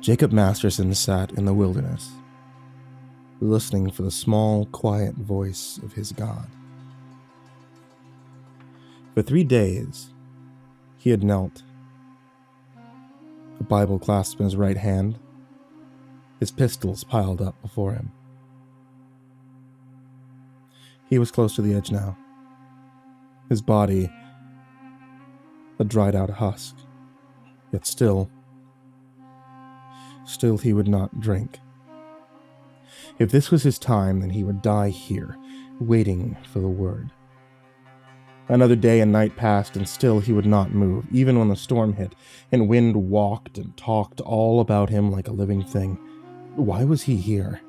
Jakob Masterson sat in the wilderness, listening for the small, quiet voice of his God. For 3 days, he had knelt, a Bible clasped in his right hand, his pistols piled up before him. He was close to the edge now, his body a dried-out husk, yet still he would not drink. If this was his time, then he would die here, waiting for the word. Another day and night passed, and still he would not move, even when the storm hit, and wind walked and talked all about him like a living thing. Why was he here?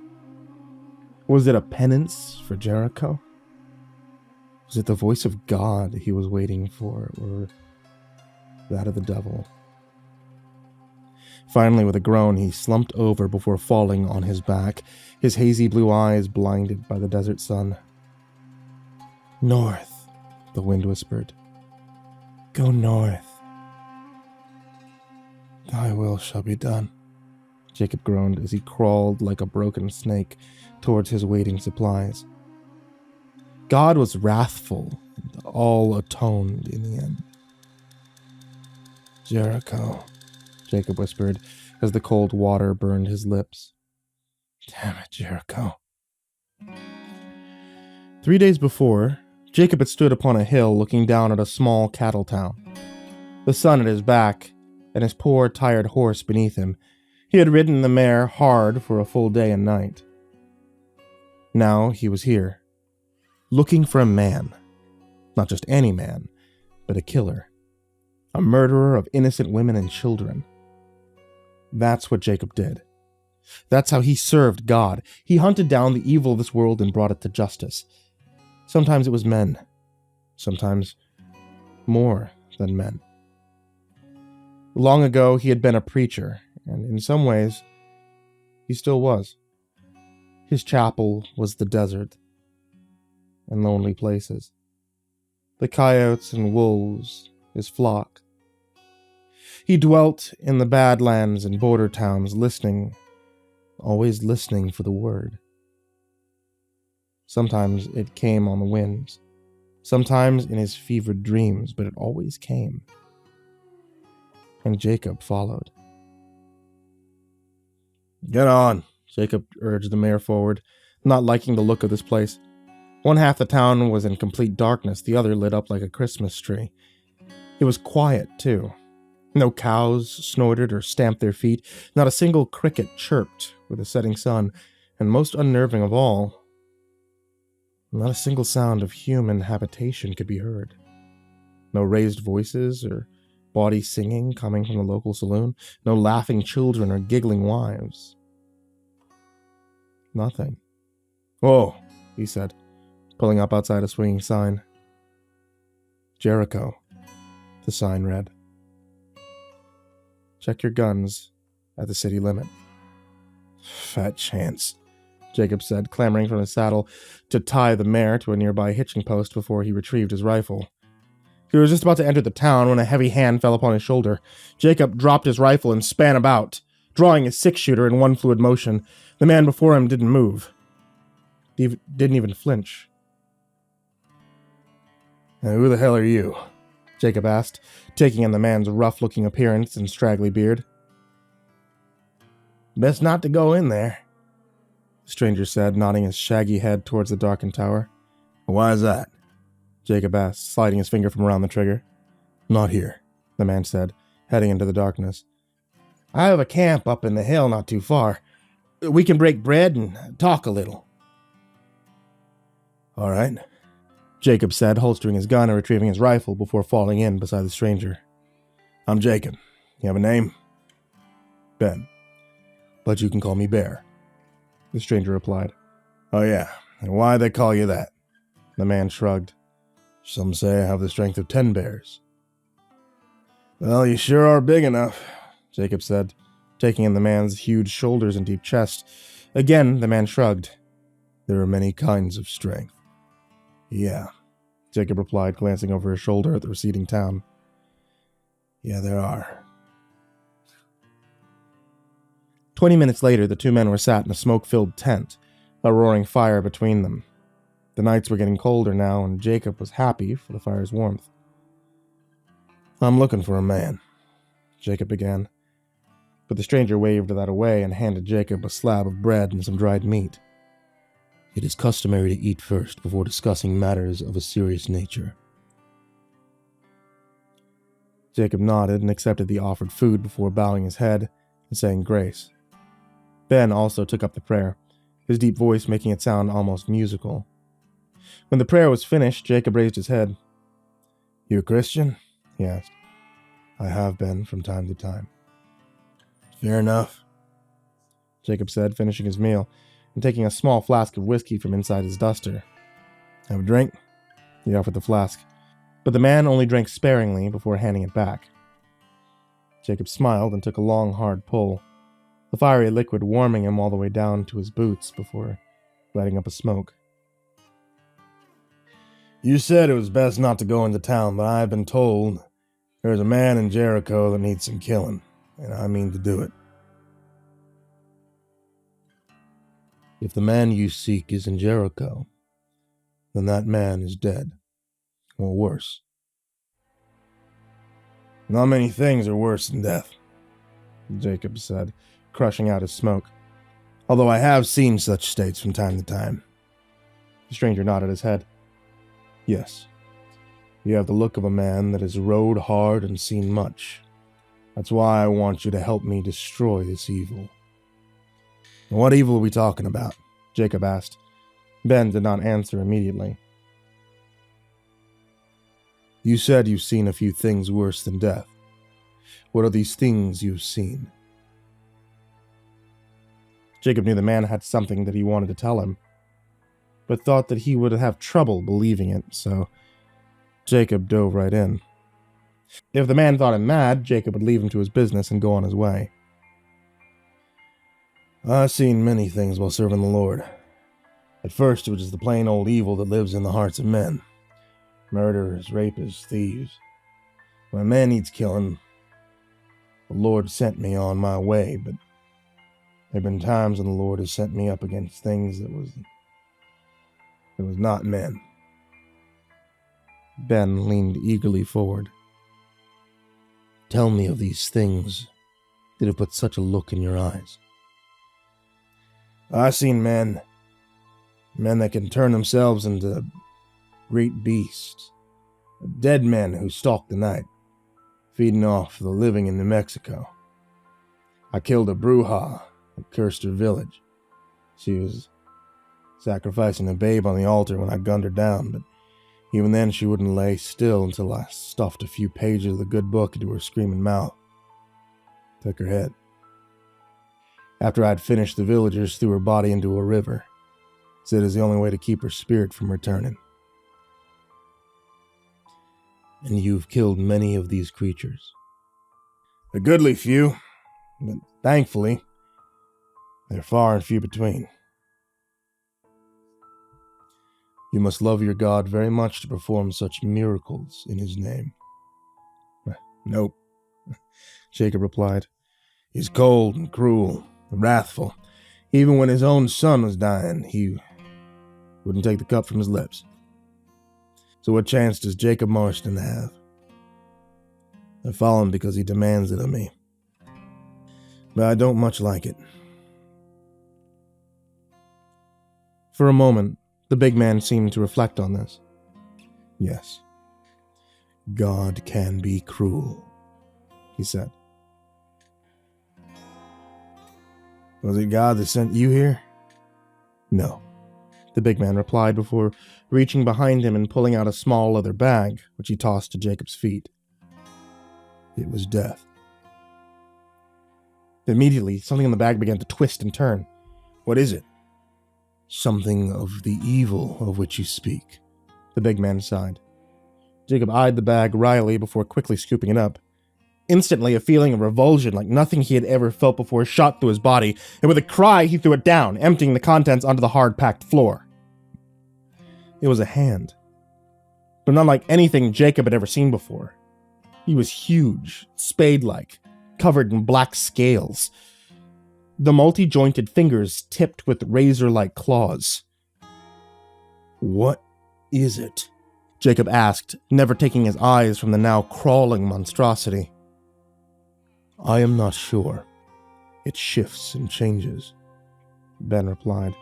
Was it a penance for Gerecke? Was it the voice of God he was waiting for, or that of the devil? Finally, with a groan, he slumped over before falling on his back, his hazy blue eyes blinded by the desert sun. "North," the wind whispered. "Go north. Thy will shall be done," Jakob groaned as he crawled like a broken snake towards his waiting supplies. God was wrathful, and all atoned in the end. "Gerecke," Jakob whispered as the cold water burned his lips. "Damn it, Gerecke." 3 days before, Jakob had stood upon a hill looking down at a small cattle town. The sun at his back, and his poor, tired horse beneath him. He had ridden the mare hard for a full day and night. Now he was here, looking for a man. Not just any man, but a killer. A murderer of innocent women and children. That's what Jakob did. That's how he served God. He hunted down the evil of this world and brought it to justice. Sometimes it was men. Sometimes more than men. Long ago, he had been a preacher, and in some ways, he still was. His chapel was the desert and lonely places. The coyotes and wolves, his flock. He dwelt in the badlands and border towns, listening, always listening for the word. Sometimes it came on the winds, sometimes in his fevered dreams, but it always came. And Jakob followed. "Get on," Jakob urged the mare forward, not liking the look of this place. One half the town was in complete darkness, the other lit up like a Christmas tree. It was quiet, too. No cows snorted or stamped their feet, not a single cricket chirped with the setting sun, and most unnerving of all, not a single sound of human habitation could be heard. No raised voices or bawdy singing coming from the local saloon, no laughing children or giggling wives. Nothing. "Whoa," he said, pulling up outside a swinging sign. "Gerecke," the sign read. "Check your guns at the city limit." "Fat chance," Jakob said, clambering from his saddle to tie the mare to a nearby hitching post before he retrieved his rifle. He was just about to enter the town when a heavy hand fell upon his shoulder. Jakob dropped his rifle and span about, drawing his six-shooter in one fluid motion. The man before him didn't move. He didn't even flinch. "Who the hell are you?" Jakob asked, taking in the man's rough-looking appearance and straggly beard. "Best not to go in there," the stranger said, nodding his shaggy head towards the darkened tower. "Why is that?" Jakob asked, sliding his finger from around the trigger. "Not here," the man said, heading into the darkness. "I have a camp up in the hill not too far. We can break bread and talk a little." "All right," Jakob said, holstering his gun and retrieving his rifle before falling in beside the stranger. "I'm Jakob. You have a name?" "Ben. But you can call me Bear," the stranger replied. "Oh yeah, and why they call you that?" The man shrugged. "Some say I have the strength of 10 bears." "Well, you sure are big enough," Jakob said, taking in the man's huge shoulders and deep chest. Again, the man shrugged. "There are many kinds of strength." "Yeah," Jakob replied, glancing over his shoulder at the receding town. "Yeah, there are." 20 minutes later, the two men were sat in a smoke-filled tent, a roaring fire between them. The nights were getting colder now, and Jakob was happy for the fire's warmth. "I'm looking for a man," Jakob began. But the stranger waved that away and handed Jakob a slab of bread and some dried meat. "It is customary to eat first before discussing matters of a serious nature." Jakob nodded and accepted the offered food before bowing his head and saying grace. Ben also took up the prayer, his deep voice making it sound almost musical. When the prayer was finished, Jakob raised his head. "You a Christian?" he asked. "I have been from time to time." "Fair enough," Jakob said, finishing his meal and taking a small flask of whiskey from inside his duster. "Have a drink?" He offered the flask, but the man only drank sparingly before handing it back. Jakob smiled and took a long, hard pull, the fiery liquid warming him all the way down to his boots before lighting up a smoke. "You said it was best not to go into town, but I've been told there's a man in Gerecke that needs some killing, and I mean to do it." "If the man you seek is in Gerecke, then that man is dead, or worse." "Not many things are worse than death," Jakob said, crushing out his smoke, "although I have seen such states from time to time." The stranger nodded his head. "Yes, you have the look of a man that has rode hard and seen much. That's why I want you to help me destroy this evil." "What evil are we talking about?" Jakob asked. Ben did not answer immediately. "You said you've seen a few things worse than death. What are these things you've seen?" Jakob knew the man had something that he wanted to tell him, but thought that he would have trouble believing it, so Jakob dove right in. If the man thought him mad, Jakob would leave him to his business and go on his way. "I've seen many things while serving the Lord. At first, it was just the plain old evil that lives in the hearts of men. Murderers, rapists, thieves. When a man needs killing, the Lord sent me on my way, but there have been times when the Lord has sent me up against things that was not men." Ben leaned eagerly forward. "Tell me of these things that have put such a look in your eyes." "I've seen men that can turn themselves into great beasts, dead men who stalk the night, feeding off the living in New Mexico. I killed a bruja that cursed her village. She was sacrificing a babe on the altar when I gunned her down, but even then she wouldn't lay still until I stuffed a few pages of the good book into her screaming mouth. Took her head. After I'd finished, the villagers threw her body into a river. Said it was the only way to keep her spirit from returning." "And you've killed many of these creatures?" "A goodly few, but thankfully, they're far and few between." "You must love your God very much to perform such miracles in his name." "Nope," Jakob replied. "He's cold and cruel and wrathful. Even when his own son was dying, he wouldn't take the cup from his lips. So what chance does Jakob Marston have? I follow him because he demands it of me. But I don't much like it." For a moment, the big man seemed to reflect on this. "Yes, God can be cruel," he said. "Was it God that sent you here?" "No," the big man replied before reaching behind him and pulling out a small leather bag, which he tossed to Jacob's feet. "It was death." Immediately, something in the bag began to twist and turn. "What is it?" "Something of the evil of which you speak," the big man sighed. Jakob eyed the bag wryly before quickly scooping it up. Instantly, a feeling of revulsion like nothing he had ever felt before shot through his body, and with a cry, he threw it down, emptying the contents onto the hard-packed floor. It was a hand, but not like anything Jakob had ever seen before. He was huge, spade-like, covered in black scales. the multi-jointed fingers tipped with razor-like claws. "What is it?" Jakob asked, never taking his eyes from the now crawling monstrosity. "I am not sure. It shifts and changes," Ben replied,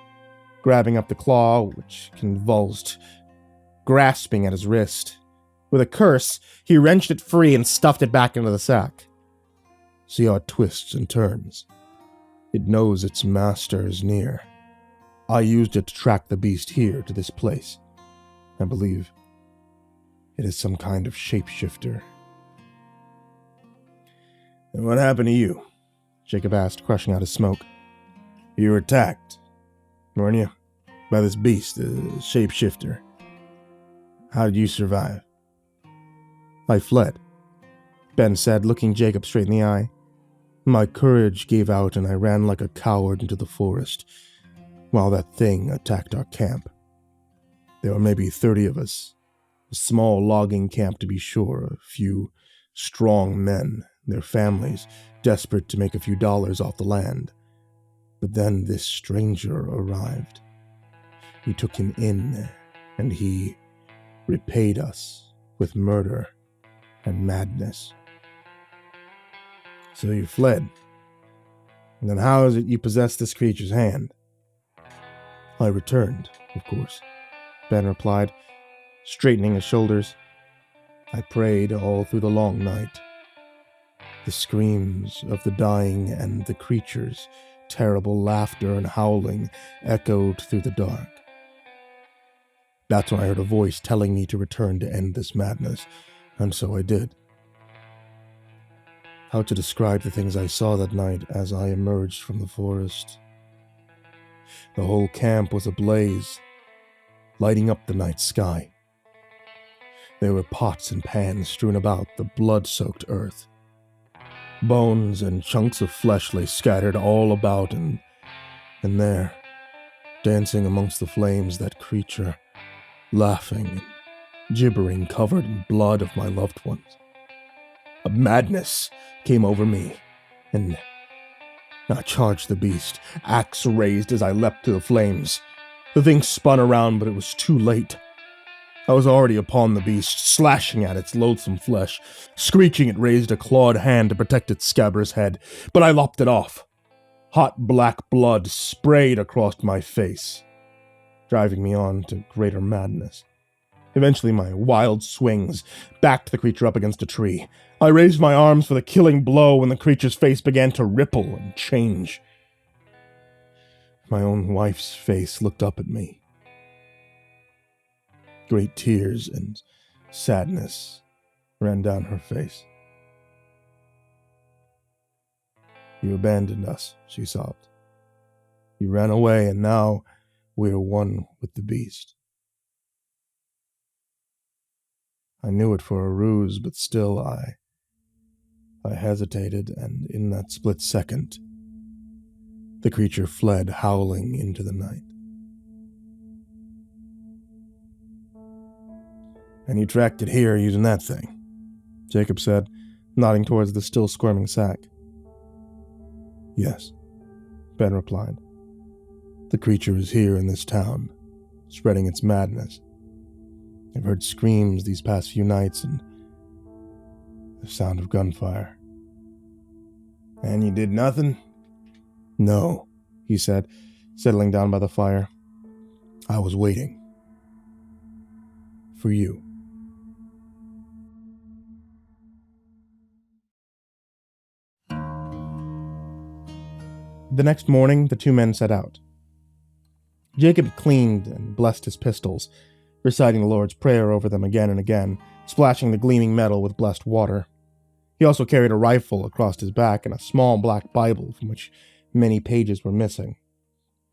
grabbing up the claw, which convulsed, grasping at his wrist. With a curse, he wrenched it free and stuffed it back into the sack. "See how it twists and turns. It knows its master is near. I used it to track the beast here to this place. I believe it is some kind of shapeshifter." "And what happened to you?" Jakob asked, crushing out his smoke. "You were attacked, weren't you? By this beast, the shapeshifter. How did you survive?" "I fled," Ben said, looking Jakob straight in the eye. "My courage gave out and I ran like a coward into the forest, while that thing attacked our camp. There were maybe 30 of us. A small logging camp, to be sure, a few strong men, their families, desperate to make a few dollars off the land. But then this stranger arrived. We took him in, and he repaid us with murder and madness." "So you fled. And then how is it you possess this creature's hand?" "I returned, of course," Ben replied, straightening his shoulders. "I prayed all through the long night. The screams of the dying and the creature's terrible laughter and howling echoed through the dark. That's when I heard a voice telling me to return to end this madness, and so I did. How to describe the things I saw that night as I emerged from the forest? The whole camp was ablaze, lighting up the night sky. There were pots and pans strewn about the blood-soaked earth. Bones and chunks of flesh lay scattered all about, and there, dancing amongst the flames, that creature, laughing and gibbering, covered in blood of my loved ones. A madness came over me, and I charged the beast, axe raised as I leapt to the flames. The thing spun around, but it was too late. I was already upon the beast, slashing at its loathsome flesh. Screeching, it raised a clawed hand to protect its scabrous head, but I lopped it off. Hot black blood sprayed across my face, driving me on to greater madness. Eventually, my wild swings backed the creature up against a tree. I raised my arms for the killing blow when the creature's face began to ripple and change. My own wife's face looked up at me. Great tears and sadness ran down her face. "You abandoned us," she sobbed. "You ran away, and now we are one with the beast." I knew it for a ruse, but still I hesitated, and in that split second, the creature fled howling into the night. "And you tracked it here using that thing," Jakob said, nodding towards the still squirming sack. "Yes," Ben replied. "The creature is here in this town, spreading its madness. I've heard screams these past few nights and the sound of gunfire." "And you did nothing?" "No," he said, settling down by the fire. "I was waiting. For you." The next morning, the two men set out. Jakob cleaned and blessed his pistols, reciting the Lord's Prayer over them again and again, splashing the gleaming metal with blessed water. He also carried a rifle across his back and a small black Bible from which many pages were missing.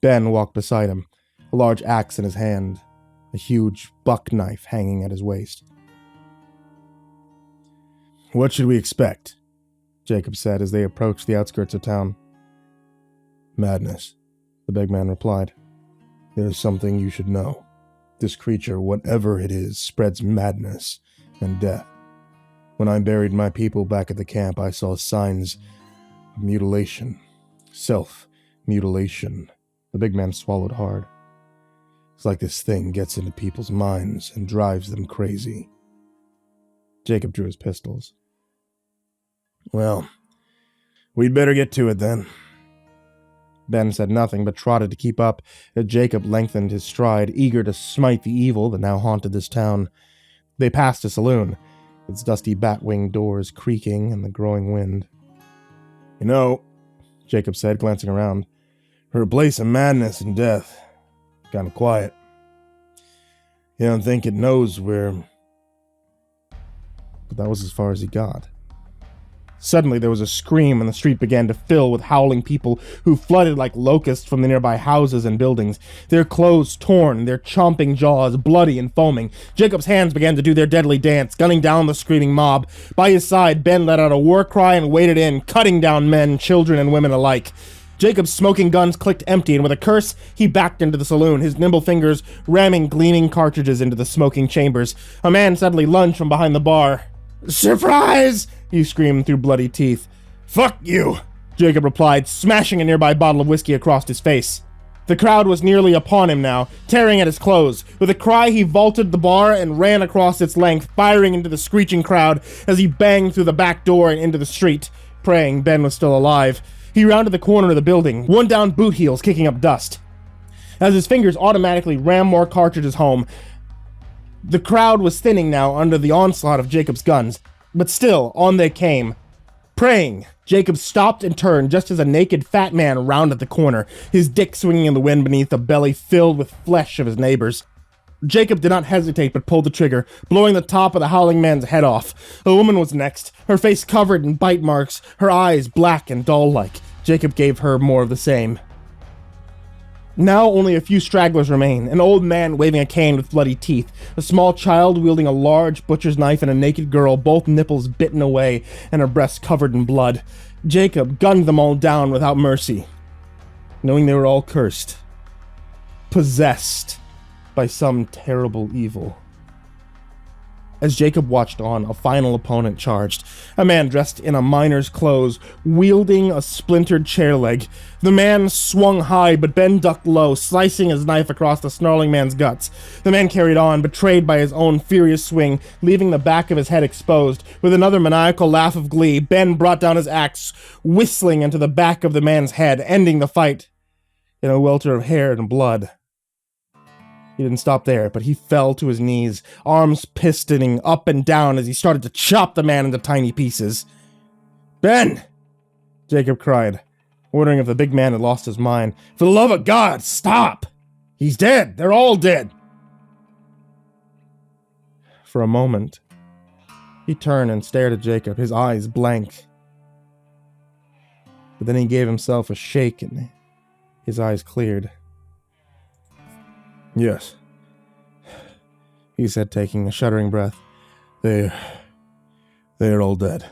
Ben walked beside him, a large axe in his hand, a huge buck knife hanging at his waist. "What should we expect?" Jakob said as they approached the outskirts of town. "Madness," the big man replied. "There is something you should know. This creature, whatever it is, spreads madness and death. When I buried my people back at the camp, I saw signs of mutilation, Mutilation. The big man swallowed hard. It's like this thing gets into people's minds and drives them crazy. Jakob drew his pistols. Well, we'd better get to it then. Ben said nothing but trotted to keep up as Jakob lengthened his stride, eager to smite the evil that now haunted this town. They passed a saloon, its dusty bat-winged doors creaking in the growing wind. You know, Jakob said, glancing around, for a place of madness and death, kind of quiet. You don't think it knows where... But that was as far as he got. Suddenly there was a scream and the street began to fill with howling people who flooded like locusts from the nearby houses and buildings, their clothes torn, their chomping jaws bloody and foaming. Jakob's hands began to do their deadly dance, gunning down the screaming mob. By his side, Ben let out a war cry and waded in, cutting down men, children, and women alike. Jakob's smoking guns clicked empty, and with a curse, he backed into the saloon, his nimble fingers ramming gleaming cartridges into the smoking chambers. A man suddenly lunged from behind the bar. "Surprise!" he screamed through bloody teeth. "Fuck you!" Jakob replied, smashing a nearby bottle of whiskey across his face. The crowd was nearly upon him now, tearing at his clothes. With a cry, he vaulted the bar and ran across its length, firing into the screeching crowd as he banged through the back door and into the street, praying Ben was still alive. He rounded the corner of the building, one down boot heels kicking up dust. As his fingers automatically rammed more cartridges home, the crowd was thinning now under the onslaught of Jakob's guns, but still, on they came. Praying, Jakob stopped and turned just as a naked fat man rounded the corner, his dick swinging in the wind beneath the belly filled with flesh of his neighbors. Jakob did not hesitate but pulled the trigger, blowing the top of the howling man's head off. A woman was next, her face covered in bite marks, her eyes black and doll-like. Jakob gave her more of the same. Now only a few stragglers remain, an old man waving a cane with bloody teeth, a small child wielding a large butcher's knife, and a naked girl, both nipples bitten away and her breasts covered in blood. Jakob gunned them all down without mercy, knowing they were all cursed, possessed by some terrible evil. As Jakob watched on, a final opponent charged. A man dressed in a miner's clothes, wielding a splintered chair leg. The man swung high, but Ben ducked low, slicing his knife across the snarling man's guts. The man carried on, betrayed by his own furious swing, leaving the back of his head exposed. With another maniacal laugh of glee, Ben brought down his axe, whistling into the back of the man's head, ending the fight in a welter of hair and blood. He didn't stop there, but he fell to his knees, arms pistoning up and down as he started to chop the man into tiny pieces. "Ben!" Jakob cried, wondering if the big man had lost his mind. "For the love of God, stop! He's dead! They're all dead!" For a moment, he turned and stared at Jakob, his eyes blank. But then he gave himself a shake and his eyes cleared. "Yes," he said, taking a shuddering breath. They are all dead.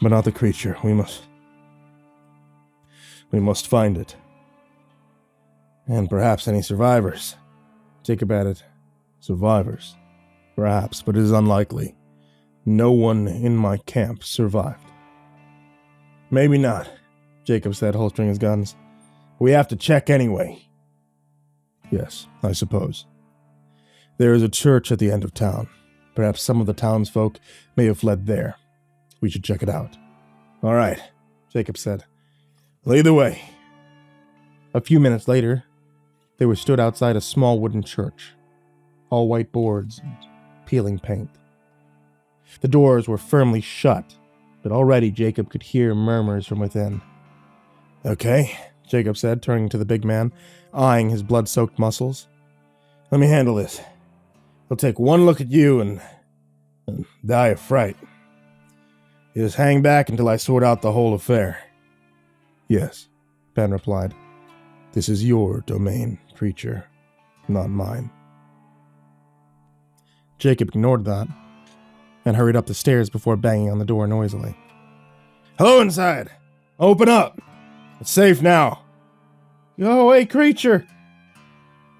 But not the creature. We must find it. And perhaps any survivors." Jakob added, "Survivors? Perhaps, but it is unlikely. No one in my camp survived." "Maybe not," Jakob said, holstering his guns. "We have to check anyway." "Yes, I suppose. There is a church at the end of town. Perhaps some of the townsfolk may have fled there. We should check it out." "All right," Jakob said. "Lead the way." A few minutes later, they were stood outside a small wooden church, all white boards and peeling paint. The doors were firmly shut, but already Jakob could hear murmurs from within. "Okay," Jakob said, turning to the big man, eyeing his blood-soaked muscles. "Let me handle this. He'll take one look at you and die of fright. You just hang back until I sort out the whole affair." "Yes," Ben replied. "This is your domain, creature, not mine." Jakob ignored that and hurried up the stairs before banging on the door noisily. "Hello inside! Open up! It's safe now." "Go away, creature!"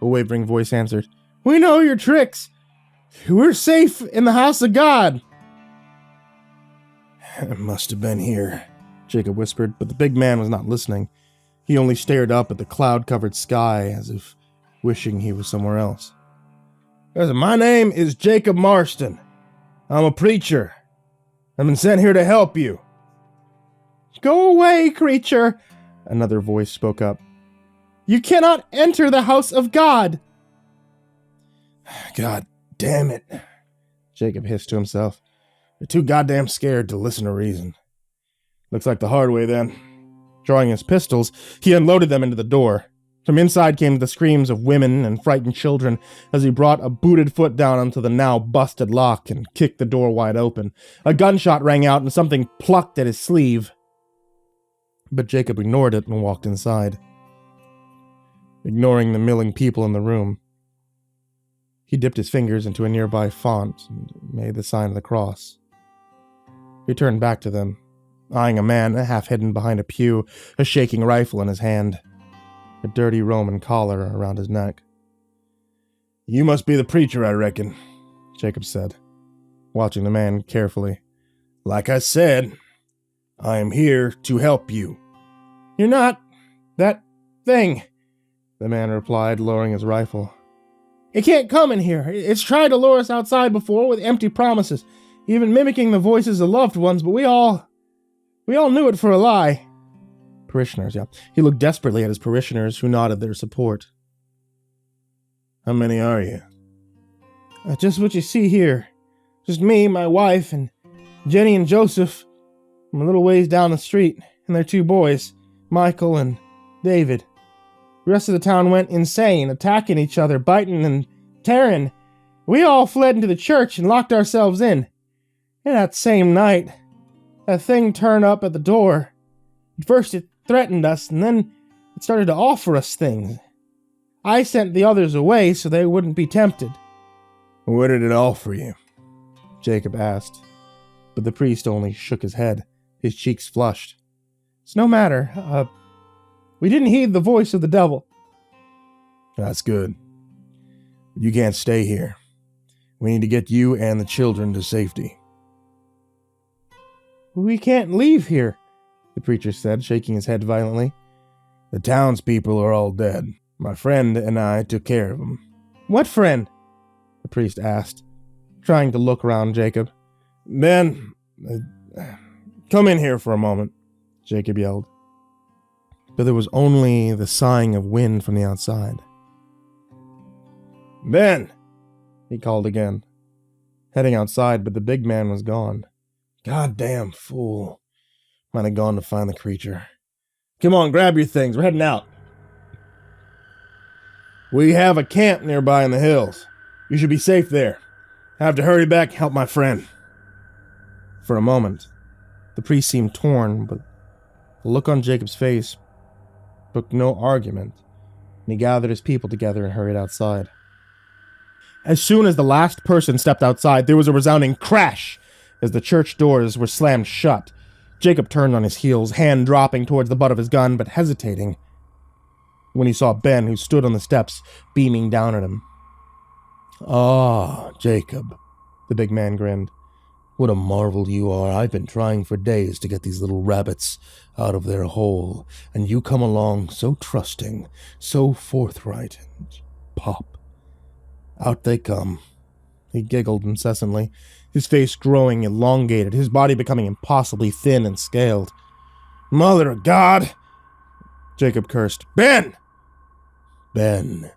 a wavering voice answered. "We know your tricks. We're safe in the house of God." "It must have been here," Jakob whispered, but the big man was not listening. He only stared up at the cloud-covered sky as if wishing he was somewhere else. My name is Jakob Marston. I'm a preacher. I've been sent here to help you. Go away, creature, another voice spoke up. You cannot enter the house of God. God damn it, Jakob hissed to himself. You're too goddamn scared to listen to reason. Looks like the hard way then. Drawing his pistols, he unloaded them into the door. From inside came the screams of women and frightened children as he brought a booted foot down onto the now busted lock and kicked the door wide open. A gunshot rang out and something plucked at his sleeve. But Jakob ignored it and walked inside, ignoring the milling people in the room. He dipped his fingers into a nearby font and made the sign of the cross. He turned back to them, eyeing a man half hidden behind a pew, a shaking rifle in his hand, a dirty Roman collar around his neck. You must be the preacher, I reckon, Jakob said, watching the man carefully. Like I said, I am here to help you. You're not that thing, the man replied, lowering his rifle. It can't come in here. It's tried to lure us outside before with empty promises, even mimicking the voices of loved ones, but we all knew it for a lie. Parishioners, yeah. He looked desperately at his parishioners, who nodded their support. How many are you? Just what you see here. Just me, my wife, and Jenny and Joseph from a little ways down the street, and their two boys, Michael and David. The rest of the town went insane, attacking each other, biting and tearing. We all fled into the church and locked ourselves in. And that same night, that thing turned up at the door. At first it threatened us, and then it started to offer us things. I sent the others away so they wouldn't be tempted. What did it offer you? Jakob asked, but the priest only shook his head, his cheeks flushed. It's no matter. We didn't heed the voice of the devil. That's good. You can't stay here. We need to get you and the children to safety. We can't leave here, the preacher said, shaking his head violently. The townspeople are all dead. My friend and I took care of them. What friend? The priest asked, trying to look around Jakob. Ben, come in here for a moment, Jakob yelled. But there was only the sighing of wind from the outside. Ben, he called again, heading outside, but the big man was gone. Goddamn fool. Might have gone to find the creature. Come on, grab your things. We're heading out. We have a camp nearby in the hills. You should be safe there. I have to hurry back and help my friend. For a moment, the priest seemed torn, but the look on Jakob's face took no argument, and he gathered his people together and hurried outside. As soon as the last person stepped outside, there was a resounding crash as the church doors were slammed shut. Jakob turned on his heels, hand dropping towards the butt of his gun, but hesitating when he saw Ben, who stood on the steps, beaming down at him. Ah, Jakob, the big man grinned. What a marvel you are. I've been trying for days to get these little rabbits out of their hole, and you come along so trusting, so forthright, and pop. Out they come. He giggled incessantly, his face growing elongated, his body becoming impossibly thin and scaled. Mother of God! Jakob cursed. Ben! Ben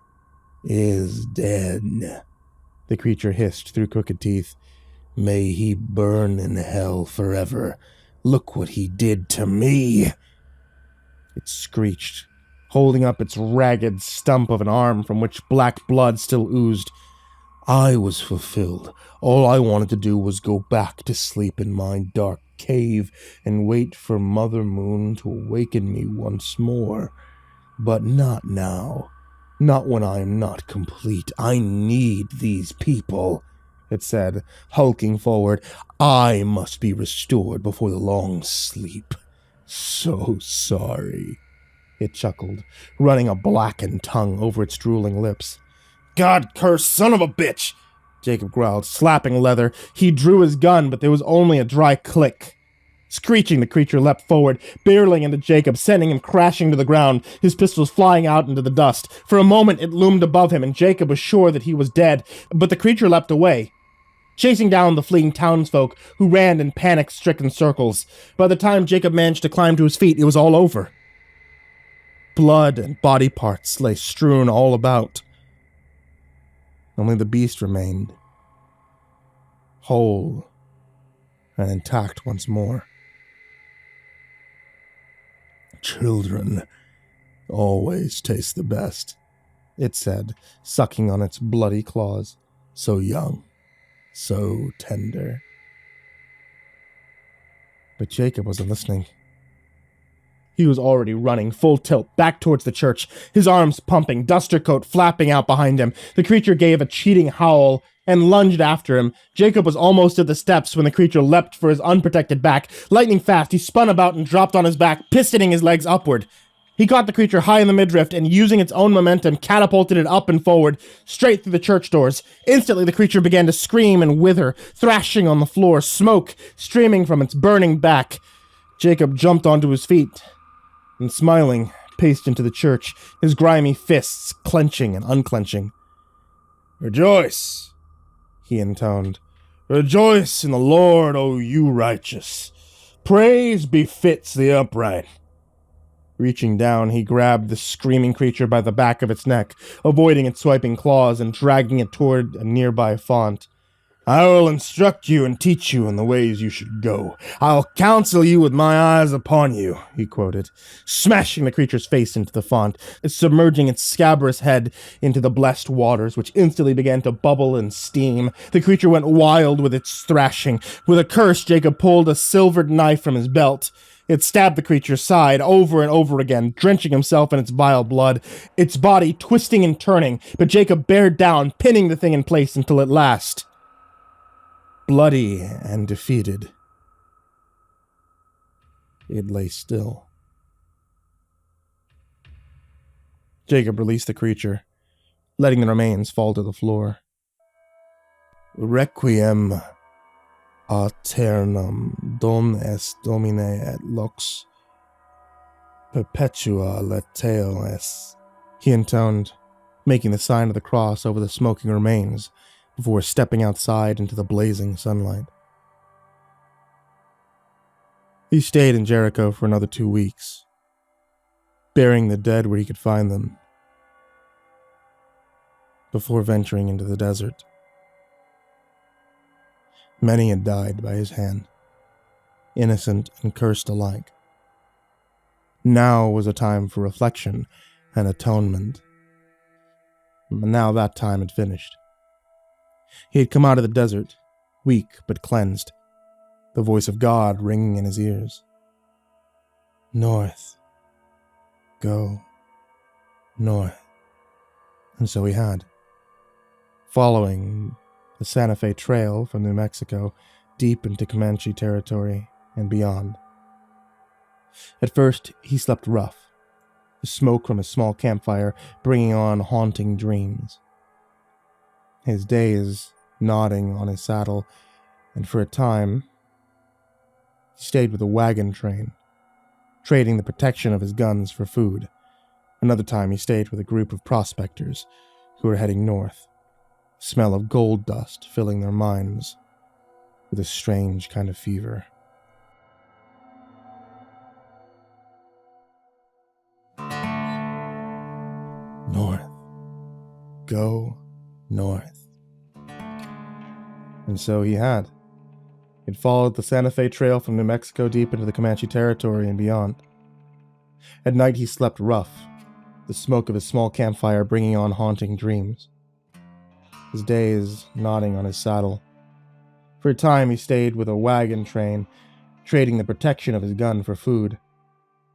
is dead, the creature hissed through crooked teeth. May he burn in hell forever. Look what he did to me. It screeched, holding up its ragged stump of an arm from which black blood still oozed. I was fulfilled. All I wanted to do was go back to sleep in my dark cave and wait for Mother Moon to awaken me once more. But not now. Not when I am not complete. I need these people, it said, hulking forward. I must be restored before the long sleep. So sorry, it chuckled, running a blackened tongue over its drooling lips. God-cursed son of a bitch, Jakob growled, slapping leather. He drew his gun, but there was only a dry click. Screeching, the creature leapt forward, barreling into Jakob, sending him crashing to the ground, his pistols flying out into the dust. For a moment, it loomed above him, and Jakob was sure that he was dead, but the creature leapt away, chasing down the fleeing townsfolk, who ran in panic-stricken circles. By the time Jakob managed to climb to his feet, it was all over. Blood and body parts lay strewn all about. Only the beast remained, whole and intact once more. "Children always taste the best," it said, sucking on its bloody claws. "So young, so tender." But Jakob wasn't listening. He was already running, full tilt, back towards the church, his arms pumping, duster coat flapping out behind him. The creature gave a cheating howl and lunged after him. Jakob was almost at the steps when the creature leapt for his unprotected back. Lightning fast, he spun about and dropped on his back, pistoning his legs upward. He caught the creature high in the midriff and, using its own momentum, catapulted it up and forward, straight through the church doors. Instantly, the creature began to scream and wither, thrashing on the floor, smoke streaming from its burning back. Jakob jumped onto his feet and, smiling, paced into the church, his grimy fists clenching and unclenching. "Rejoice," he intoned. "Rejoice in the Lord, O you righteous. Praise befits the upright." Reaching down, he grabbed the screaming creature by the back of its neck, avoiding its swiping claws and dragging it toward a nearby font. "I will instruct you and teach you in the ways you should go. I'll counsel you with my eyes upon you," he quoted, smashing the creature's face into the font, submerging its scabrous head into the blessed waters, which instantly began to bubble and steam. The creature went wild with its thrashing. With a curse, Jakob pulled a silvered knife from his belt. It stabbed the creature's side over and over again, drenching himself in its vile blood, its body twisting and turning, but Jakob bared down, pinning the thing in place until at last, bloody and defeated, it lay still. Jakob released the creature, letting the remains fall to the floor. "Requiem aeternam dom est Domine et lux perpetua leteo est," he intoned, making the sign of the cross over the smoking remains before stepping outside into the blazing sunlight. He stayed in Gerecke for another 2 weeks, burying the dead where he could find them, before venturing into the desert. Many had died by his hand, innocent and cursed alike. Now was a time for reflection and atonement. Now that time had finished. He had come out of the desert, weak but cleansed, the voice of God ringing in his ears. "North. Go. North." And so he had, following the Santa Fe Trail from New Mexico deep into Comanche territory and beyond. At first, he slept rough, the smoke from his small campfire bringing on haunting dreams. His days nodding on his saddle, and for a time, he stayed with a wagon train, trading the protection of his guns for food. Another time, he stayed with a group of prospectors who were heading north, the smell of gold dust filling their minds with a strange kind of fever. North. Go north. And so he had. He'd followed the Santa Fe Trail from New Mexico deep into the Comanche territory and beyond. At night he slept rough, the smoke of his small campfire bringing on haunting dreams. His days nodding on his saddle. For a time he stayed with a wagon train, trading the protection of his gun for food.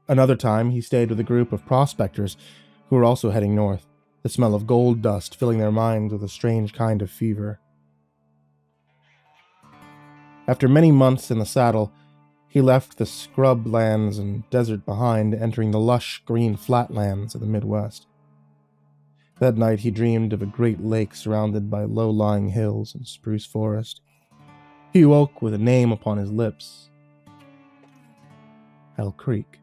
Another time he stayed with a group of prospectors who were also heading north, the smell of gold dust filling their minds with a strange kind of fever. After many months in the saddle, he left the scrub lands and desert behind, entering the lush green flatlands of the Midwest. That night he dreamed of a great lake surrounded by low-lying hills and spruce forest. He woke with a name upon his lips, Hell Creek.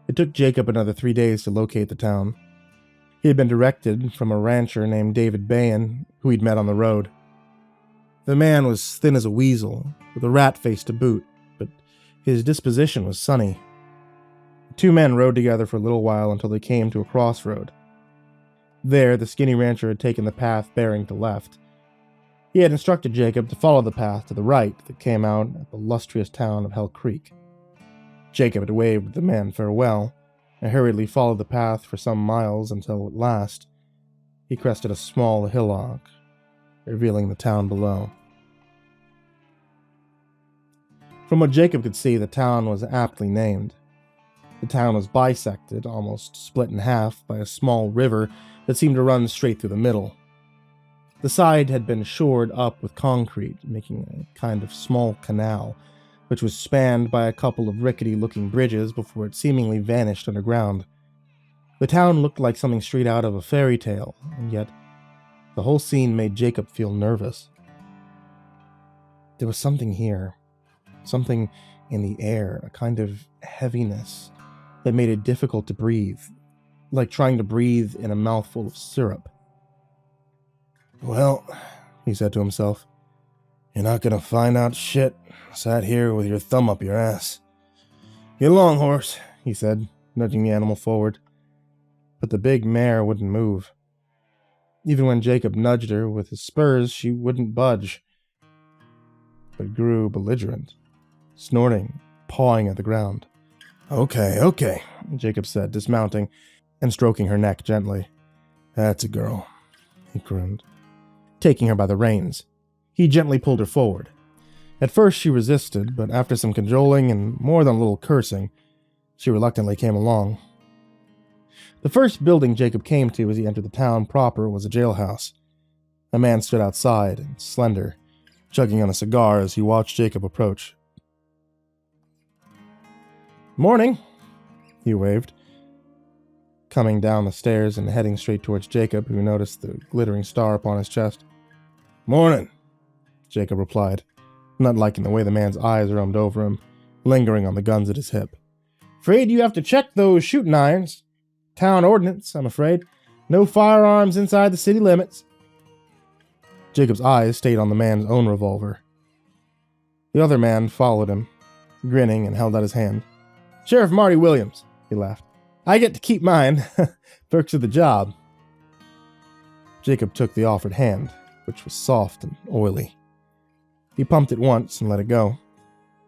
It took Jacob another 3 days to locate the town. He had been directed from a rancher named David Bayan, who he'd met on the road. The man was thin as a weasel, with a rat face to boot, but his disposition was sunny. The two men rode together for a little while until they came to a crossroad. There, the skinny rancher had taken the path bearing to left. He had instructed Jacob to follow the path to the right that came out at the illustrious town of Hell Creek. Jacob had waved the man farewell, and hurriedly followed the path for some miles until, at last, he crested a small hillock, revealing the town below. From what Jacob could see, the town was aptly named. The town was bisected, almost split in half, by a small river that seemed to run straight through the middle. The side had been shored up with concrete, making a kind of small canal, which was spanned by a couple of rickety-looking bridges before it seemingly vanished underground. The town looked like something straight out of a fairy tale, and yet the whole scene made Jacob feel nervous. There was something here, something in the air, a kind of heaviness that made it difficult to breathe, like trying to breathe in a mouthful of syrup. "Well," he said to himself, "you're not gonna find out shit, sat here with your thumb up your ass. Get along, horse," he said, nudging the animal forward. But the big mare wouldn't move. Even when Jacob nudged her with his spurs, she wouldn't budge, but grew belligerent, snorting, pawing at the ground. Okay, Jacob said, dismounting and stroking her neck gently. "That's a girl," he crooned, taking her by the reins. He gently pulled her forward. At first she resisted, but after some cajoling and more than a little cursing, she reluctantly came along. The first building Jacob came to as he entered the town proper was a jailhouse. A man stood outside, slender, chugging on a cigar as he watched Jacob approach. "Morning," he waved, coming down the stairs and heading straight towards Jacob, who noticed the glittering star upon his chest. "Morning," Jacob replied, not liking the way the man's eyes roamed over him, lingering on the guns at his hip. "Afraid you have to check those shooting irons. Town ordinance, I'm afraid. No firearms inside the city limits." Jacob's eyes stayed on the man's own revolver. The other man followed him, grinning, and held out his hand. "Sheriff Marty Williams," he laughed. "I get to keep mine. Perks of the job." Jacob took the offered hand, which was soft and oily. He pumped it once and let it go.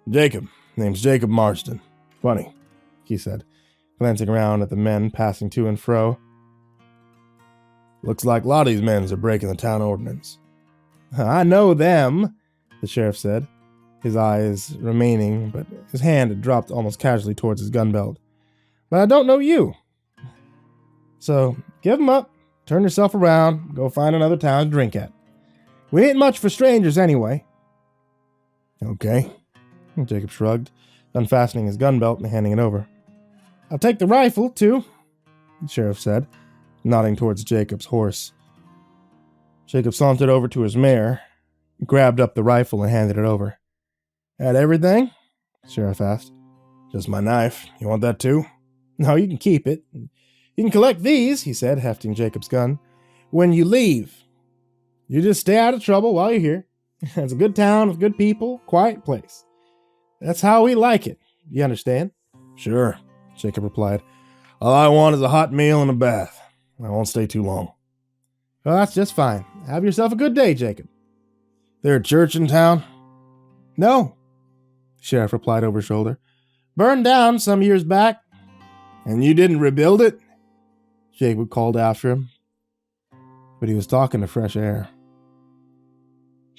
"Jacob. Name's Jacob Marston. Funny," he said, glancing around at the men passing to and fro. "Looks like a lot of these men are breaking the town ordinance." "I know them," the sheriff said, his eyes remaining, but his hand had dropped almost casually towards his gun belt. "But I don't know you. So, give 'em up, turn yourself around, go find another town to drink at. We ain't much for strangers anyway." "Okay," Jacob shrugged, unfastening his gun belt and handing it over. "I'll take the rifle, too," the sheriff said, nodding towards Jacob's horse. Jacob sauntered over to his mare, grabbed up the rifle and handed it over. "Had everything?" the sheriff asked. "Just my knife. You want that too?" "No, you can keep it. You can collect these," he said, hefting Jacob's gun, "when you leave. You just stay out of trouble while you're here. It's a good town with good people, quiet place. That's how we like it. You understand?" "Sure," Jacob replied. "All I want is a hot meal and a bath. I won't stay too long." "Well, that's just fine. Have yourself a good day, Jacob." "There a church in town?" "No," the sheriff replied over his shoulder. "Burned down some years back." "And you didn't rebuild it?" Jacob called after him. But he was talking to fresh air.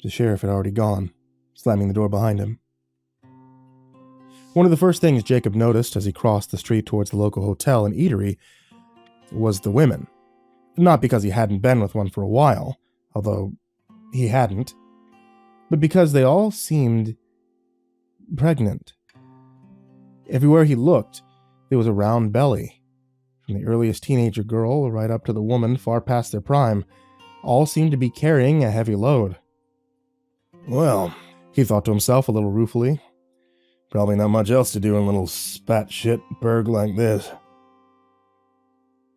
The sheriff had already gone, slamming the door behind him. One of the first things Jacob noticed as he crossed the street towards the local hotel and eatery was the women. Not because he hadn't been with one for a while, although he hadn't, but because they all seemed pregnant. Everywhere he looked, there was a round belly. From the earliest teenager girl right up to the woman far past their prime, all seemed to be carrying a heavy load. "Well," he thought to himself a little ruefully, Probably not much else to do in a little spat shit burg like this.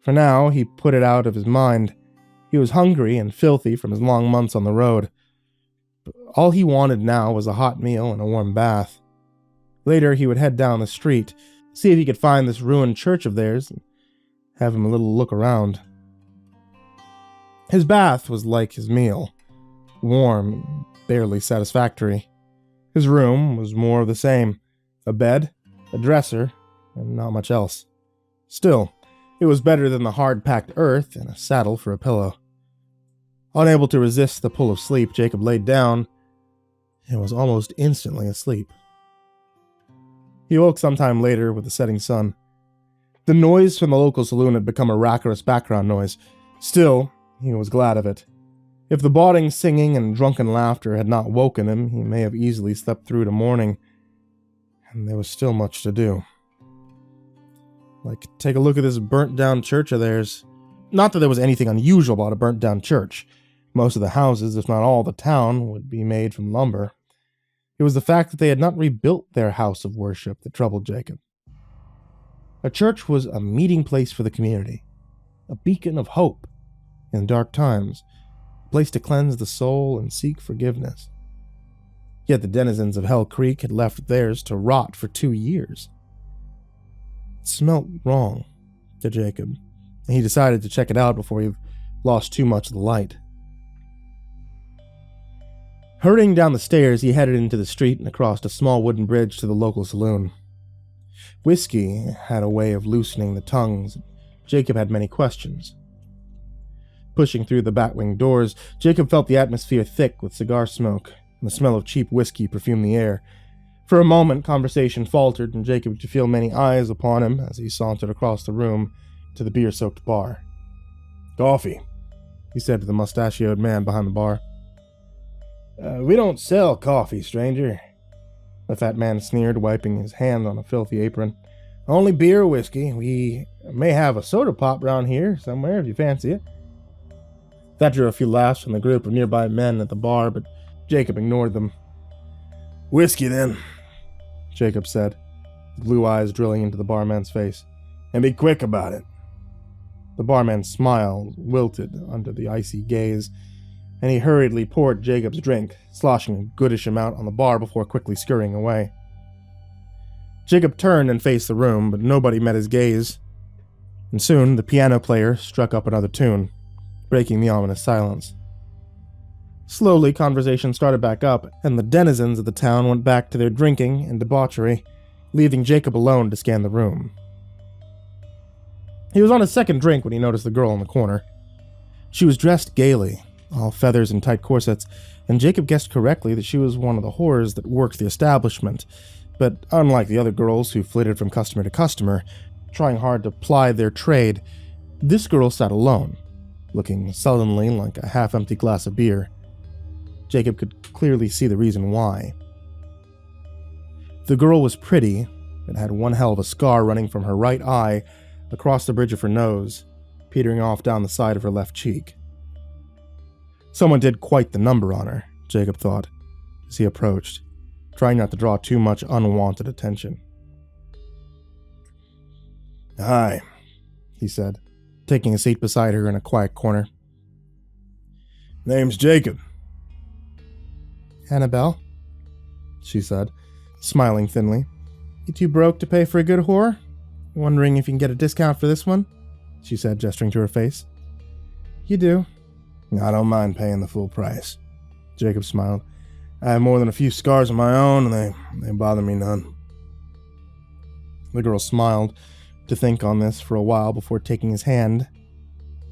For now, he put it out of his mind. He was hungry and filthy from his long months on the road. But all he wanted now was a hot meal and a warm bath. Later, he would head down the street, see if he could find this ruined church of theirs, and have him a little look around. His bath was like his meal, warm and barely satisfactory. His room was more of the same, a bed, a dresser, and not much else. Still, it was better than the hard-packed earth and a saddle for a pillow. Unable to resist the pull of sleep, Jakob laid down and was almost instantly asleep. He woke sometime later with the setting sun. The noise from the local saloon had become a raucous background noise. Still, he was glad of it. If the bawling, singing, and drunken laughter had not woken him, he may have easily slept through to morning. And there was still much to do. Like, take a look at this burnt-down church of theirs. Not that there was anything unusual about a burnt-down church. Most of the houses, if not all the town, would be made from lumber. It was the fact that they had not rebuilt their house of worship that troubled Jakob. A church was a meeting place for the community, a beacon of hope in dark times, a place to cleanse the soul and seek forgiveness. Yet the denizens of Hell Creek had left theirs to rot for 2 years. It smelt wrong to Jakob, and he decided to check it out before he lost too much of the light. Hurrying down the stairs, he headed into the street and across a small wooden bridge to the local saloon. Whiskey had a way of loosening the tongues, and Jakob had many questions. Pushing through the batwing doors, Jakob felt the atmosphere thick with cigar smoke, and the smell of cheap whiskey perfumed the air. For a moment, conversation faltered, and Jakob could feel many eyes upon him as he sauntered across the room to the beer-soaked bar. "Coffee," he said to the mustachioed man behind the bar. We don't sell coffee, stranger," the fat man sneered, wiping his hand on a filthy apron. "Only beer or whiskey. We may have a soda pop round here somewhere if you fancy it." That drew a few laughs from the group of nearby men at the bar, but Jakob ignored them. "Whiskey, then," Jakob said, his blue eyes drilling into the barman's face. "And be quick about it." The barman's smile wilted under the icy gaze, and he hurriedly poured Jacob's drink, sloshing a goodish amount on the bar before quickly scurrying away. Jakob turned and faced the room, but nobody met his gaze, and soon the piano player struck up another tune, breaking the ominous silence. Slowly, conversation started back up, and the denizens of the town went back to their drinking and debauchery, leaving Jakob alone to scan the room. He was on his second drink when he noticed the girl in the corner. She was dressed gaily, all feathers and tight corsets, and Jakob guessed correctly that she was one of the whores that worked the establishment. But unlike the other girls who flitted from customer to customer, trying hard to ply their trade, this girl sat alone, looking sullenly like a half-empty glass of beer. Jakob could clearly see the reason why. The girl was pretty, and had one hell of a scar running from her right eye across the bridge of her nose, petering off down the side of her left cheek. Someone did quite the number on her, Jakob thought, as he approached, trying not to draw too much unwanted attention. "Hi," he said, taking a seat beside her in a quiet corner. "Name's Jakob." "Annabelle," she said, smiling thinly. "You too broke to pay for a good whore? Wondering if you can get a discount for this one?" she said, gesturing to her face. "You do." "I don't mind paying the full price," Jakob smiled. "I have more than a few scars of my own, and they bother me none." The girl smiled to think on this for a while before taking his hand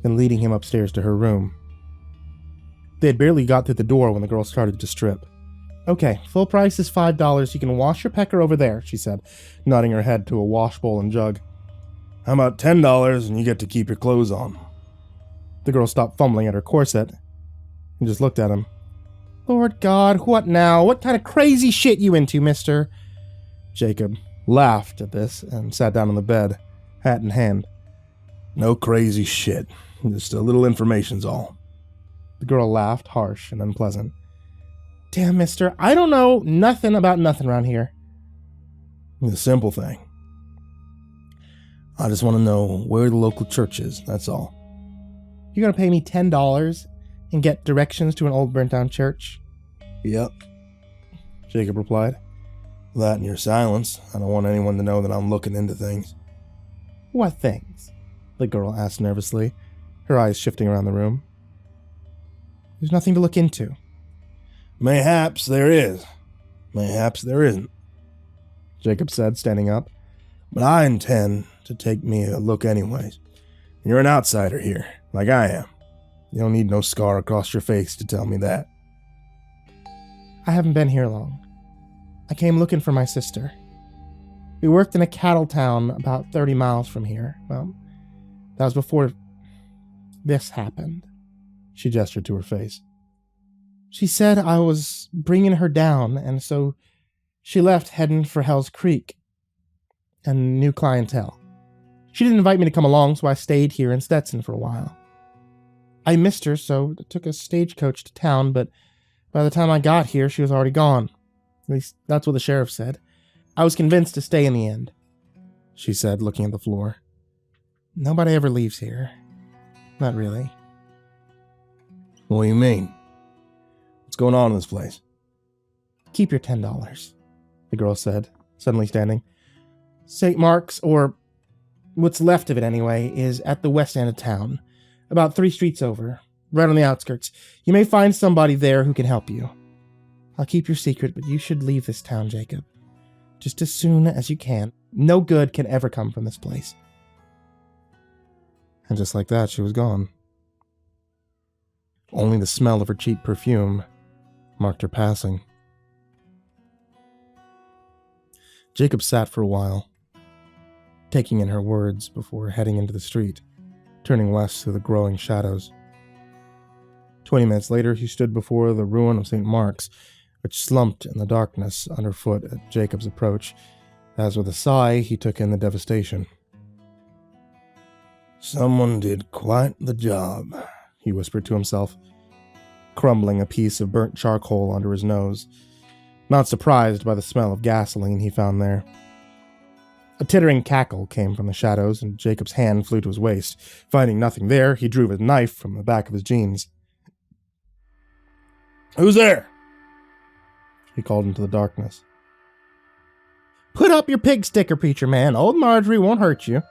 and leading him upstairs to her room. They had barely got through the door when the girl started to strip. "Okay, full price is $5. You can wash your pecker over there," she said, nodding her head to a wash bowl and jug. "How about $10 and you get to keep your clothes on?" The girl stopped fumbling at her corset and just looked at him. "Lord God, what now? What kind of crazy shit you into, mister?" Jakob laughed at this and sat down on the bed, hat in hand. "No crazy shit. Just a little information's all." The girl laughed, harsh and unpleasant. "Damn, mister, I don't know nothing about nothing around here." The simple thing. I just want to know where the local church is, that's all. You're going to pay me $10 and get directions to an old burnt-down church? Yep, Jakob replied. That and your silence. I don't want anyone to know that I'm looking into things. What things? The girl asked nervously, her eyes shifting around the room. There's nothing to look into. Mayhaps there is. Mayhaps there isn't, Jakob said, standing up. But I intend to take me a look anyways. You're an outsider here, like I am. You don't need no scar across your face to tell me that. I haven't been here long. I came looking for my sister. We worked in a cattle town about 30 miles from here. Well, that was before this happened. She gestured to her face. She said I was bringing her down, and so she left heading for Hell's Creek and new clientele. She didn't invite me to come along, so I stayed here in Stetson for a while. I missed her, so I took a stagecoach to town, but by the time I got here, she was already gone. At least that's what the sheriff said. I was convinced to stay in the end, she said, looking at the floor. Nobody ever leaves here. Not really. What do you mean? What's going on in this place? Keep your $10, the girl said, suddenly standing. St. Mark's, or what's left of it anyway, is at the west end of town, about 3 streets over, right on the outskirts. You may find somebody there who can help you. I'll keep your secret, but you should leave this town, Jakob. Just as soon as you can. No good can ever come from this place. And just like that, she was gone. Only the smell of her cheap perfume marked her passing. Jakob sat for a while, taking in her words before heading into the street, turning west through the growing shadows. 20 minutes later, he stood before the ruin of St. Mark's, which slumped in the darkness underfoot at Jacob's approach, as with a sigh he took in the devastation. Someone did quite the job, he whispered to himself, crumbling a piece of burnt charcoal under his nose, not surprised by the smell of gasoline he found there. A tittering cackle came from the shadows, and Jacob's hand flew to his waist. Finding nothing there, he drew his knife from the back of his jeans. "Who's there?" he called into the darkness. Put up your pig sticker, preacher man. Old Marjorie won't hurt you.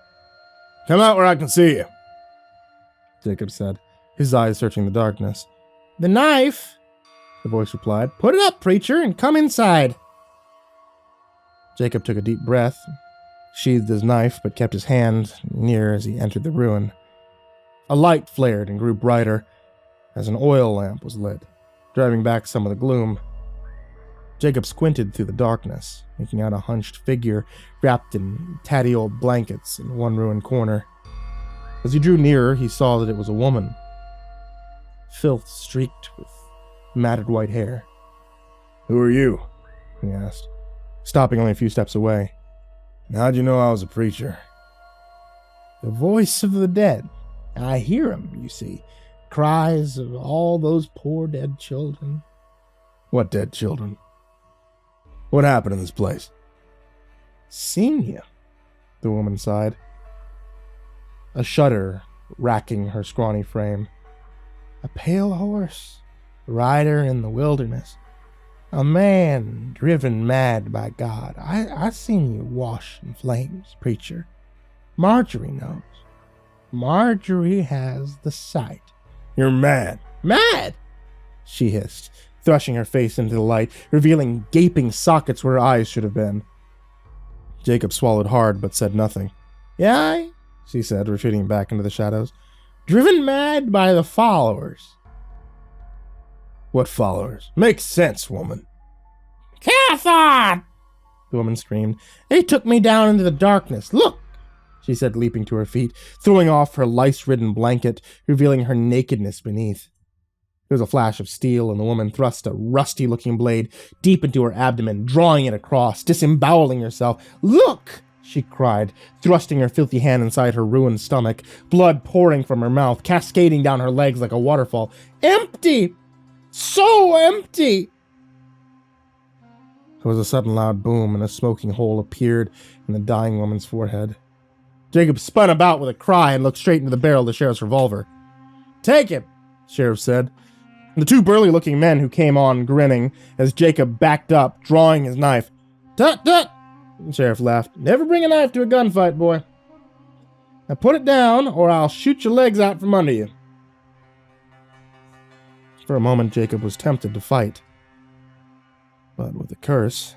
"Come out where I can see you," Jakob said, his eyes searching the darkness. The knife, the voice replied. Put it up, preacher, and come inside. Jakob took a deep breath, sheathed his knife, but kept his hand near as he entered the ruin. A light flared and grew brighter as an oil lamp was lit, driving back some of the gloom. Jakob squinted through the darkness, making out a hunched figure wrapped in tatty old blankets in one ruined corner. As he drew nearer, he saw that it was a woman, filth streaked with matted white hair. "Who are you?" he asked, stopping only a few steps away. "How'd you know I was a preacher?" The voice of the dead. I hear 'em, you see. Cries of all those poor dead children. What dead children? What happened in this place? Seen you, the woman sighed, a shudder racking her scrawny frame. A pale horse, rider in the wilderness. A man driven mad by God. I seen you wash in flames, preacher. Marjorie knows. Marjorie has the sight. You're mad. Mad? She hissed, thrusting her face into the light, revealing gaping sockets where her eyes should have been. Jakob swallowed hard, but said nothing. Aye, she said, retreating back into the shadows. Driven mad by the followers. What followers? Make sense, woman. Cathon! The woman screamed. They took me down into the darkness. Look! She said, leaping to her feet, throwing off her lice-ridden blanket, revealing her nakedness beneath. There was a flash of steel, and the woman thrust a rusty-looking blade deep into her abdomen, drawing it across, disemboweling herself. Look! She cried, thrusting her filthy hand inside her ruined stomach, blood pouring from her mouth, cascading down her legs like a waterfall. Empty! So empty! There was a sudden loud boom, and a smoking hole appeared in the dying woman's forehead. Jacob spun about with a cry and looked straight into the barrel of the sheriff's revolver. "Take him," the sheriff said. The two burly-looking men who came on grinning as Jacob backed up, drawing his knife. "Tut, tut!" the sheriff laughed. "Never bring a knife to a gunfight, boy. Now put it down, or I'll shoot your legs out from under you." For a moment, Jacob was tempted to fight. But with a curse,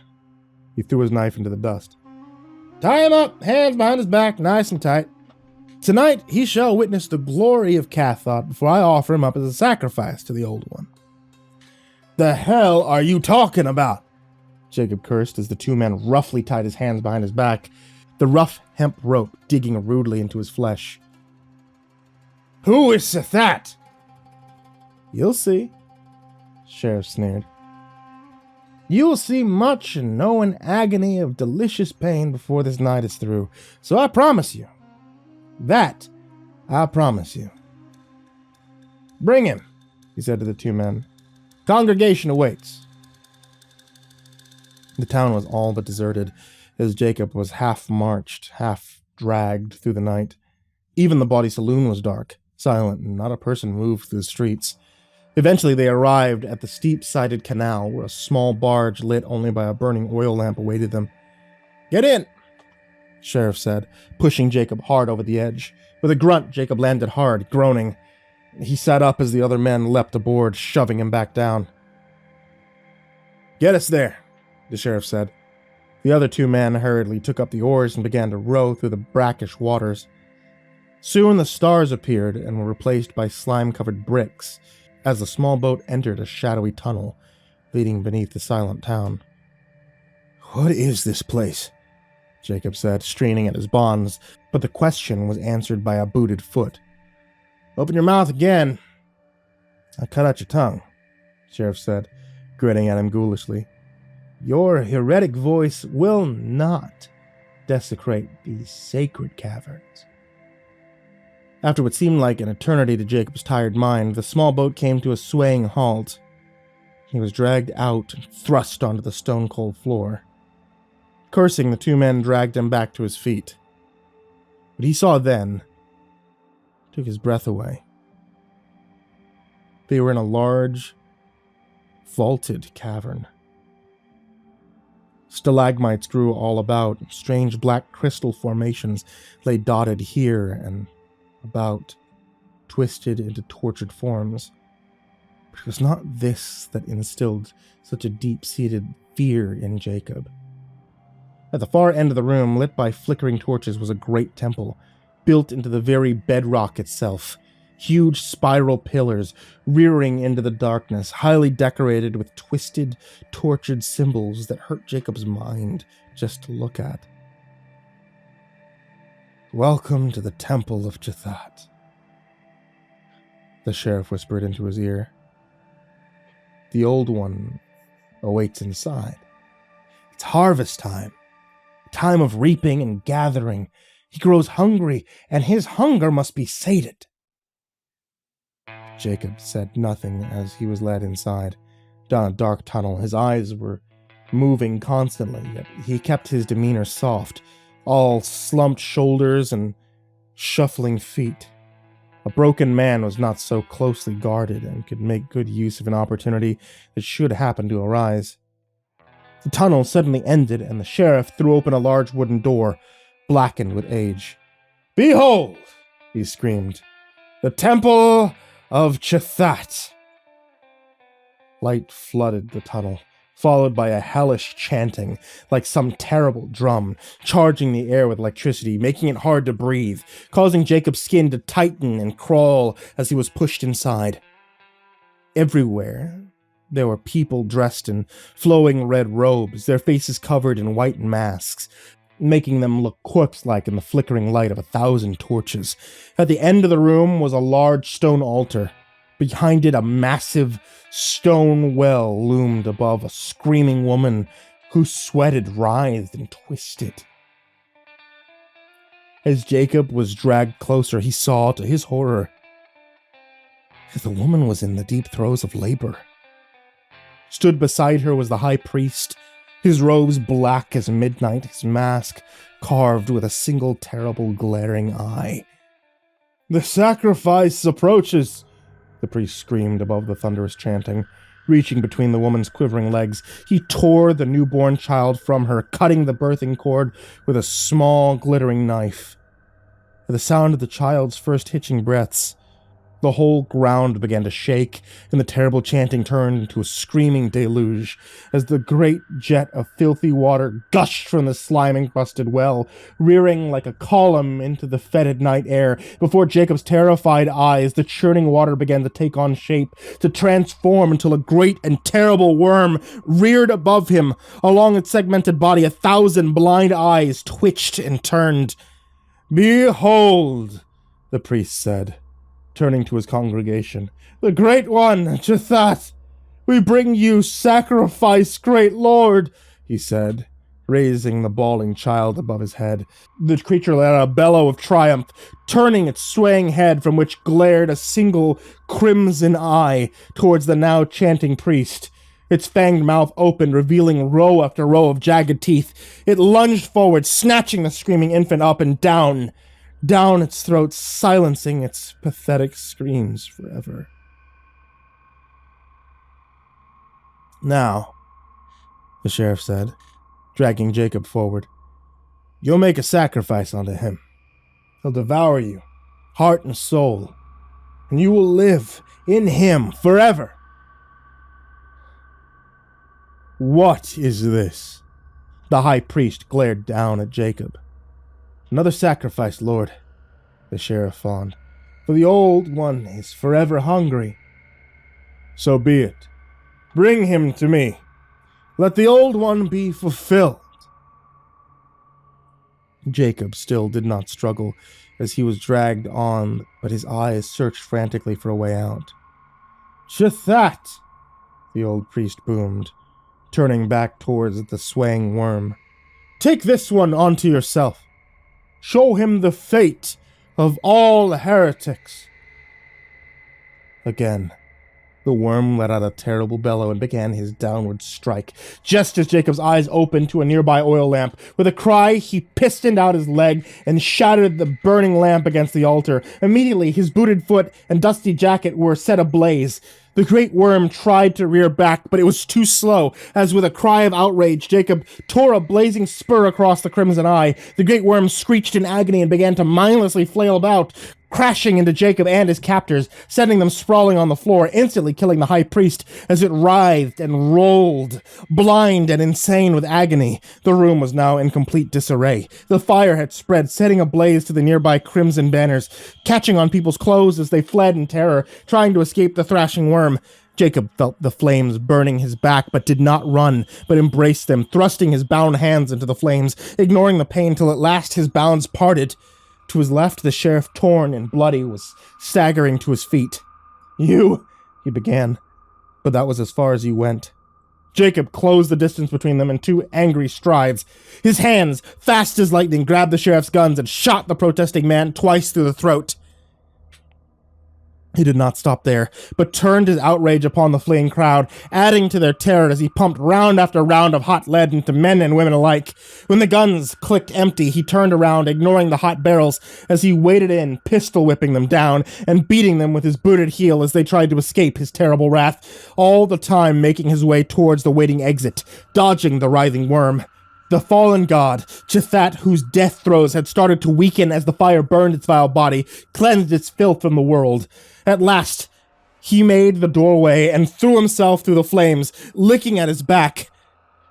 he threw his knife into the dust. "Tie him up, hands behind his back, nice and tight. Tonight he shall witness the glory of Cathot before I offer him up as a sacrifice to the Old One." "The hell are you talking about?" Jacob cursed as the two men roughly tied his hands behind his back, the rough hemp rope digging rudely into his flesh. "Who is that?" "You'll see," the sheriff sneered. "You'll see much and know an agony of delicious pain before this night is through, so I promise you. That I promise you." "Bring him," he said to the two men. "Congregation awaits." The town was all but deserted, as Jacob was half marched, half dragged through the night. Even the bawdy saloon was dark, silent, and not a person moved through the streets. Eventually they arrived at the steep-sided canal, where a small barge lit only by a burning oil lamp awaited them. "Get in," the sheriff said, pushing Jacob hard over the edge. With a grunt, Jacob landed hard, groaning. He sat up as the other men leapt aboard, shoving him back down. "Get us there," the sheriff said. The other two men hurriedly took up the oars and began to row through the brackish waters. Soon the stars appeared and were replaced by slime-covered bricks, as the small boat entered a shadowy tunnel leading beneath the silent town. "What is this place?" Jacob said, straining at his bonds, but the question was answered by a booted foot. "Open your mouth again." "I'll cut out your tongue," the sheriff said, grinning at him ghoulishly. "Your heretic voice will not desecrate these sacred caverns." After what seemed like an eternity to Jacob's tired mind, the small boat came to a swaying halt. He was dragged out and thrust onto the stone-cold floor. Cursing, the two men dragged him back to his feet. What he saw then took his breath away. They were in a large, vaulted cavern. Stalagmites grew all about, and strange black crystal formations lay dotted here and about, twisted into tortured forms. But it was not this that instilled such a deep-seated fear in Jacob. At the far end of the room, lit by flickering torches, was a great temple, built into the very bedrock itself. Huge spiral pillars rearing into the darkness, highly decorated with twisted, tortured symbols that hurt Jacob's mind just to look at. "Welcome to the Temple of Cathot," the sheriff whispered into his ear. "The Old One awaits inside. It's harvest time, time of reaping and gathering. He grows hungry, and his hunger must be sated." Jacob said nothing as he was led inside. Down a dark tunnel, his eyes were moving constantly, yet he kept his demeanor soft, all slumped shoulders and shuffling feet. A broken man was not so closely guarded and could make good use of an opportunity that should happen to arise. The tunnel suddenly ended, and the sheriff threw open a large wooden door, blackened with age. "Behold," he screamed, "the Temple of Cathot." Light flooded the tunnel, followed by a hellish chanting, like some terrible drum, charging the air with electricity, making it hard to breathe, causing Jacob's skin to tighten and crawl as he was pushed inside. Everywhere, there were people dressed in flowing red robes, their faces covered in white masks, making them look corpse-like in the flickering light of 1,000 torches. At the end of the room was a large stone altar. Behind it, a massive stone well loomed above a screaming woman who sweated, writhed, and twisted. As Jacob was dragged closer, he saw, to his horror, that the woman was in the deep throes of labor. Stood beside her was the high priest, his robes black as midnight, his mask carved with a single terrible glaring eye. "The sacrifice approaches," the priest screamed above the thunderous chanting. Reaching between the woman's quivering legs, he tore the newborn child from her, cutting the birthing cord with a small, glittering knife. At the sound of the child's first hitching breaths, the whole ground began to shake, and the terrible chanting turned into a screaming deluge as the great jet of filthy water gushed from the slime-encrusted well, rearing like a column into the fetid night air. Before Jacob's terrified eyes, the churning water began to take on shape, to transform until a great and terrible worm reared above him. Along its segmented body, 1,000 blind eyes twitched and turned. "Behold," the priest said, turning to his congregation, "the Great One, Chethat! We bring you sacrifice, great Lord," he said, raising the bawling child above his head. The creature let out a bellow of triumph, turning its swaying head from which glared a single crimson eye towards the now chanting priest. Its fanged mouth opened, revealing row after row of jagged teeth. It lunged forward, snatching the screaming infant up and down its throat, silencing its pathetic screams forever. "Now," the sheriff said, dragging Jacob forward, "you'll make a sacrifice unto him. He'll devour you, heart and soul, and you will live in him forever." "What is this?" The high priest glared down at Jacob. "Another sacrifice, Lord," the sheriff fawned, "for the old one is forever hungry." "So be it. Bring him to me. Let the old one be fulfilled." Jacob still did not struggle as he was dragged on, but his eyes searched frantically for a way out. "Chethat!" the old priest boomed, turning back towards the swaying worm. "Take this one onto yourself. Show him the fate of all heretics." Again, the worm let out a terrible bellow and began his downward strike, just as Jacob's eyes opened to a nearby oil lamp. With a cry, he pistoned out his leg and shattered the burning lamp against the altar. Immediately, his booted foot and dusty jacket were set ablaze. The great worm tried to rear back, but it was too slow, as with a cry of outrage, Jacob tore a blazing spur across the crimson eye. The great worm screeched in agony and began to mindlessly flail about, crashing into Jacob and his captors, sending them sprawling on the floor, instantly killing the high priest as it writhed and rolled, blind and insane with agony. The room was now in complete disarray. The fire had spread, setting ablaze to the nearby crimson banners, catching on people's clothes as they fled in terror, trying to escape the thrashing worm. Jacob felt the flames burning his back, but did not run, but embraced them, thrusting his bound hands into the flames, ignoring the pain till at last his bounds parted. To his left, the sheriff, torn and bloody, was staggering to his feet. "You," he began, but that was as far as he went. Jacob closed the distance between them in 2 angry strides. His hands, fast as lightning, grabbed the sheriff's guns and shot the protesting man twice through the throat. He did not stop there, but turned his outrage upon the fleeing crowd, adding to their terror as he pumped round after round of hot lead into men and women alike. When the guns clicked empty, he turned around, ignoring the hot barrels, as he waded in, pistol-whipping them down and beating them with his booted heel as they tried to escape his terrible wrath, all the time making his way towards the waiting exit, dodging the writhing worm. The fallen god, Chethat, whose death throes had started to weaken as the fire burned its vile body, cleansed its filth from the world. At last, he made the doorway and threw himself through the flames, licking at his back.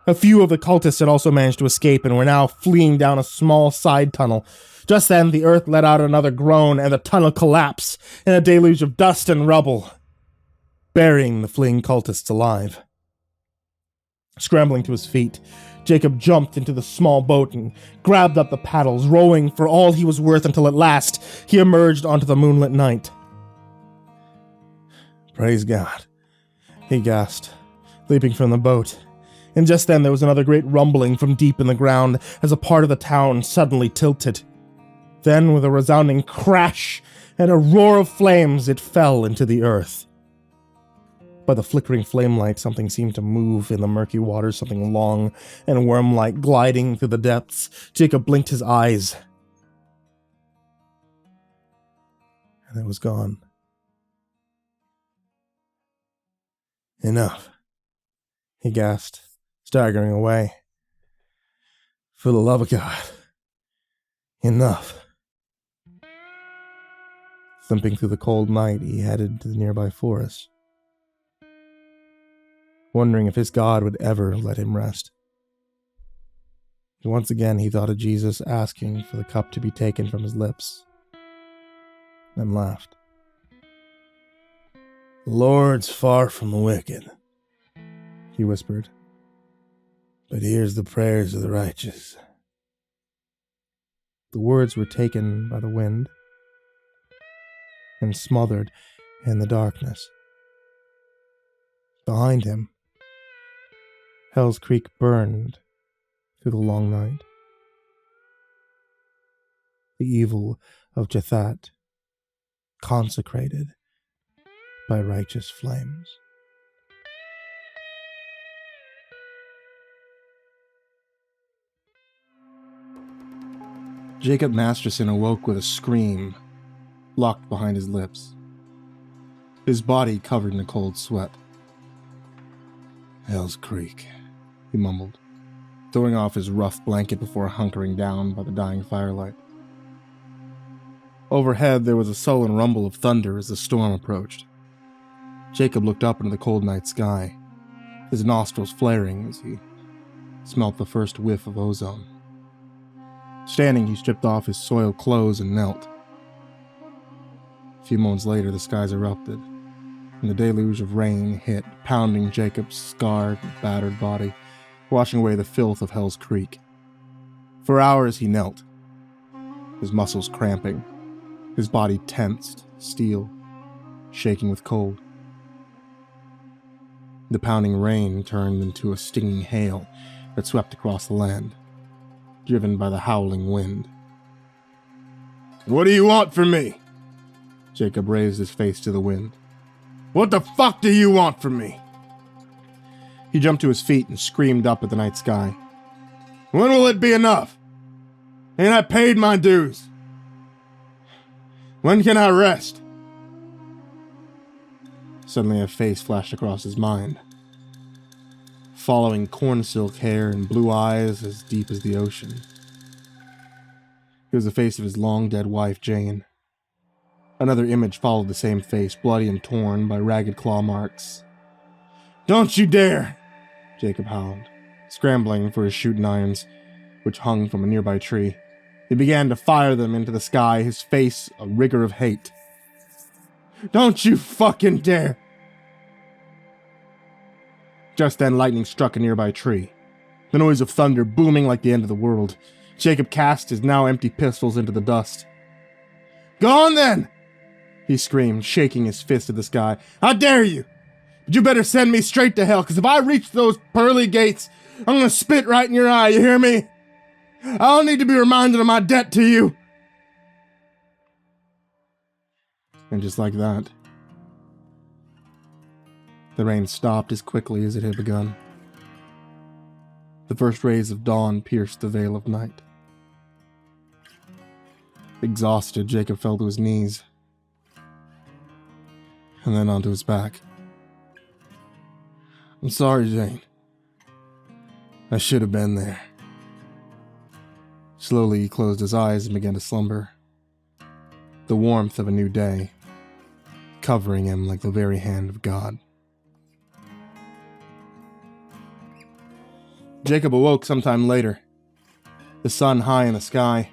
A few of the cultists had also managed to escape and were now fleeing down a small side tunnel. Just then, the earth let out another groan and the tunnel collapsed in a deluge of dust and rubble, burying the fleeing cultists alive. Scrambling to his feet, Jacob jumped into the small boat and grabbed up the paddles, rowing for all he was worth until at last he emerged onto the moonlit night. "Praise God," he gasped, leaping from the boat. And just then there was another great rumbling from deep in the ground as a part of the town suddenly tilted. Then, with a resounding crash and a roar of flames, it fell into the earth. By the flickering flame light, something seemed to move in the murky waters, something long and worm-like gliding through the depths. Jacob blinked his eyes. And it was gone. Enough, he gasped, staggering away. For the love of God, enough. Limping through the cold night, he headed to the nearby forest, wondering if his God would ever let him rest. And once again he thought of Jesus asking for the cup to be taken from his lips, and laughed. The Lord's far from the wicked, he whispered, but hears the prayers of the righteous. The words were taken by the wind and smothered in the darkness. Behind him, Hell's Creek burned through the long night. The evil of Jethat consecrated by righteous flames. Jakob Masterson awoke with a scream, locked behind his lips, his body covered in a cold sweat. Hell's Creek, he mumbled, throwing off his rough blanket before hunkering down by the dying firelight. Overhead there was a sullen rumble of thunder as the storm approached. Jacob looked up into the cold night sky, his nostrils flaring as he smelt the first whiff of ozone. Standing, he stripped off his soiled clothes and knelt. A few moments later, the skies erupted, and the deluge of rain hit, pounding Jacob's scarred, battered body, washing away the filth of Hell's Creek. For hours he knelt, his muscles cramping, his body tensed, steel, shaking with cold. The pounding rain turned into a stinging hail that swept across the land, driven by the howling wind. "What do you want from me?" Jacob raised his face to the wind. "What the fuck do you want from me?" He jumped to his feet and screamed up at the night sky. "When will it be enough? Ain't I paid my dues? When can I rest?" Suddenly a face flashed across his mind, following corn silk hair and blue eyes as deep as the ocean. It was the face of his long-dead wife, Jane. Another image followed the same face, bloody and torn by ragged claw marks. "Don't you dare!" Jacob howled, scrambling for his shooting irons, which hung from a nearby tree. He began to fire them into the sky, his face a rigor of hate. "Don't you fucking dare!" Just then, lightning struck a nearby tree, the noise of thunder booming like the end of the world. Jacob cast his now empty pistols into the dust. "Go on then!" he screamed, shaking his fist at the sky. "I dare you! But you better send me straight to hell, because if I reach those pearly gates, I'm gonna spit right in your eye, you hear me? I don't need to be reminded of my debt to you!" And just like that, the rain stopped as quickly as it had begun. The first rays of dawn pierced the veil of night. Exhausted, Jacob fell to his knees, and then onto his back. "I'm sorry, Jane. I should have been there." Slowly he closed his eyes and began to slumber, the warmth of a new day covering him like the very hand of God. Jacob awoke sometime later, the sun high in the sky.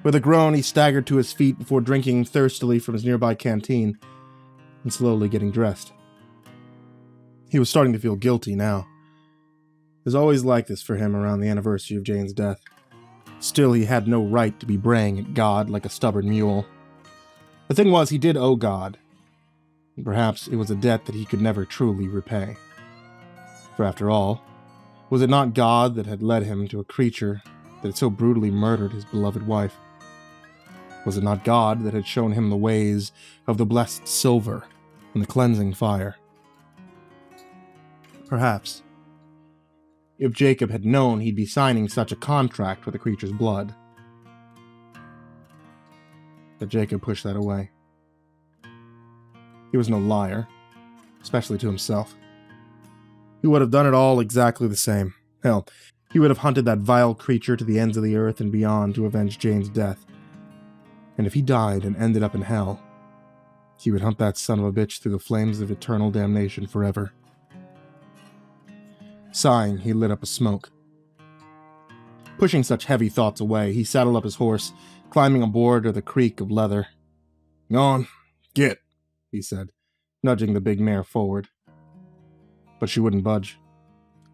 With a groan, he staggered to his feet before drinking thirstily from his nearby canteen and slowly getting dressed. He was starting to feel guilty now. It was always like this for him around the anniversary of Jane's death. Still, he had no right to be braying at God like a stubborn mule. The thing was, he did owe God, and perhaps it was a debt that he could never truly repay. For after all, was it not God that had led him to a creature that had so brutally murdered his beloved wife? Was it not God that had shown him the ways of the blessed silver and the cleansing fire? perhaps. If Jakob had known he'd be signing such a contract with the creature's blood. But Jakob pushed that away. He was no liar, especially to himself. He would have done it all exactly the same. Hell, he would have hunted that vile creature to the ends of the earth and beyond to avenge Jane's death. And if he died and ended up in hell, he would hunt that son of a bitch through the flames of eternal damnation forever. Sighing, he lit up a smoke. Pushing such heavy thoughts away, he saddled up his horse, climbing aboard with a creak of leather. "Go on, get," he said, nudging the big mare forward. But she wouldn't budge.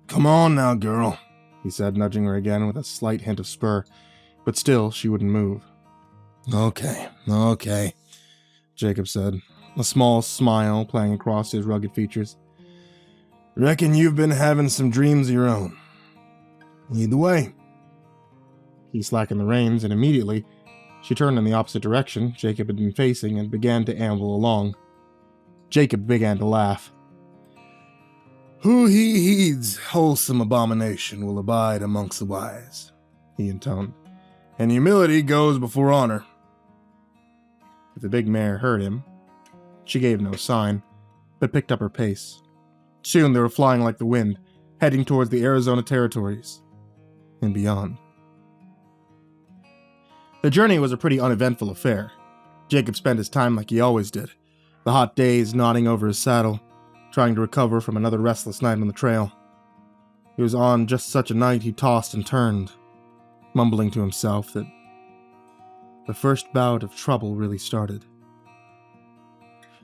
"Come on now, girl," he said, nudging her again with a slight hint of spur, but still she wouldn't move. Okay, Jakob said, a small smile playing across his rugged features. "Reckon you've been having some dreams of your own. Lead the way." He slackened the reins, and immediately she turned in the opposite direction Jakob had been facing and began to amble along. Jakob began to laugh. "Who he heeds wholesome abomination will abide amongst the wise," he intoned, "and humility goes before honor." If the big mare heard him, she gave no sign, but picked up her pace. Soon they were flying like the wind, heading towards the Arizona territories and beyond. The journey was a pretty uneventful affair. Jakob spent his time like he always did, the hot days nodding over his saddle, trying to recover from another restless night on the trail. It was on just such a night he tossed and turned, mumbling to himself that the first bout of trouble really started.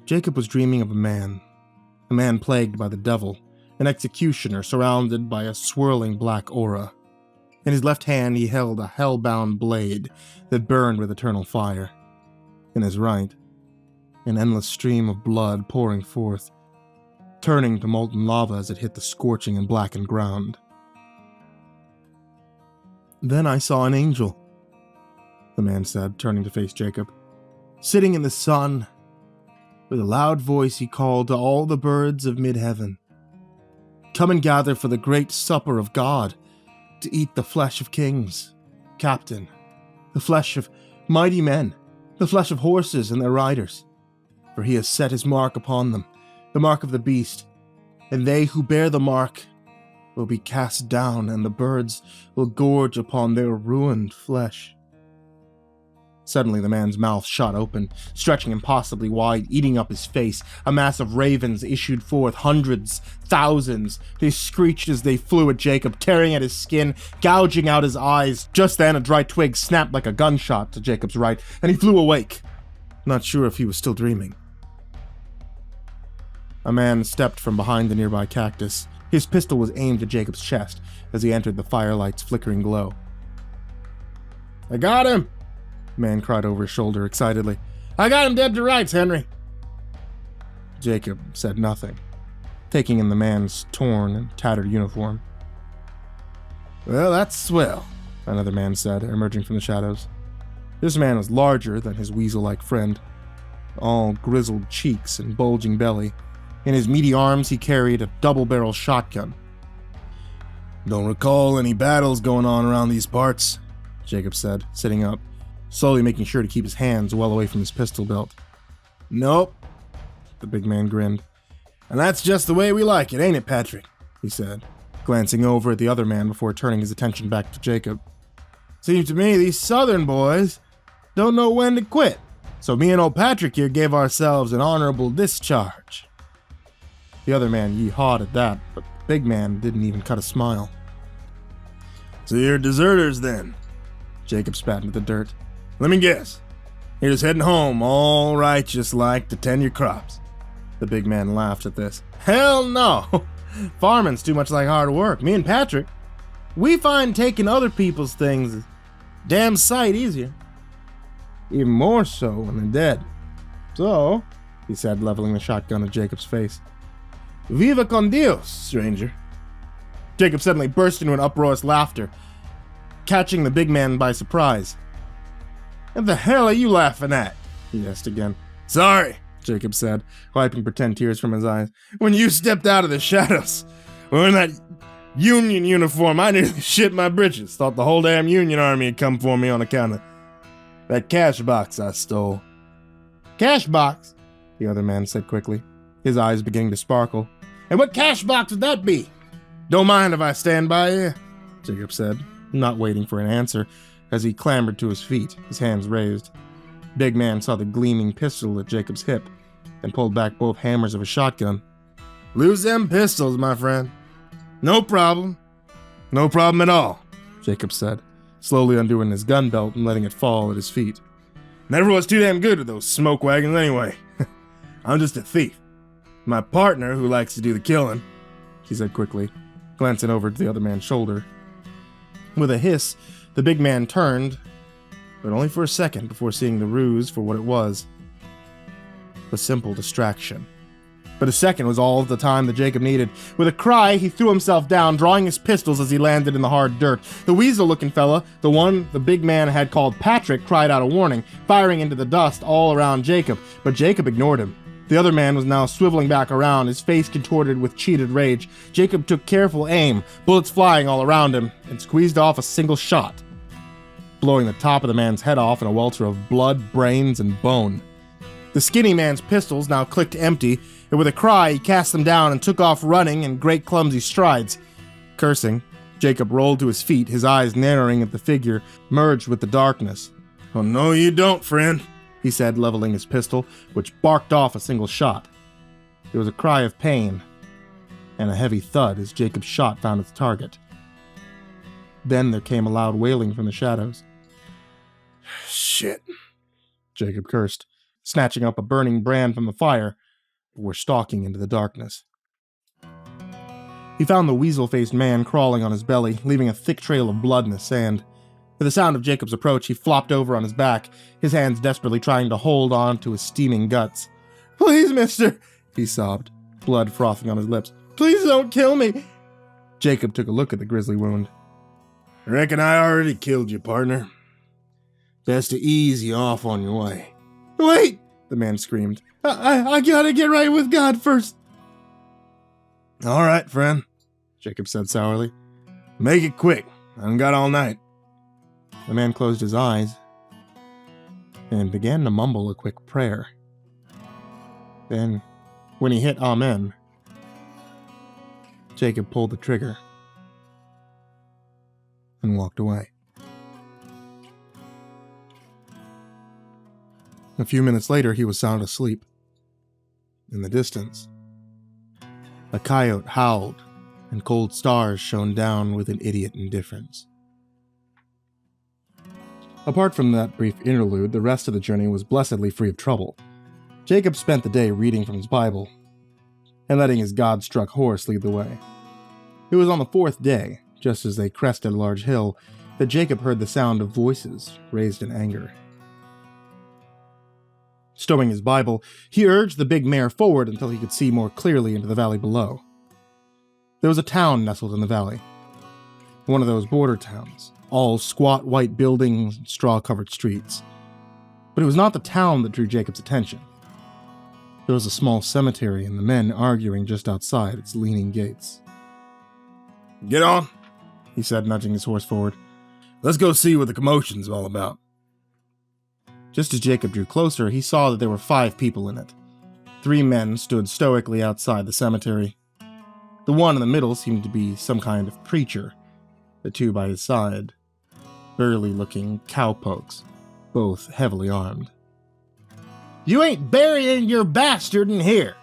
Jakob was dreaming of a man plagued by the devil, an executioner surrounded by a swirling black aura. In his left hand he held a hell-bound blade that burned with eternal fire. In his right, an endless stream of blood pouring forth, turning to molten lava as it hit the scorching and blackened ground. "Then I saw an angel," the man said, turning to face Jakob. "Sitting in the sun, with a loud voice he called to all the birds of mid-heaven. Come and gather for the great supper of God, to eat the flesh of kings, captain, the flesh of mighty men, the flesh of horses and their riders. For he has set his mark upon them, the mark of the beast, and they who bear the mark will be cast down, and the birds will gorge upon their ruined flesh." Suddenly the man's mouth shot open, stretching impossibly wide, eating up his face. A mass of ravens issued forth, hundreds, thousands. They screeched as they flew at Jakob, tearing at his skin, gouging out his eyes. Just then a dry twig snapped like a gunshot to Jacob's right, and he flew awake, not sure if he was still dreaming. A man stepped from behind the nearby cactus. His pistol was aimed at Jacob's chest as he entered the firelight's flickering glow. "I got him!" the man cried over his shoulder excitedly. "I got him dead to rights, Henry!" Jakob said nothing, taking in the man's torn and tattered uniform. "Well, that's swell," another man said, emerging from the shadows. This man was larger than his weasel-like friend, all grizzled cheeks and bulging belly. In his meaty arms he carried a double-barrel shotgun. "Don't recall any battles going on around these parts," Jakob said, sitting up, slowly making sure to keep his hands well away from his pistol belt. "Nope," the big man grinned. "And that's just the way we like it, ain't it, Patrick?" he said, glancing over at the other man before turning his attention back to Jakob. "Seems to me these southern boys don't know when to quit, so me and old Patrick here gave ourselves an honorable discharge." The other man yee-hawed at that, but the big man didn't even cut a smile. "So you're deserters then?" Jakob spat into the dirt. "Let me guess. You're just heading home, all righteous like, to tend your crops." The big man laughed at this. "Hell no! Farming's too much like hard work. Me and Patrick, we find taking other people's things a damn sight easier. Even more so when they're dead. So," he said, leveling the shotgun at Jacob's face, "Viva con Dios, stranger." Jakob suddenly burst into an uproarious laughter, catching the big man by surprise. "What the hell are you laughing at?" he asked again. "Sorry," Jakob said, wiping pretend tears from his eyes. "When you stepped out of the shadows, Wearing that Union uniform, I nearly shit my britches. Thought the whole damn Union Army had come for me on account of that cash box I stole. Cash box? The other man said quickly, his eyes beginning to sparkle. And what cash box would that be? Don't mind if I stand by you, Jacob said, not waiting for an answer, as he clambered to his feet, his hands raised. Big man saw the gleaming pistol at Jacob's hip and pulled back both hammers of a shotgun. Lose them pistols, my friend. No problem. No problem at all, Jacob said, slowly undoing his gun belt and letting it fall at his feet. Never was too damn good at those smoke wagons anyway. I'm just a thief. My partner, who likes to do the killing, he said quickly, glancing over to the other man's shoulder. With a hiss, the big man turned, but only for a second before seeing the ruse for what it was. A simple distraction. But a second was all the time that Jacob needed. With a cry, he threw himself down, drawing his pistols as he landed in the hard dirt. The weasel-looking fella, the one the big man had called Patrick, cried out a warning, firing into the dust all around Jacob, but Jacob ignored him. The other man was now swiveling back around, his face contorted with cheated rage. Jacob took careful aim, bullets flying all around him, and squeezed off a single shot, blowing the top of the man's head off in a welter of blood, brains, and bone. The skinny man's pistols now clicked empty, and with a cry, he cast them down and took off running in great clumsy strides. Cursing, Jacob rolled to his feet, his eyes narrowing at the figure merged with the darkness. Oh, no, you don't, friend, he said, leveling his pistol, which barked off a single shot. There was a cry of pain and a heavy thud as Jacob's shot found its target. Then there came a loud wailing from the shadows. Shit, Jacob cursed, snatching up a burning brand from the fire, before stalking into the darkness. He found the weasel-faced man crawling on his belly, leaving a thick trail of blood in the sand. At the sound of Jacob's approach, he flopped over on his back, his hands desperately trying to hold on to his steaming guts. Please, mister, he sobbed, blood frothing on his lips. Please don't kill me. Jacob took a look at the grisly wound. I reckon I already killed you, partner. Best to ease you off on your way. Wait, the man screamed. I gotta get right with God first. All right, friend, Jacob said sourly. Make it quick. I haven't got all night. The man closed his eyes and began to mumble a quick prayer. Then, when he hit Amen, Jacob pulled the trigger and walked away. A few minutes later, he was sound asleep. In the distance, a coyote howled, and cold stars shone down with an idiot indifference. Apart from that brief interlude, the rest of the journey was blessedly free of trouble. Jacob spent the day reading from his Bible and letting his God-struck horse lead the way. It was on the fourth day, just as they crested a large hill, that Jacob heard the sound of voices raised in anger. Stowing his Bible, he urged the big mare forward until he could see more clearly into the valley below. There was a town nestled in the valley, one of those border towns, all squat white buildings and straw-covered streets. But it was not the town that drew Jacob's attention. There was a small cemetery and the men arguing just outside its leaning gates. Get on, he said, nudging his horse forward. Let's go see what the commotion's all about. Just as Jacob drew closer, he saw that there were 5 people in it. 3 men stood stoically outside the cemetery. The one in the middle seemed to be some kind of preacher, the 2 by his side, burly-looking cowpokes, both heavily armed. You ain't burying your bastard in here,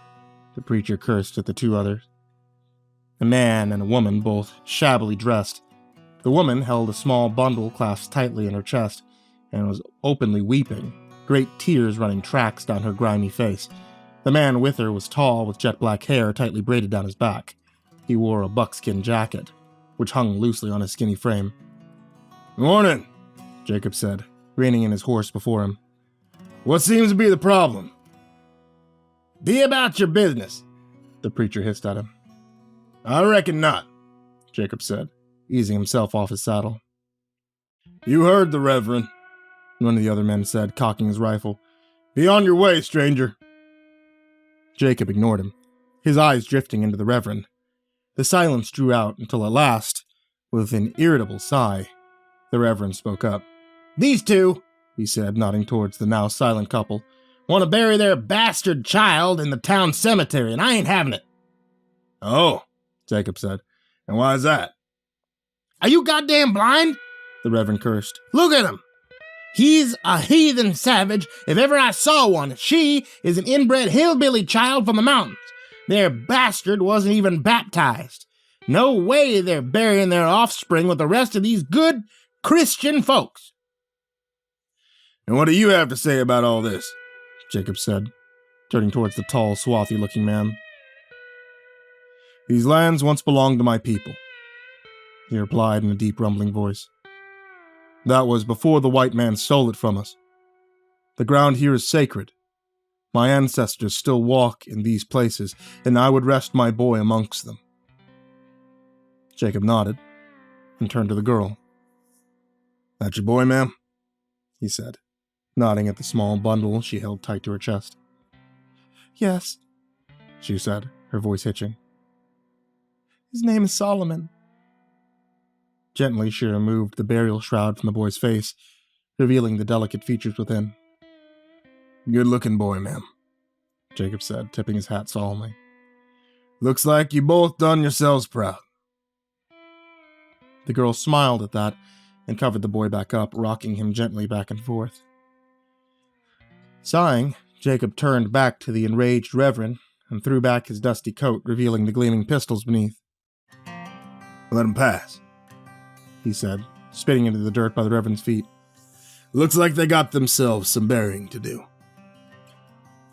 the preacher cursed at the 2 others. A man and a woman, both shabbily dressed. The woman held a small bundle clasped tightly in her chest, and was openly weeping, great tears running tracks down her grimy face. The man with her was tall, with jet-black hair tightly braided down his back. He wore a buckskin jacket, which hung loosely on his skinny frame. Morning, Jacob said, reining in his horse before him. What seems to be the problem? Be about your business, the preacher hissed at him. I reckon not, Jacob said, easing himself off his saddle. You heard the Reverend, one of the other men said, cocking his rifle. Be on your way, stranger. Jacob ignored him, his eyes drifting into the Reverend. The silence drew out until at last, with an irritable sigh, the Reverend spoke up. "These two," he said, nodding towards the now silent couple, "want to bury their bastard child in the town cemetery, and I ain't having it." "Oh," Jakob said. "And why is that?" "Are you goddamn blind?" the Reverend cursed. "Look at him. He's a heathen savage if ever I saw one. She is an inbred hillbilly child from the mountains. Their bastard wasn't even baptized. No way they're burying their offspring with the rest of these good Christian folks." "And what do you have to say about all this?" Jakob said, turning towards the tall, swarthy-looking man. "These lands once belonged to my people," he replied in a deep, rumbling voice. "That was before the white man stole it from us. The ground here is sacred. My ancestors still walk in these places, and I would rest my boy amongst them." Jakob nodded and turned to the girl. "That your boy, ma'am?" he said, nodding at the small bundle she held tight to her chest. "Yes," she said, her voice hitching. "His name is Solomon." Gently, she removed the burial shroud from the boy's face, revealing the delicate features within. "Good-looking boy, ma'am," Jakob said, tipping his hat solemnly. "Looks like you both done yourselves proud." The girl smiled at that and covered the boy back up, rocking him gently back and forth. Sighing, Jakob turned back to the enraged Reverend and threw back his dusty coat, revealing the gleaming pistols beneath. "Let him pass," he said, spitting into the dirt by the Reverend's feet. "Looks like they got themselves some burying to do."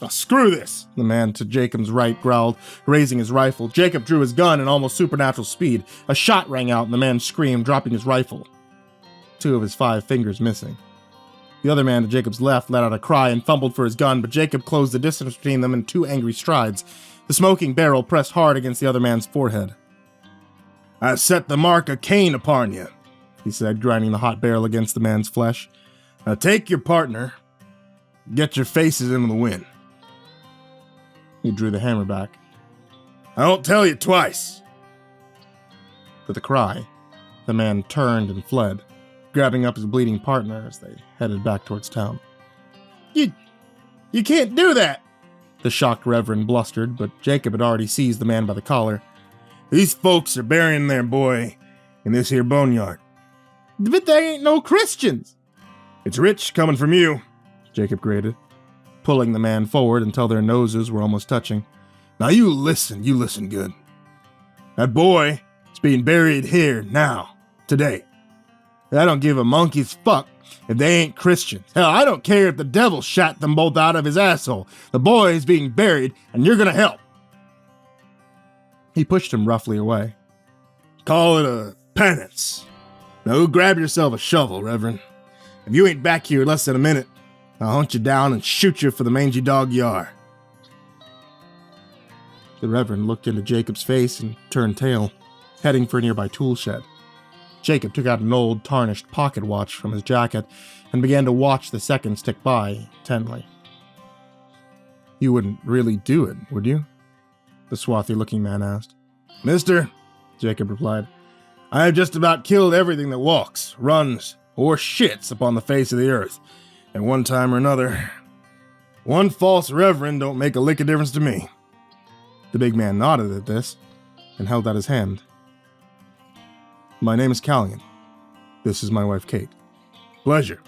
"Oh, screw this," the man to Jacob's right growled, raising his rifle. Jakob drew his gun in almost supernatural speed. A shot rang out and the man screamed, dropping his rifle, 2 of his 5 fingers missing. The other man to Jacob's left let out a cry and fumbled for his gun, but Jakob closed the distance between them in 2 angry strides. The smoking barrel pressed hard against the other man's forehead. "I set the mark of Cain upon you," he said, grinding the hot barrel against the man's flesh. "Now take your partner, get your faces into the wind." He drew the hammer back. "I don't tell you twice." With a cry, the man turned and fled, grabbing up his bleeding partner as they headed back towards town. You can't do that," the shocked Reverend blustered, but Jakob had already seized the man by the collar. "These folks are burying their boy in this here boneyard." "But they ain't no Christians." "It's rich coming from you," Jakob grated, pulling the man forward until their noses were almost touching. "Now you listen good. That boy is being buried here, now, today. I don't give a monkey's fuck if they ain't Christians. Hell, I don't care if the devil shot them both out of his asshole. The boy is being buried, and you're gonna help." He pushed him roughly away. "Call it a penance. Now grab yourself a shovel, Reverend. If you ain't back here in less than a minute, I'll hunt you down and shoot you for the mangy dog you are." The Reverend looked into Jacob's face and turned tail, heading for a nearby tool shed. Jakob took out an old, tarnished pocket watch from his jacket and began to watch the seconds tick by intently. "You wouldn't really do it, would you?" the swarthy-looking man asked. "Mister," Jakob replied, "I have just about killed everything that walks, runs, or shits upon the face of the earth, at one time or another. One false reverend don't make a lick of difference to me." The big man nodded at this and held out his hand. "My name is Callion. This is my wife, Kate." "Pleasure,"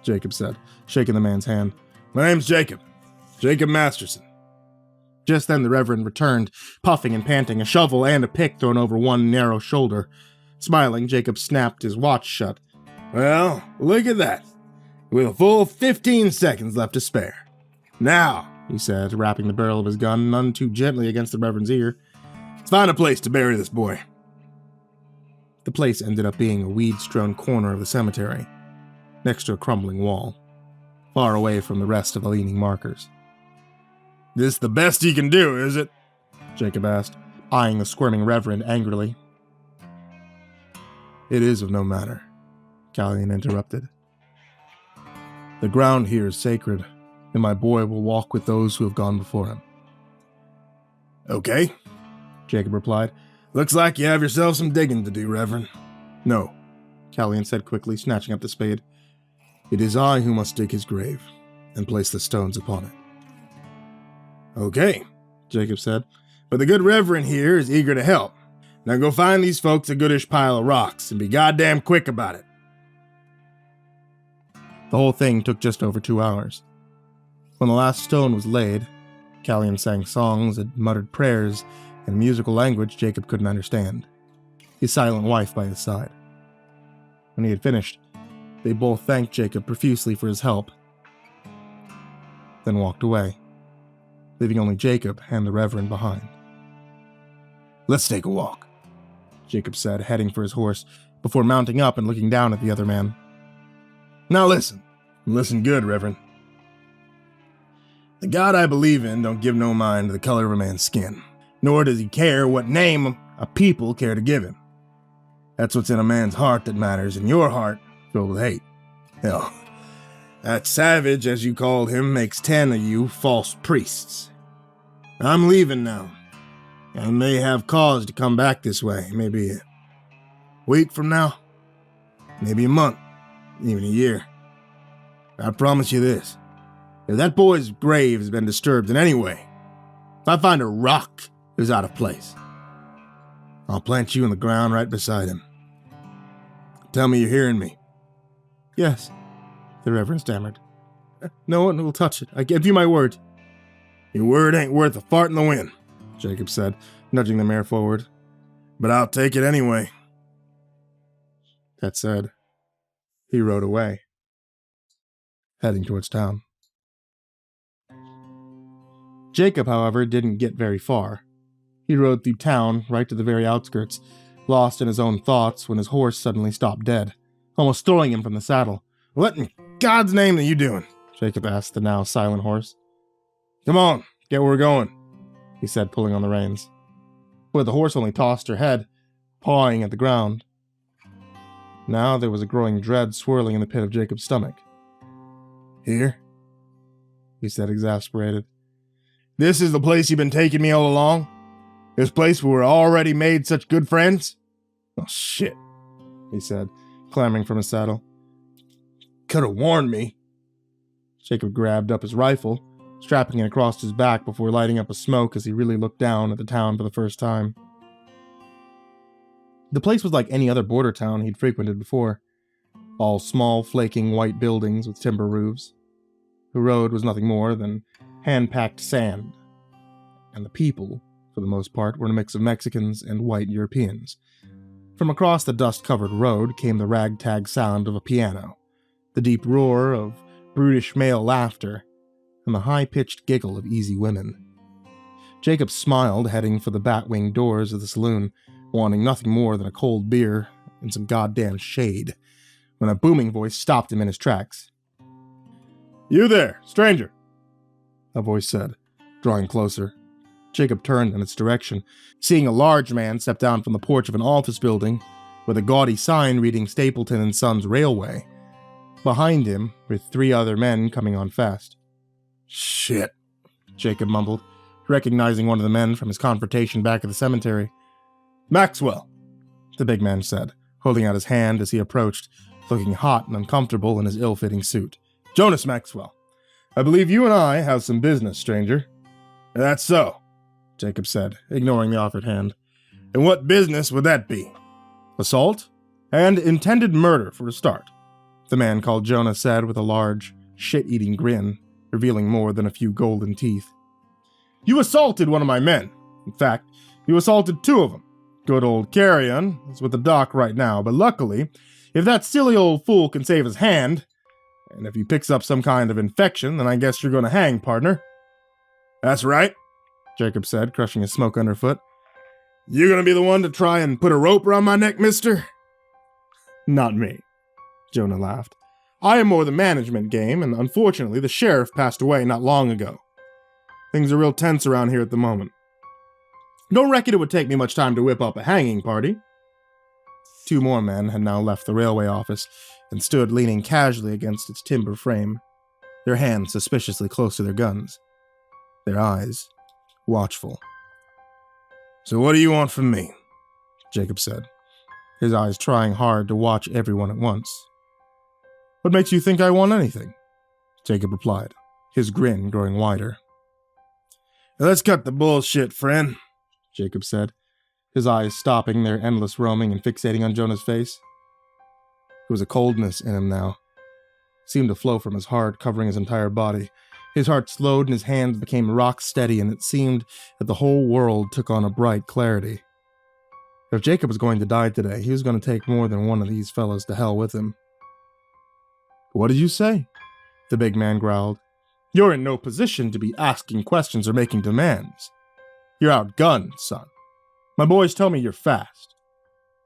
Jakob said, shaking the man's hand. "My name's Jakob Masterson." Just then the Reverend returned, puffing and panting, a shovel and a pick thrown over one narrow shoulder. Smiling, Jakob snapped his watch shut. "Well, look at that. With a full 15 seconds left to spare. Now," he said, rapping the barrel of his gun none too gently against the Reverend's ear, "let's find a place to bury this boy." The place ended up being a weed-strewn corner of the cemetery, next to a crumbling wall, far away from the rest of the leaning markers. "This the best you can do, is it?" Jakob asked, eyeing the squirming Reverend angrily. "It is of no matter," Callion interrupted. "The ground here is sacred, and my boy will walk with those who have gone before him." "Okay," Jakob replied. Looks like you have yourself some digging to do, Reverend. No, Callian said quickly, snatching up the spade. It is I who must dig his grave and place the stones upon it. Okay, Jakob said, but the good Reverend here is eager to help. Now go find these folks a goodish pile of rocks and be goddamn quick about it. The whole thing took just over 2 hours. When the last stone was laid, Callian sang songs and muttered prayers in musical language Jakob couldn't understand, his silent wife by his side. When he had finished, they both thanked Jakob profusely for his help, then walked away, leaving only Jakob and the Reverend behind. Let's take a walk, Jakob said, heading for his horse, before mounting up and looking down at the other man. Now listen good, Reverend. The God I believe in don't give no mind to the color of a man's skin, nor does he care what name a people care to give him. That's what's in a man's heart that matters, and your heart filled with hate. Hell, that savage, as you called him, makes 10 of you false priests. I'm leaving now. I may have cause to come back this way, maybe a week from now, maybe a month, even a year. I promise you this, if that boy's grave has been disturbed in any way, if I find a rock is out of place, I'll plant you in the ground right beside him. Tell me you're hearing me. Yes, the Reverend stammered. No one will touch it. I give you my word. Your word ain't worth a fart in the wind, Jakob said, nudging the mare forward. But I'll take it anyway. That said, he rode away, heading towards town. Jakob, however, didn't get very far. He rode through town, right to the very outskirts, lost in his own thoughts when his horse suddenly stopped dead, almost throwing him from the saddle. What in God's name are you doing? Jakob asked the now silent horse. Come on, get where we're going, he said, pulling on the reins. But the horse only tossed her head, pawing at the ground. Now there was a growing dread swirling in the pit of Jacob's stomach. Here? He said, exasperated. This is the place you've been taking me all along? This place where we're already made such good friends? Oh, shit, he said, clambering from his saddle. Could have warned me. Jakob grabbed up his rifle, strapping it across his back before lighting up a smoke as he really looked down at the town for the first time. The place was like any other border town he'd frequented before, all small, flaking white buildings with timber roofs. The road was nothing more than hand-packed sand, and the people, for the most part, were a mix of Mexicans and white Europeans. From across the dust-covered road came the ragtag sound of a piano, the deep roar of brutish male laughter, and the high-pitched giggle of easy women. Jakob smiled, heading for the bat-wing doors of the saloon, wanting nothing more than a cold beer and some goddamn shade, when a booming voice stopped him in his tracks. You there, stranger, a voice said, drawing closer. Jakob turned in its direction, seeing a large man step down from the porch of an office building with a gaudy sign reading Stapleton & Sons Railway. Behind him were 3 other men coming on fast. Shit, Jakob mumbled, recognizing one of the men from his confrontation back at the cemetery. Maxwell, the big man said, holding out his hand as he approached, looking hot and uncomfortable in his ill-fitting suit. Jonas Maxwell, I believe you and I have some business, stranger. That's so, Jakob said, ignoring the offered hand. And what business would that be? Assault? And intended murder for a start, the man called Jonah said with a large, shit-eating grin, revealing more than a few golden teeth. You assaulted one of my men. In fact, you assaulted 2 of them. Good old Carrion is with the dock right now, but luckily, if that silly old fool can save his hand, and if he picks up some kind of infection, then I guess you're going to hang, partner. That's right, Jakob said, crushing his smoke underfoot. You going to be the one to try and put a rope around my neck, mister? Not me, Jonah laughed. I am more the management game, and unfortunately the sheriff passed away not long ago. Things are real tense around here at the moment. Don't reckon it would take me much time to whip up a hanging party. 2 more men had now left the railway office and stood leaning casually against its timber frame, their hands suspiciously close to their guns, their eyes watchful. So what do you want from me? Jakob said, his eyes trying hard to watch everyone at once. What makes you think I want anything? Jakob replied, his grin growing wider. Let's cut the bullshit, friend, Jakob said, his eyes stopping their endless roaming and fixating on Jonah's face. There was a coldness in him now. It seemed to flow from his heart, covering his entire body. His heart slowed and his hands became rock steady, and it seemed that the whole world took on a bright clarity. If Jakob was going to die today, he was going to take more than one of these fellows to hell with him. What did you say? The big man growled. You're in no position to be asking questions or making demands. You're outgunned, son. My boys tell me you're fast.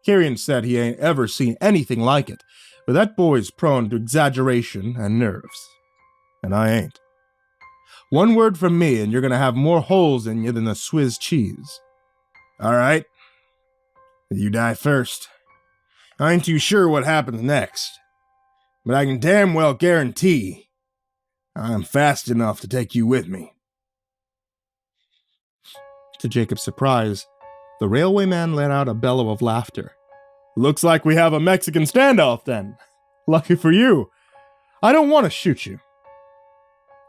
Carrion said he ain't ever seen anything like it, but that boy's prone to exaggeration and nerves. And I ain't. One word from me and you're gonna have more holes in you than a Swiss cheese. Alright. You die first. I ain't too sure what happens next, but I can damn well guarantee I'm fast enough to take you with me. To Jakob's surprise, the railway man let out a bellow of laughter. Looks like we have a Mexican standoff then. Lucky for you. I don't want to shoot you.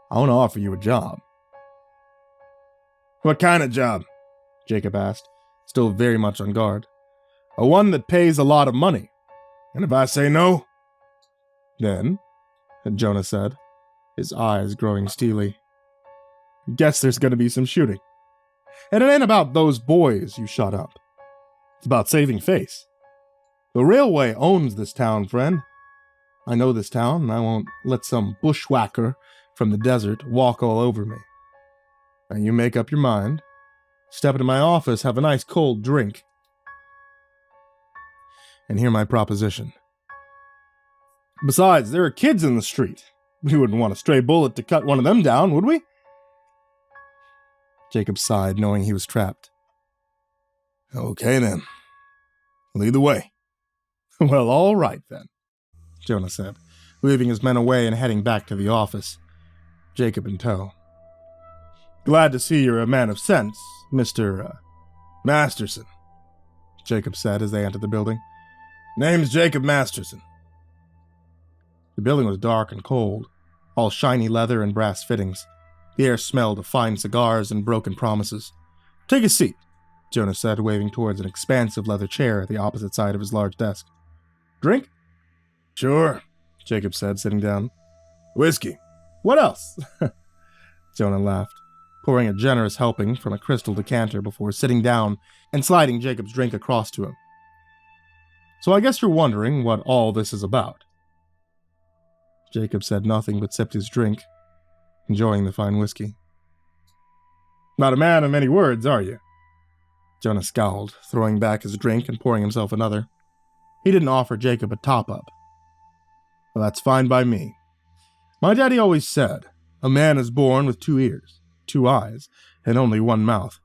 I want to offer you a job. What kind of job? Jakob asked, still very much on guard. One that pays a lot of money. And if I say no? Then, Jonah said, his eyes growing steely. Guess there's going to be some shooting. And it ain't about those boys you shot up. It's about saving face. The railway owns this town, friend. I know this town, and I won't let some bushwhacker from the desert walk all over me. Now you make up your mind. Step into my office, have a nice cold drink, and hear my proposition. Besides, there are kids in the street. We wouldn't want a stray bullet to cut one of them down, would we? Jakob sighed, knowing he was trapped. Okay, then. Lead the way. Well, all right, then, Jonah said, leaving his men away and heading back to the office, Jakob in tow. Glad to see you're a man of sense, Mr. Masterson, Jakob said as they entered the building. Name's Jakob Masterson. The building was dark and cold, all shiny leather and brass fittings. The air smelled of fine cigars and broken promises. Take a seat, Jonah said, waving towards an expansive leather chair at the opposite side of his large desk. Drink? Sure, Jakob said, sitting down. Whiskey. What else? Jonah laughed, pouring a generous helping from a crystal decanter before sitting down and sliding Jakob's drink across to him. So I guess you're wondering what all this is about. Jakob said nothing but sipped his drink, enjoying the fine whiskey. Not a man of many words, are you? Jonah scowled, throwing back his drink and pouring himself another. He didn't offer Jakob a top-up. Well, that's fine by me. My daddy always said, a man is born with 2 ears, 2 eyes, and only 1 mouth.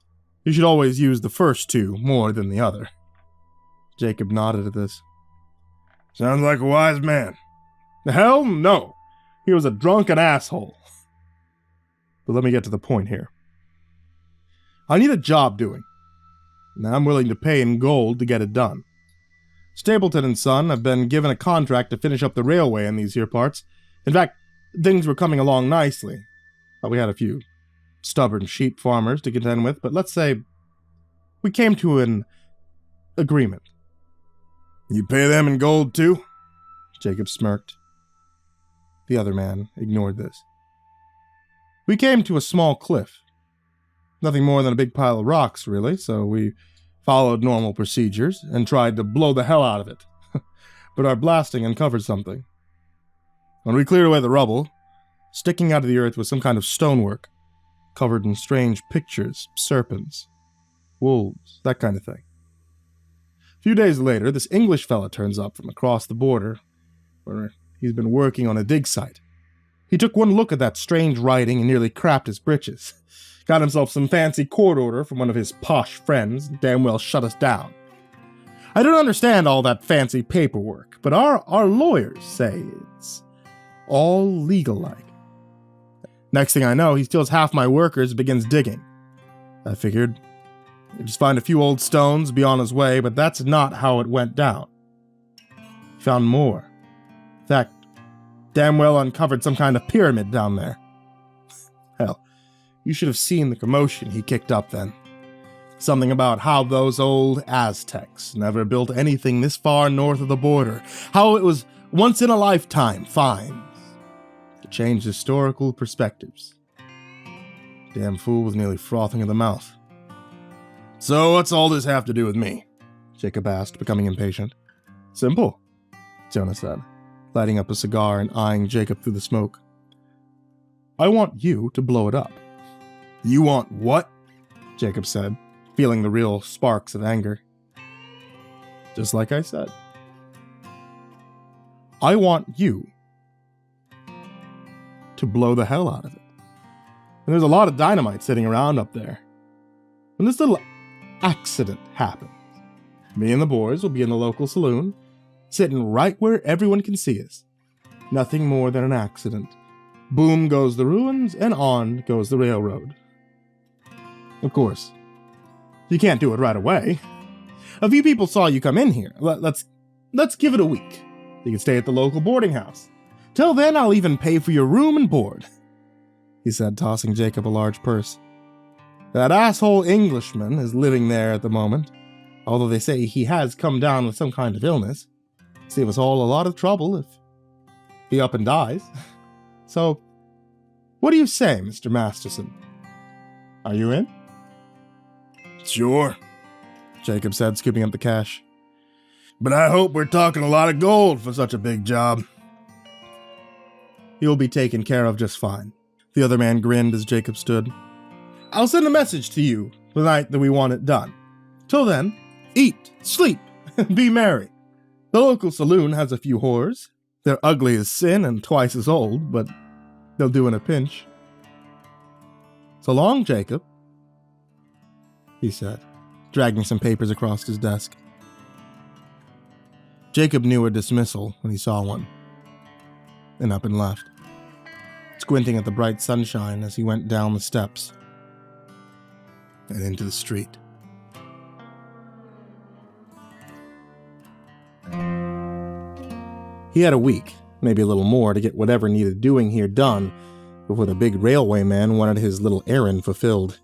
You should always use the first 2 more than the other. Jakob nodded at this. Sounds like a wise man. Hell no! He was a drunken asshole. But let me get to the point here. I need a job doing. Now I'm willing to pay in gold to get it done. Stapleton and Son have been given a contract to finish up the railway in these here parts. In fact, things were coming along nicely. We had a few stubborn sheep farmers to contend with, but let's say we came to an agreement. You pay them in gold too? Jakob smirked. The other man ignored this. We came to a small cliff. Nothing more than a big pile of rocks, really, so we followed normal procedures and tried to blow the hell out of it. But our blasting uncovered something. When we cleared away the rubble, sticking out of the earth was some kind of stonework, covered in strange pictures, serpents, wolves, that kind of thing. A few days later, this English fella turns up from across the border, where he's been working on a dig site. He took one look at that strange writing and nearly crapped his britches. Got himself some fancy court order from one of his posh friends and damn well shut us down. I don't understand all that fancy paperwork, but our lawyers say it's all legal-like. Next thing I know, he steals half my workers and begins digging. I figured, He'd just find a few old stones, be on his way, but that's not how it went down. He found more. In fact, damn well uncovered some kind of pyramid down there. Hell, you should have seen the commotion he kicked up then. Something about how those old Aztecs never built anything this far north of the border. How it was once-in-a-lifetime finds to change historical perspectives. Damn fool was nearly frothing at the mouth. So what's all this have to do with me? Jakob asked, becoming impatient. Simple, Jonah said, lighting up a cigar and eyeing Jakob through the smoke. I want you to blow it up. You want what? Jakob said, feeling the real sparks of anger. Just like I said. I want you to blow the hell out of it. And there's a lot of dynamite sitting around up there. When this little accident happens, me and the boys will be in the local saloon, sitting right where everyone can see us. Nothing more than an accident. Boom goes the ruins, and on goes the railroad. Of course, you can't do it right away. A few people saw you come in here. Let's give it a week. You can stay at the local boarding house. Till then, I'll even pay for your room and board, he said, tossing Jakob a large purse. That asshole Englishman is living there at the moment, although they say he has come down with some kind of illness. Save us all a lot of trouble if he up and dies. So, what do you say, Mr. Masterson? Are you in? Sure, Jakob said, scooping up the cash. But I hope we're talking a lot of gold for such a big job. You'll be taken care of just fine. The other man grinned as Jakob stood. I'll send a message to you the night that we want it done. Till then, eat, sleep, and be merry. The local saloon has a few whores. They're ugly as sin and twice as old, but they'll do in a pinch. So long, Jakob, he said, dragging some papers across his desk. Jakob knew a dismissal when he saw one, and up and left, squinting at the bright sunshine as he went down the steps and into the street. He had a week, maybe a little more, to get whatever needed doing here done before the big railway man wanted his little errand fulfilled.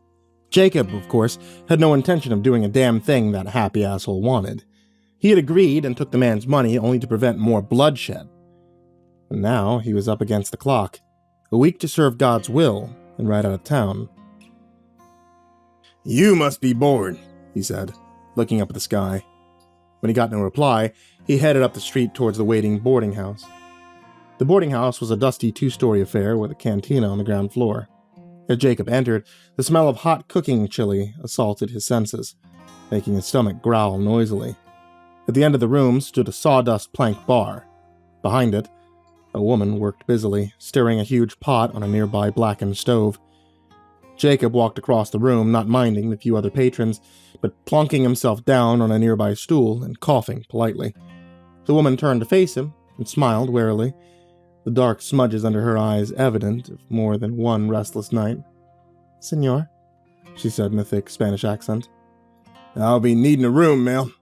Jakob, of course, had no intention of doing a damn thing that happy asshole wanted. He had agreed and took the man's money only to prevent more bloodshed. And now he was up against the clock, a week to serve God's will and ride out of town. You must be bored, he said, looking up at the sky. When he got no reply, he headed up the street towards the waiting boarding house. The boarding house was a dusty two-story affair with a cantina on the ground floor. As Jakob entered, the smell of hot cooking chili assaulted his senses, making his stomach growl noisily. At the end of the room stood a sawdust plank bar. Behind it, a woman worked busily, stirring a huge pot on a nearby blackened stove. Jakob walked across the room, not minding the few other patrons, but plonking himself down on a nearby stool and coughing politely. The woman turned to face him and smiled warily, the dark smudges under her eyes evident of more than one restless night. Senor, she said in a thick Spanish accent. I'll be needing a room, ma'am,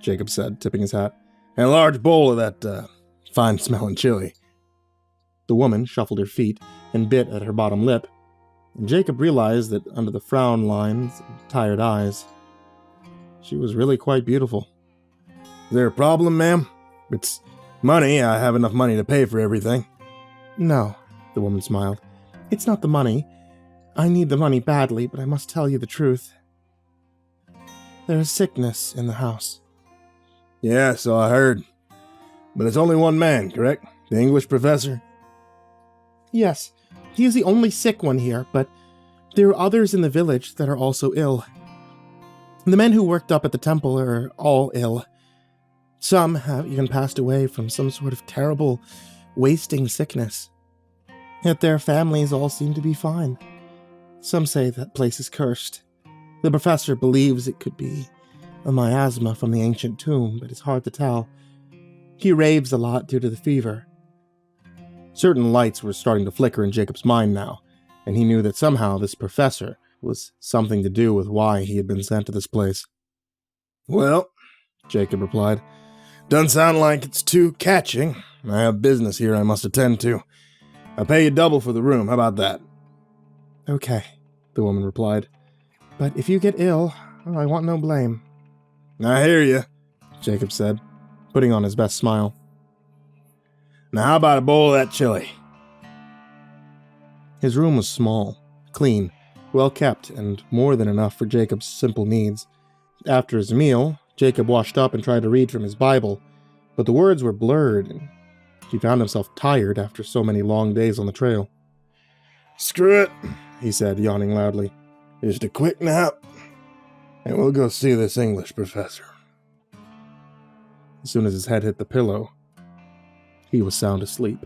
Jakob said, tipping his hat, and a large bowl of that, fine-smelling chili. The woman shuffled her feet and bit at her bottom lip, and Jakob realized that under the frown lines and tired eyes, she was really quite beautiful. Is there a problem, ma'am? It's money. I have enough money to pay for everything. No, the woman smiled. It's not the money. I need the money badly, but I must tell you the truth. There is sickness in the house. Yeah, so I heard. But it's only one man, correct? The English professor? Yes, he is the only sick one here, but there are others in the village that are also ill. The men who worked up at the temple are all ill. Some have even passed away from some sort of terrible, wasting sickness. Yet their families all seem to be fine. Some say that place is cursed. The professor believes it could be a miasma from the ancient tomb, but it's hard to tell. He raves a lot due to the fever. Certain lights were starting to flicker in Jakob's mind now, and he knew that somehow this professor was something to do with why he had been sent to this place. "Well," Jakob replied, "doesn't sound like it's too catching. I have business here I must attend to. I'll pay you double for the room. How about that?" "Okay," the woman replied. "But if you get ill, I want no blame." "I hear you," Jakob said, putting on his best smile. "Now how about a bowl of that chili?" His room was small, clean, well kept, and more than enough for Jacob's simple needs. After his meal, Jakob washed up and tried to read from his Bible, but the words were blurred, and he found himself tired after so many long days on the trail. "Screw it," he said, yawning loudly. "Just a quick nap, and we'll go see this English professor." As soon as his head hit the pillow, he was sound asleep.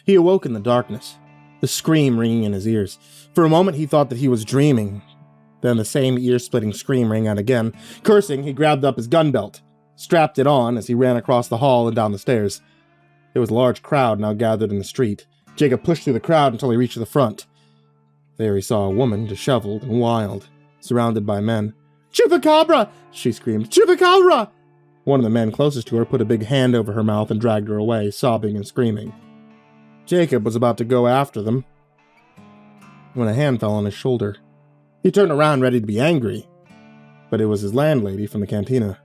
He awoke in the darkness, the scream ringing in his ears. For a moment he thought that he was dreaming. Then the same ear-splitting scream rang out again. Cursing, he grabbed up his gun belt, strapped it on as he ran across the hall and down the stairs. There was a large crowd now gathered in the street. Jakob pushed through the crowd until he reached the front. There he saw a woman, disheveled and wild, surrounded by men. "Chupacabra!" she screamed. "Chupacabra!" One of the men closest to her put a big hand over her mouth and dragged her away, sobbing and screaming. Jakob was about to go after them when a hand fell on his shoulder. He turned around ready to be angry, but it was his landlady from the cantina.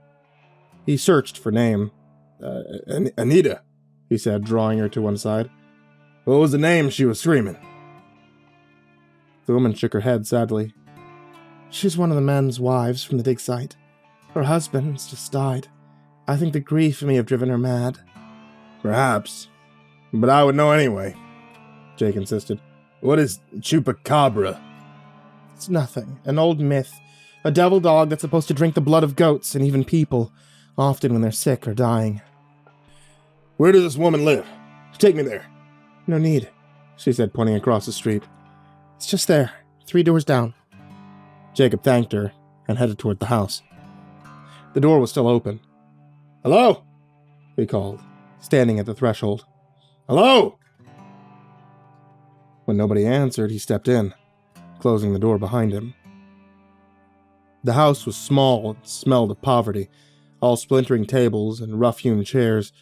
He searched for name. Anita," he said, drawing her to one side. "What was the name she was screaming?" The woman shook her head sadly. "She's one of the men's wives from the dig site. Her husband's just died. I think the grief may have driven her mad." "Perhaps. But I would know anyway," Jake insisted. "What is Chupacabra?" "It's nothing. An old myth. A devil dog that's supposed to drink the blood of goats and even people, often when they're sick or dying." "Where does this woman live? Take me there." "No need," she said, pointing across the street. "It's just there, 3 doors down." Jakob thanked her and headed toward the house. The door was still open. "Hello?" he called, standing at the threshold. "Hello?" When nobody answered, he stepped in, closing the door behind him. The house was small and smelled of poverty. All splintering tables and rough-hewn chairs.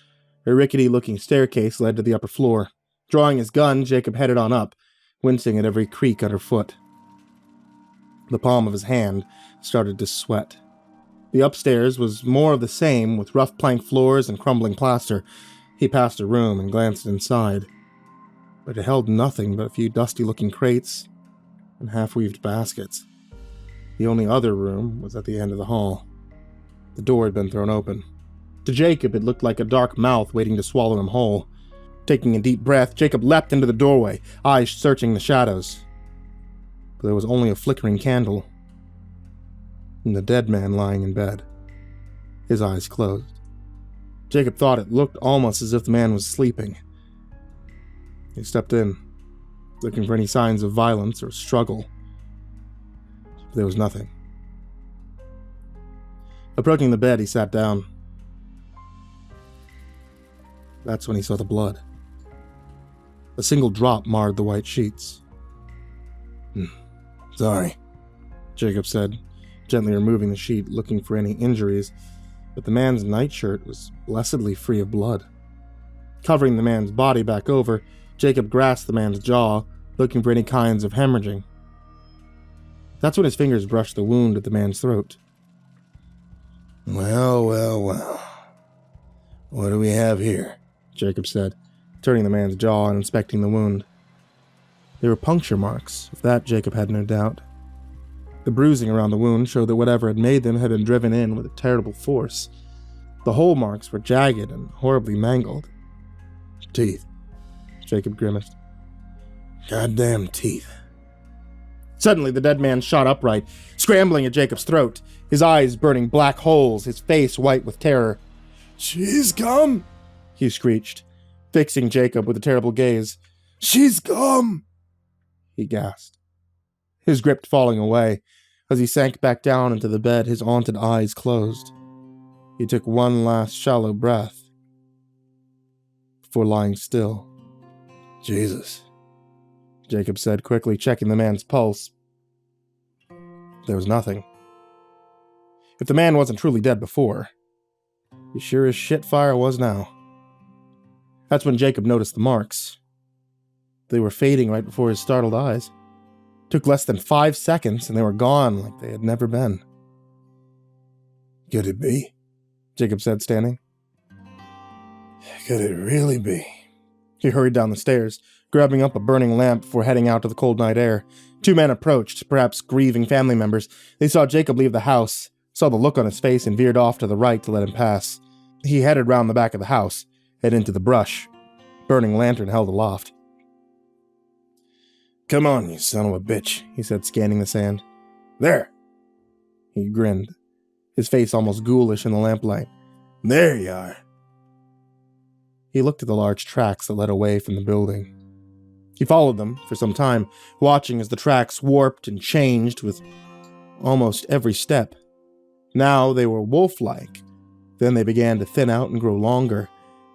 A rickety-looking staircase led to the upper floor. Drawing his gun, Jakob headed on up, wincing at every creak underfoot. The palm of his hand started to sweat. The upstairs was more of the same, with rough plank floors and crumbling plaster. He passed a room and glanced inside, but it held nothing but a few dusty-looking crates and half-weaved baskets. The only other room was at the end of the hall. The door had been thrown open. To Jakob, it looked like a dark mouth waiting to swallow him whole. Taking a deep breath, Jakob leapt into the doorway, eyes searching the shadows. But there was only a flickering candle, and the dead man lying in bed, his eyes closed. Jakob thought it looked almost as if the man was sleeping. He stepped in, looking for any signs of violence or struggle. But there was nothing. Approaching the bed, he sat down. That's when he saw the blood. A single drop marred the white sheets. "Sorry," Jakob said, gently removing the sheet, looking for any injuries, but the man's nightshirt was blessedly free of blood. Covering the man's body back over, Jakob grasped the man's jaw, looking for any kinds of hemorrhaging. That's when his fingers brushed the wound at the man's throat. Well. What do we have here?" Jakob said, turning the man's jaw and inspecting the wound. There were puncture marks, of that Jakob had no doubt. The bruising around the wound showed that whatever had made them had been driven in with a terrible force. The hole marks were jagged and horribly mangled. "Teeth," Jakob grimaced. "Goddamn teeth." Suddenly, the dead man shot upright, scrambling at Jacob's throat, his eyes burning black holes, his face white with terror. "She's come!" he screeched, fixing Jakob with a terrible gaze. "She's come!" he gasped, his grip falling away. As he sank back down into the bed, his haunted eyes closed. He took one last shallow breath before lying still. Jesus. Jakob said, quickly checking the man's pulse. There was nothing. If the man wasn't truly dead before, he sure as shit fire was now. That's when Jakob noticed the marks. They were fading right before his startled eyes. It took less than 5 seconds, and they were gone like they had never been. Could it be? Jakob said, standing. Could it really be? He hurried down the stairs, grabbing up a burning lamp before heading out to the cold night air. 2 men approached, perhaps grieving family members. They saw Jakob leave the house, saw the look on his face, and veered off to the right to let him pass. He headed round the back of the house, and into the brush, burning lantern held aloft. Come on, you son of a bitch, he said, scanning the sand. There! He grinned, his face almost ghoulish in the lamplight. There you are. He looked at the large tracks that led away from the building. He followed them for some time, watching as the tracks warped and changed with almost every step. Now they were wolf-like. Then they began to thin out and grow longer.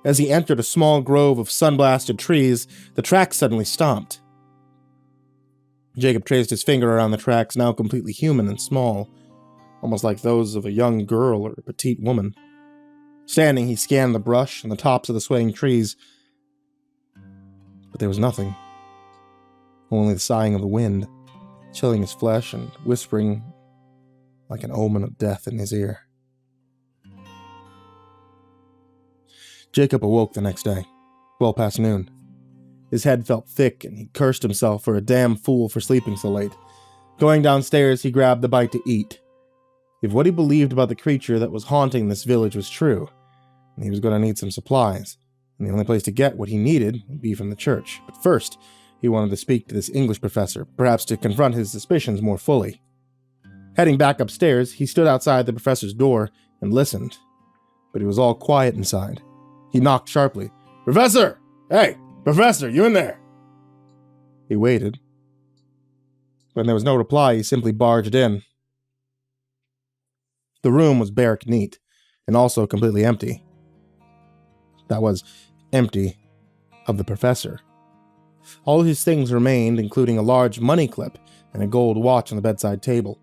As he entered a small grove of sun-blasted trees, the tracks suddenly stopped. Jakob traced his finger around the tracks, now completely human and small, almost like those of a young girl or a petite woman. Standing, he scanned the brush and the tops of the swaying trees, but there was nothing. Only the sighing of the wind, chilling his flesh and whispering like an omen of death in his ear. Jakob awoke the next day, well past noon. His head felt thick, and he cursed himself for a damn fool for sleeping so late. Going downstairs, he grabbed a bite to eat. If what he believed about the creature that was haunting this village was true, he was going to need some supplies, and the only place to get what he needed would be from the church. But first, he wanted to speak to this English professor, perhaps to confront his suspicions more fully. Heading back upstairs, he stood outside the professor's door and listened, but it was all quiet inside. He knocked sharply. Professor! Hey! Professor, you in there? He waited. When there was no reply, he simply barged in. The room was barrack neat, and also completely empty. That was, empty of the professor. All his things remained, including a large money clip and a gold watch on the bedside table.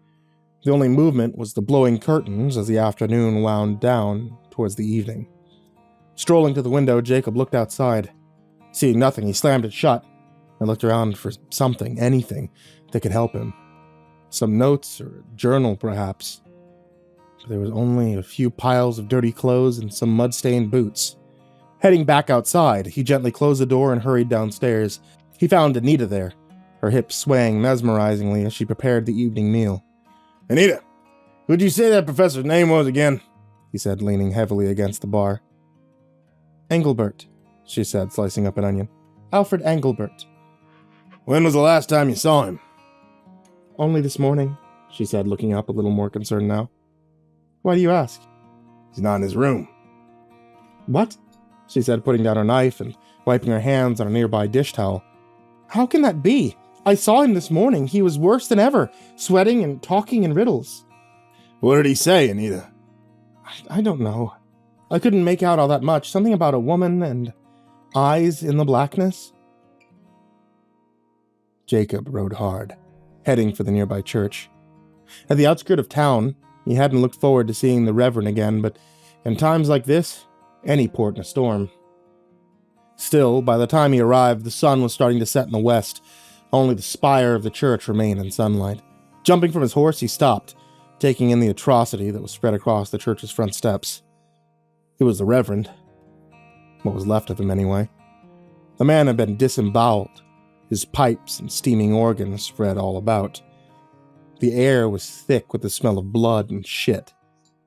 The only movement was the blowing curtains as the afternoon wound down towards the evening. Strolling to the window, Jakob looked outside. Seeing nothing, he slammed it shut and looked around for something, anything, that could help him. Some notes or a journal, perhaps. But there was only a few piles of dirty clothes and some mud-stained boots. Heading back outside, he gently closed the door and hurried downstairs. He found Anita there, her hips swaying mesmerizingly as she prepared the evening meal. Anita, who'd you say that professor's name was again? He said, leaning heavily against the bar. Engelbert, she said, slicing up an onion. Alfred Engelbert. When was the last time you saw him? Only this morning, she said, looking up a little more concerned now. Why do you ask? He's not in his room. What? She said, putting down her knife and wiping her hands on a nearby dish towel. How can that be? I saw him this morning. He was worse than ever, sweating and talking in riddles. What did he say, Anita? I don't know. I couldn't make out all that much. Something about a woman and eyes in the blackness. Jakob rode hard, heading for the nearby church. At the outskirts of town, he hadn't looked forward to seeing the Reverend again, but in times like this, any port in a storm. Still, by the time he arrived, the sun was starting to set in the west. Only the spire of the church remained in sunlight. Jumping from his horse, he stopped, taking in the atrocity that was spread across the church's front steps. It was the Reverend. What was left of him, anyway. The man had been disemboweled, his pipes and steaming organs spread all about. The air was thick with the smell of blood and shit.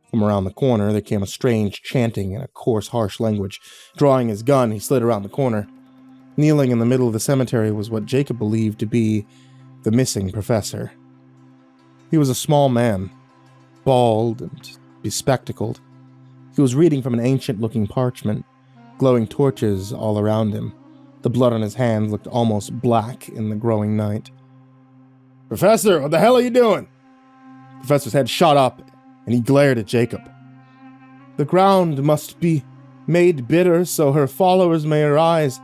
From around the corner, there came a strange chanting in a coarse, harsh language. Drawing his gun, he slid around the corner. Kneeling in the middle of the cemetery was what Jakob believed to be the missing professor. He was a small man, bald and bespectacled. He was reading from an ancient-looking parchment, glowing torches all around him. The blood on his hands looked almost black in the growing night. Professor, what the hell are you doing? The professor's head shot up, and he glared at Jakob. The ground must be made bitter so her followers may arise.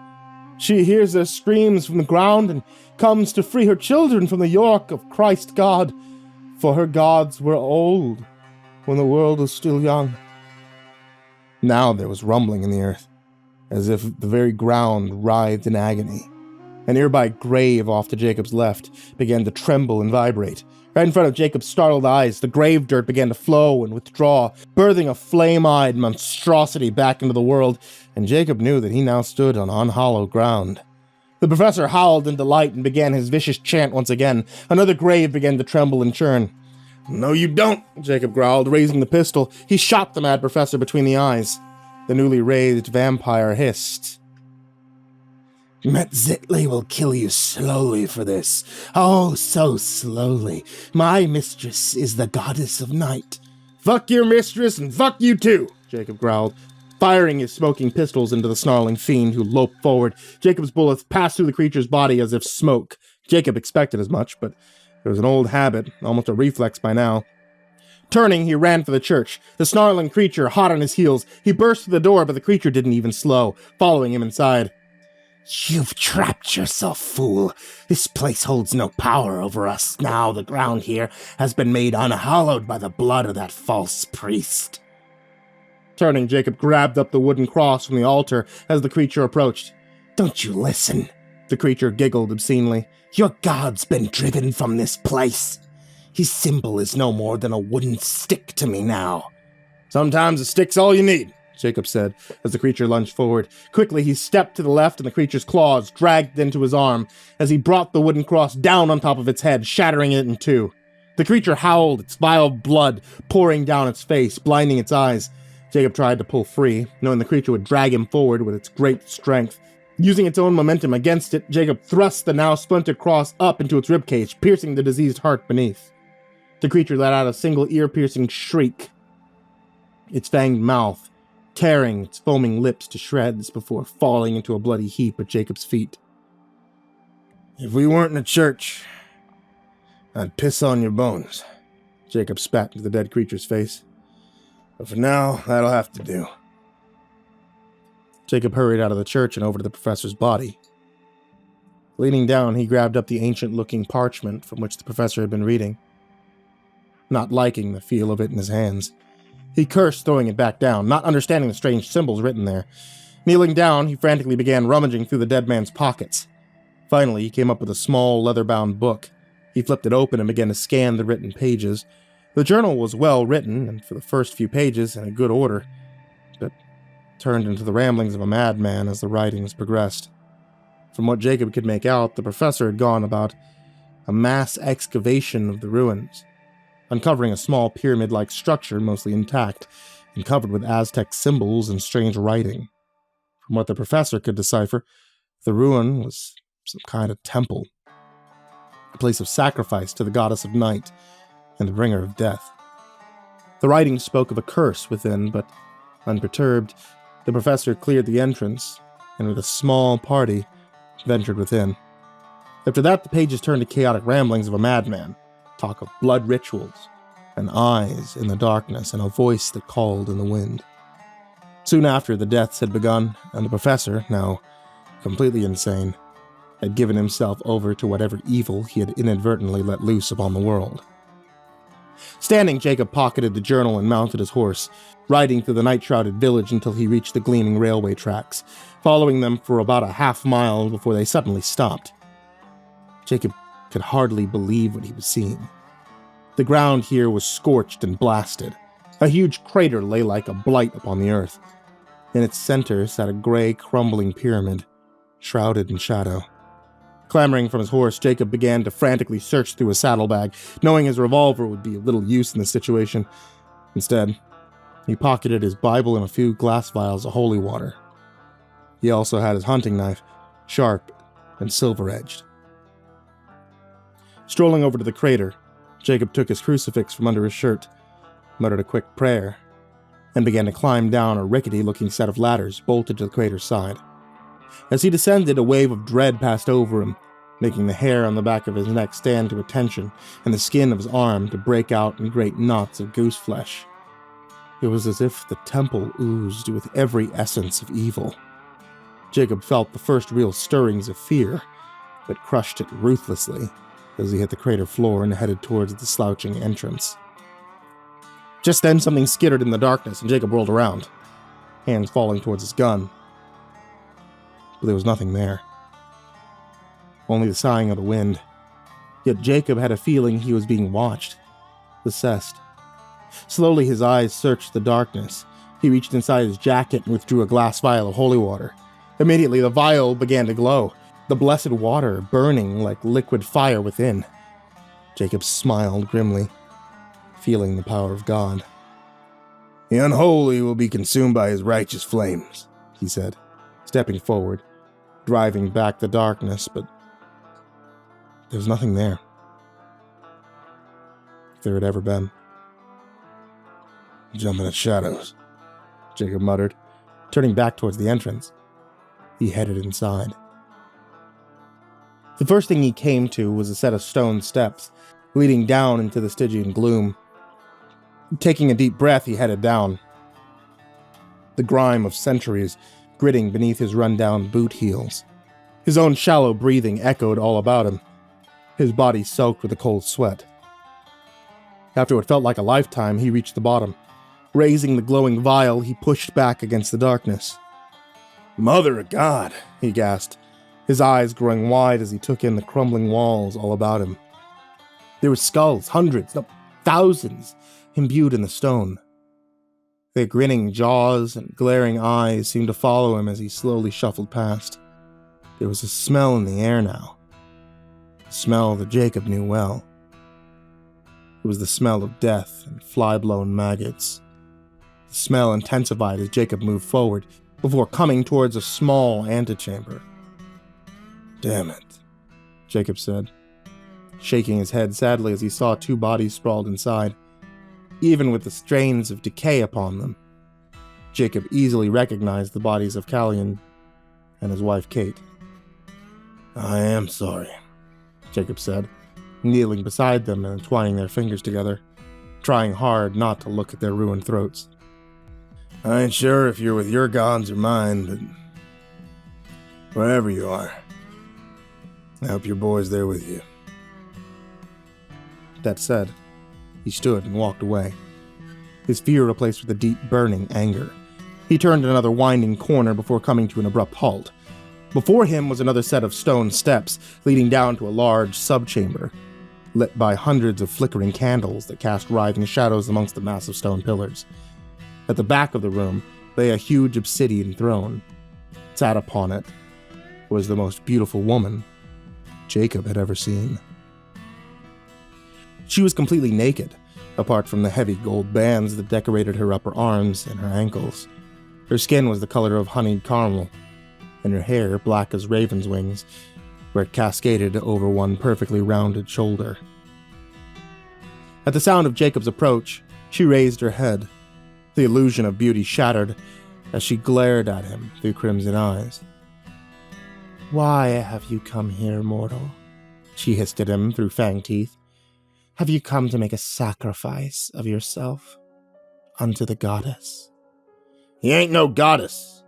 She hears their screams from the ground and comes to free her children from the yoke of Christ God, for her gods were old when the world was still young." Now there was rumbling in the earth, as if the very ground writhed in agony. A nearby grave off to Jacob's left began to tremble and vibrate. Right in front of Jacob's startled eyes, the grave dirt began to flow and withdraw, birthing a flame-eyed monstrosity back into the world, and Jacob knew that he now stood on unhallowed ground. The professor howled in delight and began his vicious chant once again. Another grave began to tremble and churn. "No, you don't," Jacob growled, raising the pistol. He shot the mad professor between the eyes. The newly raised vampire hissed. "Metzitli will kill you slowly for this. Oh, so slowly. My mistress is the goddess of night." "Fuck your mistress and fuck you too," Jacob growled, firing his smoking pistols into the snarling fiend who loped forward. Jacob's bullets passed through the creature's body as if smoke. Jacob expected as much, but it was an old habit, almost a reflex by now. Turning, he ran for the church. The snarling creature, hot on his heels, he burst through the door, but the creature didn't even slow, following him inside. "You've trapped yourself, fool. This place holds no power over us now. The ground here has been made unhallowed by the blood of that false priest." Turning, Jacob grabbed up the wooden cross from the altar as the creature approached. "Don't you listen?" The creature giggled obscenely. "Your god's been driven from this place. His symbol is no more than a wooden stick to me now." "Sometimes a stick's all you need," Jacob said, as the creature lunged forward. Quickly, he stepped to the left, and the creature's claws dragged into his arm as he brought the wooden cross down on top of its head, shattering it in two. The creature howled, its vile blood pouring down its face, blinding its eyes. Jacob tried to pull free, knowing the creature would drag him forward with its great strength. Using its own momentum against it, Jacob thrust the now splintered cross up into its ribcage, piercing the diseased heart beneath. The creature let out a single ear-piercing shriek, its fanged mouth tearing its foaming lips to shreds before falling into a bloody heap at Jacob's feet. "If we weren't in a church, I'd piss on your bones," Jacob spat into the dead creature's face. "But for now, that'll have to do." Jacob hurried out of the church and over to the professor's body. Leaning down, he grabbed up the ancient-looking parchment from which the professor had been reading. Not liking the feel of it in his hands, he cursed, throwing it back down, not understanding the strange symbols written there. Kneeling down, he frantically began rummaging through the dead man's pockets. Finally, he came up with a small, leather-bound book. He flipped it open and began to scan the written pages. The journal was well written, and for the first few pages in a good order, but turned into the ramblings of a madman as the writings progressed. From what Jacob could make out, the professor had gone about a mass excavation of the ruins, uncovering a small pyramid-like structure mostly intact and covered with Aztec symbols and strange writing. From what the professor could decipher, the ruin was some kind of temple, a place of sacrifice to the goddess of night and the bringer of death. The writing spoke of a curse within, but unperturbed, the professor cleared the entrance and with a small party ventured within. After that, the pages turned to chaotic ramblings of a madman, talk of blood rituals, and eyes in the darkness, and a voice that called in the wind. Soon after, the deaths had begun, and the professor, now completely insane, had given himself over to whatever evil he had inadvertently let loose upon the world. Standing, Jacob pocketed the journal and mounted his horse, riding through the night-shrouded village until he reached the gleaming railway tracks, following them for about a half-mile before they suddenly stopped. Jacob could hardly believe what he was seeing. The ground here was scorched and blasted. A huge crater lay like a blight upon the earth. In its center sat a gray, crumbling pyramid, shrouded in shadow. Clambering from his horse, Jacob began to frantically search through his saddlebag, knowing his revolver would be of little use in this situation. Instead, he pocketed his Bible and a few glass vials of holy water. He also had his hunting knife, sharp and silver-edged. Strolling over to the crater, Jacob took his crucifix from under his shirt, muttered a quick prayer, and began to climb down a rickety-looking set of ladders bolted to the crater's side. As he descended, a wave of dread passed over him, making the hair on the back of his neck stand to attention and the skin of his arm to break out in great knots of goose flesh. It was as if the temple oozed with every essence of evil. Jakob felt the first real stirrings of fear, but crushed it ruthlessly as he hit the crater floor and headed towards the slouching entrance. Just then, something skittered in the darkness, and Jakob whirled around, hands falling towards his gun. But there was nothing there. Only the sighing of the wind. Yet Jakob had a feeling he was being watched, assessed. Slowly his eyes searched the darkness. He reached inside his jacket and withdrew a glass vial of holy water. Immediately the vial began to glow, the blessed water burning like liquid fire within. Jakob smiled grimly, feeling the power of God. "The unholy will be consumed by his righteous flames," he said, stepping forward, driving back the darkness, but there was nothing there. If there had ever been. "Jumping at shadows," Jakob muttered, turning back towards the entrance. He headed inside. The first thing he came to was a set of stone steps, leading down into the Stygian gloom. Taking a deep breath, he headed down. The grime of centuries gritting beneath his run-down boot heels. His own shallow breathing echoed all about him, his body soaked with a cold sweat. After what felt like a lifetime, he reached the bottom. Raising the glowing vial, he pushed back against the darkness. "Mother of God!" he gasped, his eyes growing wide as he took in the crumbling walls all about him. There were skulls, hundreds, no, thousands, imbued in the stone. Their grinning jaws and glaring eyes seemed to follow him as he slowly shuffled past. There was a smell in the air now. A smell that Jakob knew well. It was the smell of death and fly-blown maggots. The smell intensified as Jakob moved forward, before coming towards a small antechamber. "Damn it," Jakob said, shaking his head sadly as he saw two bodies sprawled inside. Even with the strains of decay upon them, Jakob easily recognized the bodies of Callion and his wife Kate. "I am sorry," Jakob said, kneeling beside them and entwining their fingers together, trying hard not to look at their ruined throats. "I ain't sure if you're with your gods or mine, but wherever you are, I hope your boy's there with you." That said, he stood and walked away, his fear replaced with a deep, burning anger. He turned another winding corner before coming to an abrupt halt. Before him was another set of stone steps leading down to a large subchamber, lit by hundreds of flickering candles that cast writhing shadows amongst the massive stone pillars. At the back of the room lay a huge obsidian throne. Sat upon it was the most beautiful woman Jakob had ever seen. She was completely naked, apart from the heavy gold bands that decorated her upper arms and her ankles. Her skin was the color of honeyed caramel, and her hair black as raven's wings, where it cascaded over one perfectly rounded shoulder. At the sound of Jacob's approach, she raised her head. The illusion of beauty shattered as she glared at him through crimson eyes. "Why have you come here, mortal?" she hissed at him through fanged teeth. "Have you come to make a sacrifice of yourself unto the goddess?" "You ain't no goddess,"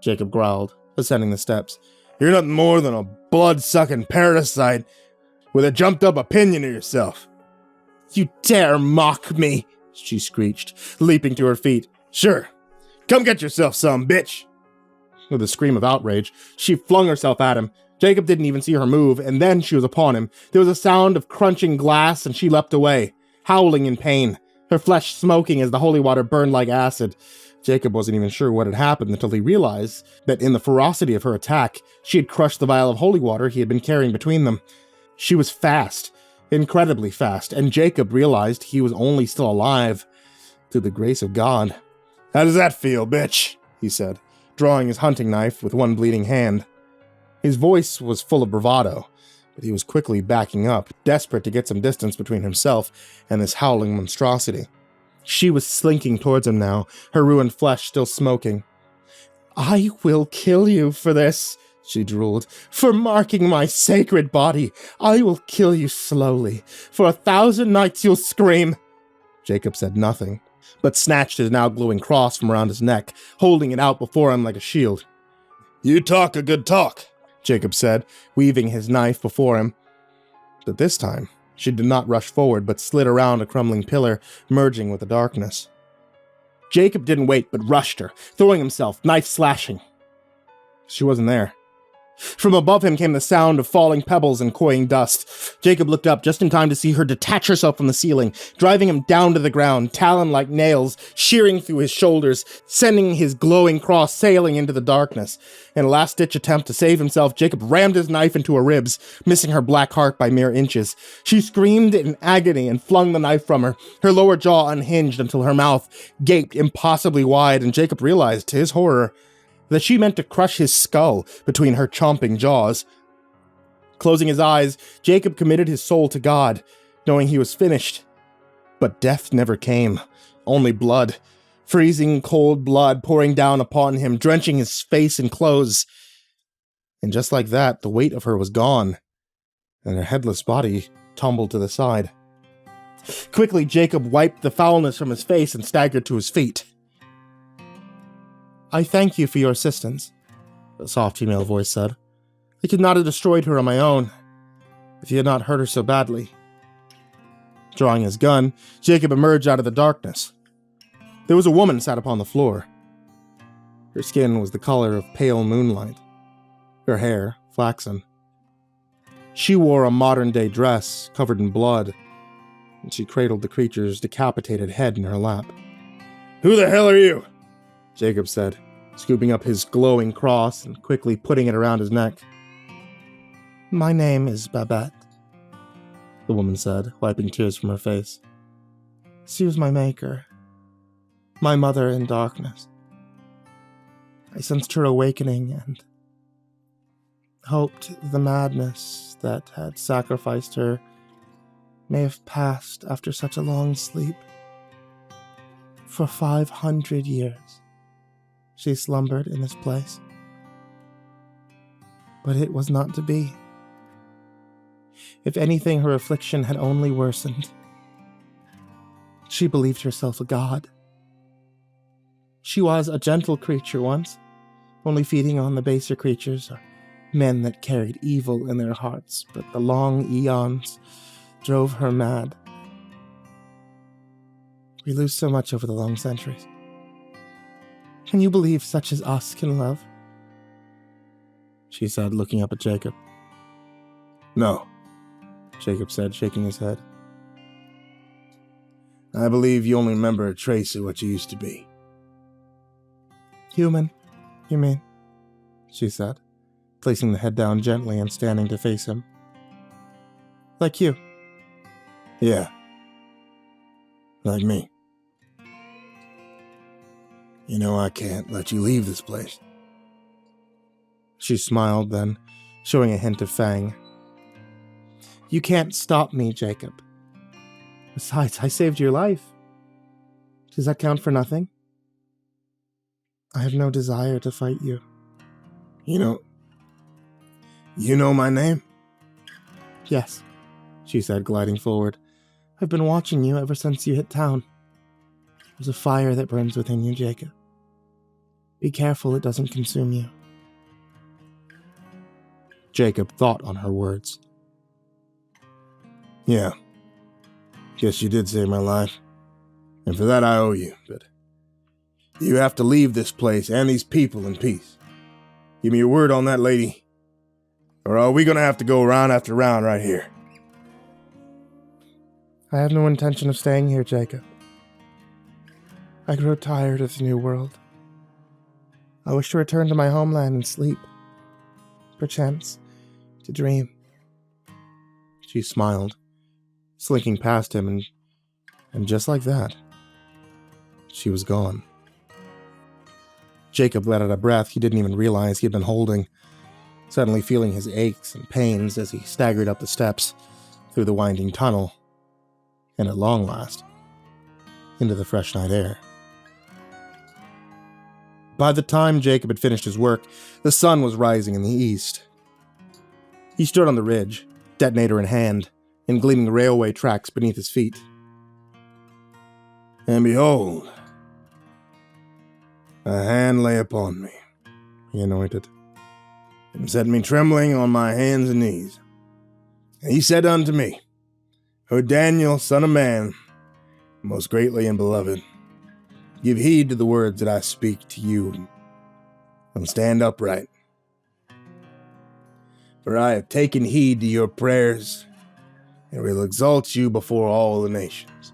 Jakob growled, ascending the steps. "You're nothing more than a blood-sucking parasite with a jumped-up opinion of yourself." "You dare mock me!" she screeched, leaping to her feet. "Sure, come get yourself some, bitch!" With a scream of outrage, she flung herself at him. Jakob didn't even see her move, and then she was upon him. There was a sound of crunching glass, and she leapt away, howling in pain, her flesh smoking as the holy water burned like acid. Jakob wasn't even sure what had happened until he realized that in the ferocity of her attack, she had crushed the vial of holy water he had been carrying between them. She was fast, incredibly fast, and Jakob realized he was only still alive through the grace of God. "How does that feel, bitch?" he said, drawing his hunting knife with one bleeding hand. His voice was full of bravado, but he was quickly backing up, desperate to get some distance between himself and this howling monstrosity. She was slinking towards him now, her ruined flesh still smoking. "I will kill you for this," she drooled. "For marking my sacred body. I will kill you slowly. For 1,000 nights you'll scream." Jakob said nothing, but snatched his now glowing cross from around his neck, holding it out before him like a shield. You talk a good talk, Jakob said, weaving his knife before him. But this time, she did not rush forward, but slid around a crumbling pillar, merging with the darkness. Jakob didn't wait, but rushed her, throwing himself, knife slashing. She wasn't there. From above him came the sound of falling pebbles and coying dust. Jakob looked up just in time to see her detach herself from the ceiling, driving him down to the ground, talon-like nails shearing through his shoulders, sending his glowing cross sailing into the darkness. In a last-ditch attempt to save himself, Jakob rammed his knife into her ribs, missing her black heart by mere inches. She screamed in agony and flung the knife from her, her lower jaw unhinged until her mouth gaped impossibly wide, and Jakob realized, to his horror, that she meant to crush his skull between her chomping jaws. Closing his eyes, Jakob committed his soul to God, knowing he was finished. But death never came, only blood. Freezing cold blood pouring down upon him, drenching his face and clothes. And just like that, the weight of her was gone, and her headless body tumbled to the side. Quickly, Jakob wiped the foulness from his face and staggered to his feet. I thank you for your assistance, the soft female voice said. I could not have destroyed her on my own, if you had not hurt her so badly. Drawing his gun, Jakob emerged out of the darkness. There was a woman sat upon the floor. Her skin was the color of pale moonlight, her hair flaxen. She wore a modern-day dress covered in blood, and she cradled the creature's decapitated head in her lap. Who the hell are you? Jakob said, scooping up his glowing cross and quickly putting it around his neck. My name is Babette, the woman said, wiping tears from her face. She was my maker, my mother in darkness. I sensed her awakening and hoped the madness that had sacrificed her may have passed after such a long sleep. For 500 years. She slumbered in this place. But it was not to be. If anything, her affliction had only worsened. She believed herself a god. She was a gentle creature once, only feeding on the baser creatures, or men that carried evil in their hearts, but the long eons drove her mad. We lose so much over the long centuries. Can you believe such as us can love? She said, looking up at Jakob. No, Jakob said, shaking his head. I believe you only remember a trace of what you used to be. Human, you mean? She said, placing the head down gently and standing to face him. Like you. Yeah. Like me. You know I can't let you leave this place. She smiled then, showing a hint of fang. You can't stop me, Jakob. Besides, I saved your life. Does that count for nothing? I have no desire to fight you. You know my name? Yes, she said, gliding forward. I've been watching you ever since you hit town. There's a fire that burns within you, Jakob. Be careful it doesn't consume you. Jakob thought on her words. Yeah. Guess you did save my life. And for that I owe you, but you have to leave this place and these people in peace. Give me your word on that, lady. Or are we gonna have to go round after round right here? I have no intention of staying here, Jakob. I grow tired of the new world. I wish to return to my homeland and sleep. Perchance, to dream. She smiled, slinking past him, and just like that, she was gone. Jakob let out a breath he didn't even realize he had been holding, suddenly feeling his aches and pains as he staggered up the steps, through the winding tunnel, and at long last, into the fresh night air. By the time Jakob had finished his work, the sun was rising in the east. He stood on the ridge, detonator in hand, and gleaming railway tracks beneath his feet. And behold, a hand lay upon me, he anointed. and set me trembling on my hands and knees. And he said unto me, O Daniel, son of man, most greatly and beloved, give heed to the words that I speak to you, and stand upright. For I have taken heed to your prayers, and will exalt you before all the nations.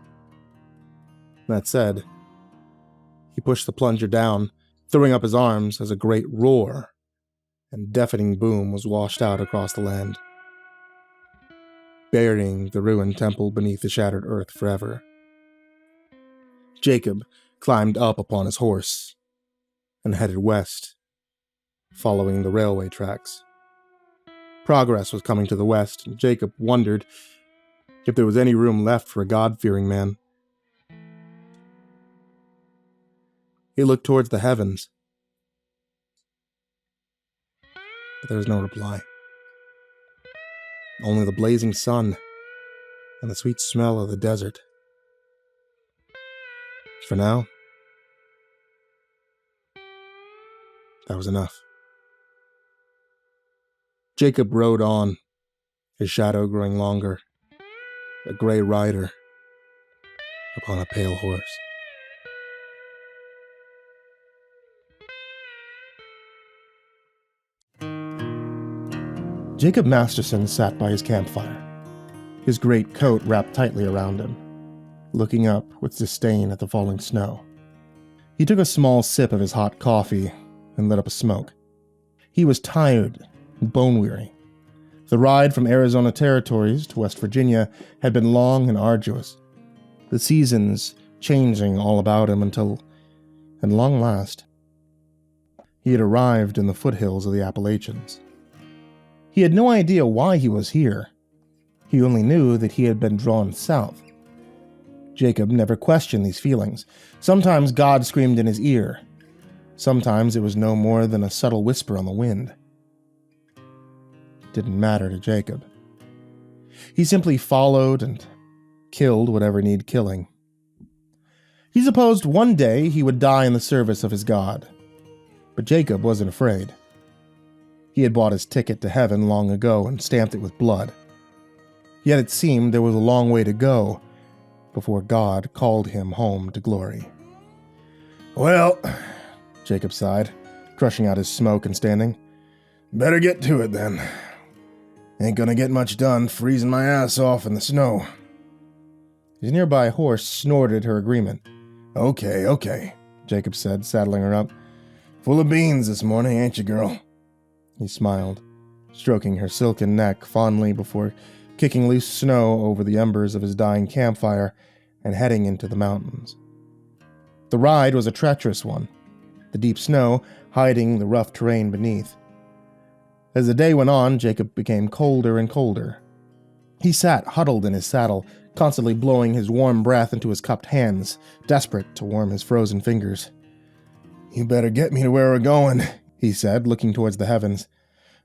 That said, he pushed the plunger down, throwing up his arms as a great roar and deafening boom was washed out across the land, burying the ruined temple beneath the shattered earth forever. Jacob climbed up upon his horse and headed west, following the railway tracks. Progress was coming to the west, and Jacob wondered if there was any room left for a God-fearing man. He looked towards the heavens, but there was no reply. Only the blazing sun and the sweet smell of the desert. For now, that was enough. Jacob rode on, his shadow growing longer, a gray rider upon a pale horse. Jacob Masterson sat by his campfire, his great coat wrapped tightly around him, looking up with disdain at the falling snow. He took a small sip of his hot coffee and lit up a smoke. He was tired and bone-weary. The ride from Arizona territories to West Virginia had been long and arduous, the seasons changing all about him until, at long last, he had arrived in the foothills of the Appalachians. He had no idea why he was here. He only knew that he had been drawn south. Jacob never questioned these feelings. Sometimes God screamed in his ear. Sometimes it was no more than a subtle whisper on the wind. It didn't matter to Jacob. He simply followed and killed whatever needed killing. He supposed one day he would die in the service of his God. But Jacob wasn't afraid. He had bought his ticket to heaven long ago and stamped it with blood. Yet it seemed there was a long way to go before God called him home to glory. Well, Jacob sighed, crushing out his smoke and standing. Better get to it then. Ain't gonna get much done freezing my ass off in the snow. His nearby horse snorted her agreement. Okay, Jacob said, saddling her up. Full of beans this morning, ain't you, girl? He smiled, stroking her silken neck fondly before kicking loose snow over the embers of his dying campfire and heading into the mountains. The ride was a treacherous one, the deep snow hiding the rough terrain beneath. As the day went on, Jacob became colder and colder. He sat huddled in his saddle, constantly blowing his warm breath into his cupped hands, desperate to warm his frozen fingers. You better get me to where we're going, he said, looking towards the heavens.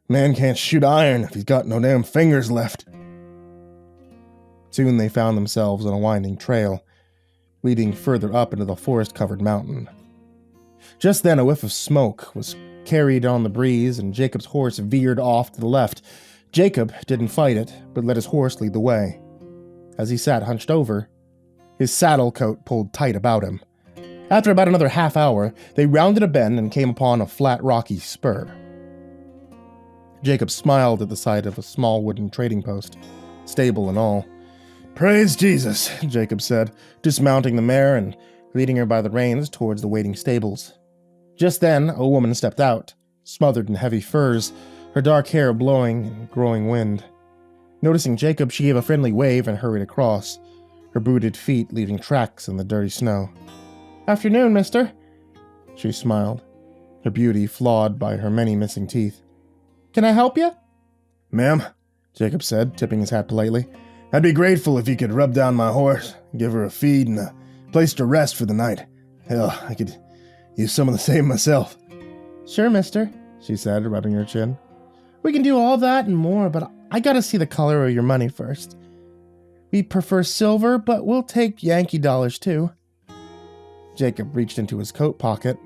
Man can't shoot iron if he's got no damn fingers left. Soon they found themselves on a winding trail, leading further up into the forest-covered mountain. Just then a whiff of smoke was carried on the breeze, and Jacob's horse veered off to the left. Jacob didn't fight it, but let his horse lead the way. As he sat hunched over, his saddle coat pulled tight about him. After about another half hour, they rounded a bend and came upon a flat, rocky spur. Jacob smiled at the sight of a small wooden trading post, stable and all. Praise Jesus, Jacob said, dismounting the mare and leading her by the reins towards the waiting stables. Just then, a woman stepped out, smothered in heavy furs, her dark hair blowing in a growing wind. Noticing Jacob, she gave a friendly wave and hurried across, her booted feet leaving tracks in the dirty snow. "Afternoon, mister," she smiled, her beauty flawed by her many missing teeth. "Can I help you?" "Ma'am," Jacob said, tipping his hat politely, "I'd be grateful if you could rub down my horse, give her a feed and a place to rest for the night. Hell, I could use some of the same myself." "Sure, mister," she said, rubbing her chin. "We can do all that and more, but I gotta see the color of your money first. We prefer silver, but we'll take Yankee dollars too." Jacob reached into his coat pocket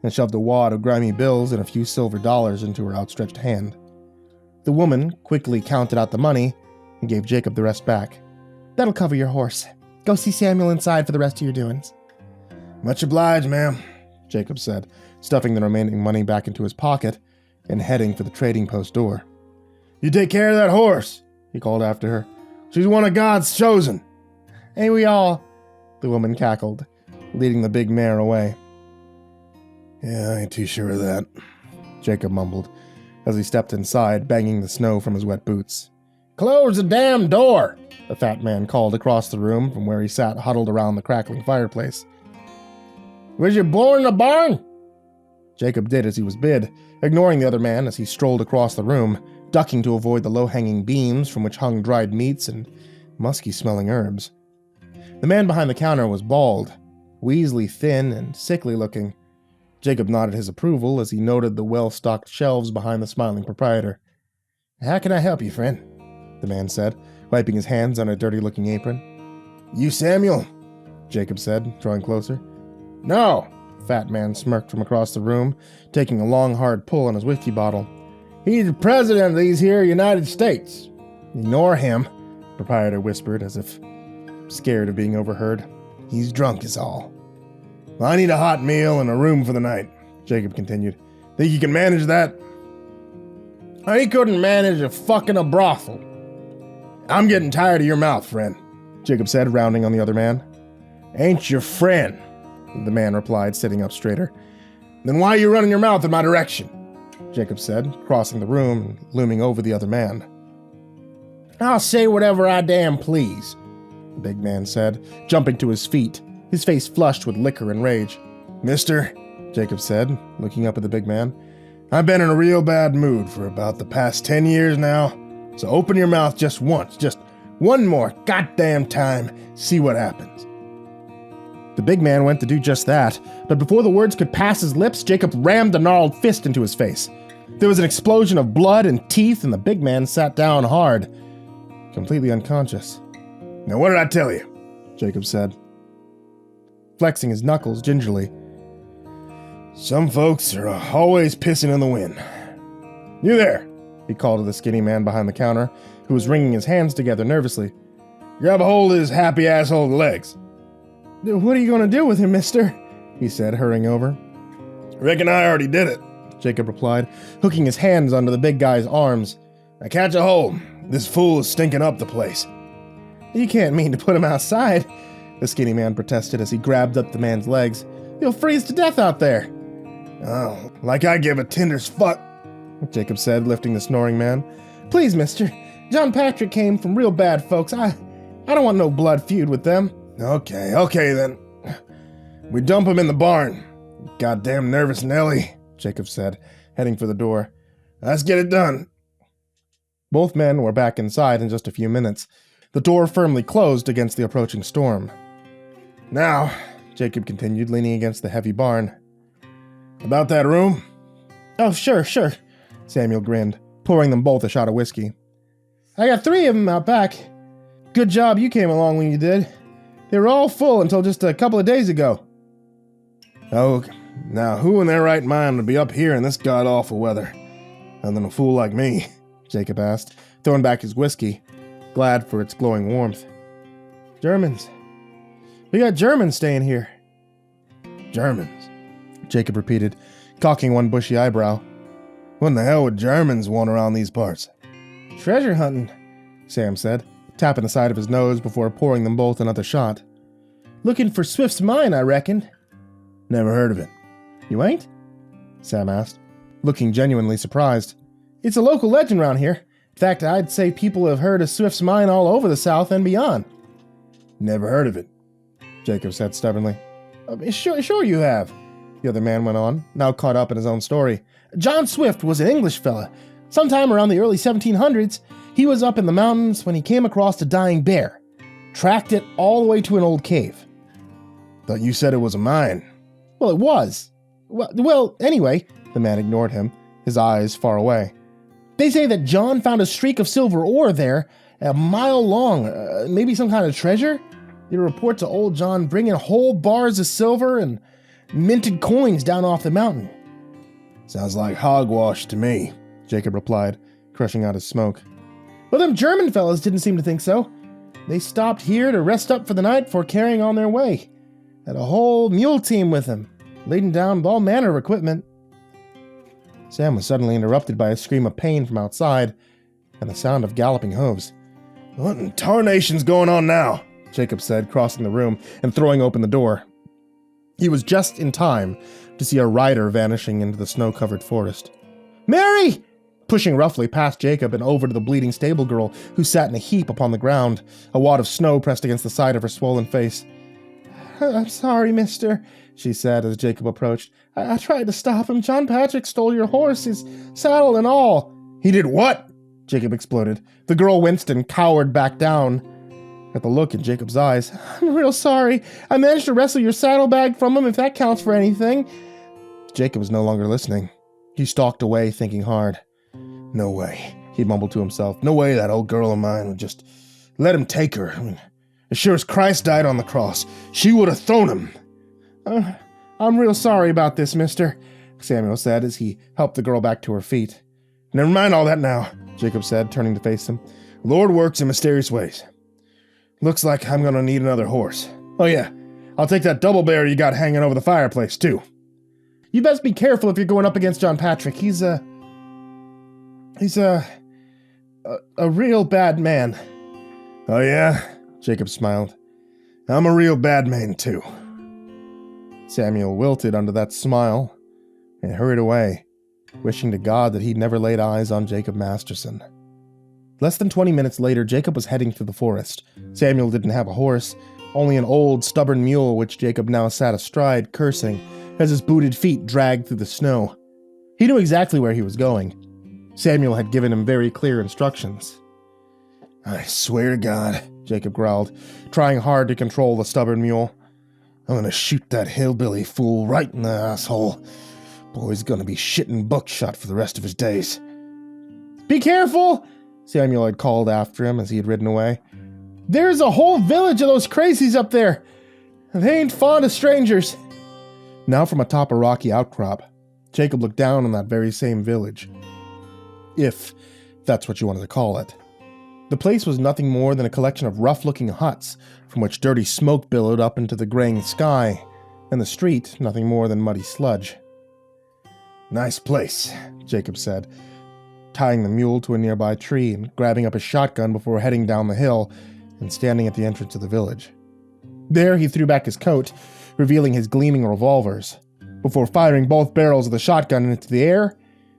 and shoved a wad of grimy bills and a few silver dollars into her outstretched hand. The woman quickly counted out the money and gave Jacob the rest back. "That'll cover your horse. Go see Samuel inside for the rest of your doings." "Much obliged, ma'am," Jacob said, stuffing the remaining money back into his pocket and heading for the trading post door. "You take care of that horse," he called after her. "She's one of God's chosen." "Ain't we all?" the woman cackled, leading the big mare away. "Yeah, I ain't too sure of that," Jacob mumbled as he stepped inside, banging the snow from his wet boots. "Close the damn door," the fat man called across the room from where he sat huddled around the crackling fireplace. "Was you born in the barn?" Jacob did as he was bid, ignoring the other man as he strolled across the room, ducking to avoid the low-hanging beams from which hung dried meats and musky-smelling herbs. The man behind the counter was bald, weaselly thin and sickly-looking. Jacob nodded his approval as he noted the well-stocked shelves behind the smiling proprietor. "How can I help you, friend?" the man said, wiping his hands on a dirty-looking apron. "You Samuel?" Jacob said, drawing closer. "No," the fat man smirked from across the room, taking a long, hard pull on his whiskey bottle. "He's the president of these here United States." "Ignore him," the proprietor whispered, as if scared of being overheard. "He's drunk is all." "I need a hot meal and a room for the night," Jacob continued. "Think you can manage that?" "I couldn't manage a fucking brothel." "I'm getting tired of your mouth, friend," Jacob said, rounding on the other man. "Ain't your friend," the man replied, sitting up straighter. "Then why are you running your mouth in my direction?" Jacob said, crossing the room and looming over the other man. "I'll say whatever I damn please," the big man said, jumping to his feet, his face flushed with liquor and rage. "Mister," Jacob said, looking up at the big man, "I've been in a real bad mood for about the past 10 years now, so open your mouth just once, just one more goddamn time, see what happens." The big man went to do just that, but before the words could pass his lips, Jacob rammed a gnarled fist into his face. There was an explosion of blood and teeth, and the big man sat down hard, completely unconscious. "Now what did I tell you?" Jacob said, flexing his knuckles gingerly. "Some folks are always pissing in the wind. You there," he called to the skinny man behind the counter, who was wringing his hands together nervously. "Grab a hold of his happy asshole's legs." "What are you going to do with him, mister?" he said, hurrying over. "Reckon I already did it," Jacob replied, hooking his hands onto the big guy's arms. "Now catch a hold. This fool is stinking up the place." "You can't mean to put him outside," the skinny man protested as he grabbed up the man's legs. "He'll freeze to death out there." "Oh, like I give a tinder's fuck," Jacob said, lifting the snoring man. "Please, mister. John Patrick came from real bad folks. I don't want no blood feud with them." Okay then. We dump him in the barn. Goddamn nervous Nelly," Jacob said, heading for the door. "Let's get it done." Both men were back inside in just a few minutes, the door firmly closed against the approaching storm. "Now," Jacob continued, leaning against the heavy barn. "About that room?" "Oh, sure," Samuel grinned, pouring them both a shot of whiskey. "I got 3 of them out back. Good job you came along when you did. They were all full until just a couple of days ago." "Oh, now who in their right mind would be up here in this god-awful weather? Other than a fool like me?" Jacob asked, throwing back his whiskey, glad for its glowing warmth. "Germans. We got Germans staying here." "Germans?" Jacob repeated, cocking one bushy eyebrow. "What in the hell would Germans want around these parts?" "Treasure hunting," Sam said, tapping the side of his nose before pouring them both another shot. "Looking for Swift's mine, I reckon." "Never heard of it." "You ain't?" Sam asked, looking genuinely surprised. "It's a local legend around here. In fact, I'd say people have heard of Swift's mine all over the South and beyond." "Never heard of it," Jacob said stubbornly. Sure you have," the other man went on, now caught up in his own story. "John Swift was an English fella. Sometime around the early 1700s, he was up in the mountains when he came across a dying bear. Tracked it all the way to an old cave." "Thought you said it was a mine." "Well, it was. Well, anyway," the man ignored him, his eyes far away. "They say that John found a streak of silver ore there, a mile long, maybe some kind of treasure. There were reports of old John bringing whole bars of silver and minted coins down off the mountain. Sounds like hogwash to me, Jakob replied, crushing out his smoke. Well, them German fellas didn't seem to think so. They stopped here to rest up for the night before carrying on their way. Had a whole mule team with them, laden down with all manner of equipment. Sam was suddenly interrupted by a scream of pain from outside and the sound of galloping hooves. What in tarnation's going on now? Jakob said, crossing the room and throwing open the door. He was just in time to see a rider vanishing into the snow-covered forest. Mary! Pushing roughly past Jakob and over to the bleeding stable girl, who sat in a heap upon the ground, a wad of snow pressed against the side of her swollen face. I'm sorry, mister, she said as Jakob approached. I tried to stop him. John Patrick stole your horse, his saddle and all. He did what? Jakob exploded. The girl winced and cowered back down at the look in Jacob's eyes. I'm real sorry. I managed to wrestle your saddlebag from him, if that counts for anything. Jakob was no longer listening. He stalked away, thinking hard. No way, he mumbled to himself. No way that old girl of mine would just let him take her. I mean, as sure as Christ died on the cross, she would have thrown him. I'm real sorry about this, mister, Samuel said as he helped the girl back to her feet. Never mind all that now, Jakob said, turning to face him. Lord works in mysterious ways. Looks like I'm gonna need another horse. Oh yeah, I'll take that double bear you got hanging over the fireplace, too. You best be careful if you're going up against John Patrick. He's a real bad man. Oh yeah? Jakob smiled. I'm a real bad man, too. Samuel wilted under that smile and hurried away, wishing to God that he'd never laid eyes on Jakob Masterson. Less than 20 minutes later, Jakob was heading through the forest. Samuel didn't have a horse, only an old, stubborn mule which Jakob now sat astride, cursing, as his booted feet dragged through the snow. He knew exactly where he was going. Samuel had given him very clear instructions. I swear to God, Jakob growled, trying hard to control the stubborn mule. I'm gonna shoot that hillbilly fool right in the asshole. Boy's gonna be shitting buckshot for the rest of his days. Be careful, Samuel had called after him as he had ridden away. There's a whole village of those crazies up there. They ain't fond of strangers. Now from atop a rocky outcrop, Jakob looked down on that very same village. If that's what you wanted to call it. The place was nothing more than a collection of rough-looking huts, from which dirty smoke billowed up into the graying sky, and the street nothing more than muddy sludge. Nice place, Jakob said, tying the mule to a nearby tree and grabbing up his shotgun before heading down the hill and standing at the entrance of the village. There he threw back his coat, revealing his gleaming revolvers, before firing both barrels of the shotgun into the air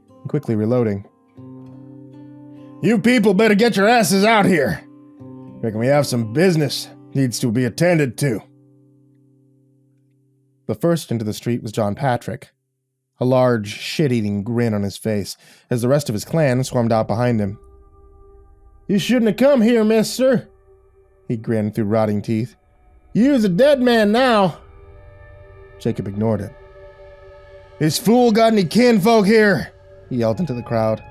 and quickly reloading. You people better get your asses out here. Reckon we have some business needs to be attended to. The first into the street was John Patrick, a large, shit-eating grin on his face, as the rest of his clan swarmed out behind him. You shouldn't have come here, mister, he grinned through rotting teeth. You's a dead man now. Jakob ignored it. This fool got any kinfolk here? He yelled into the crowd.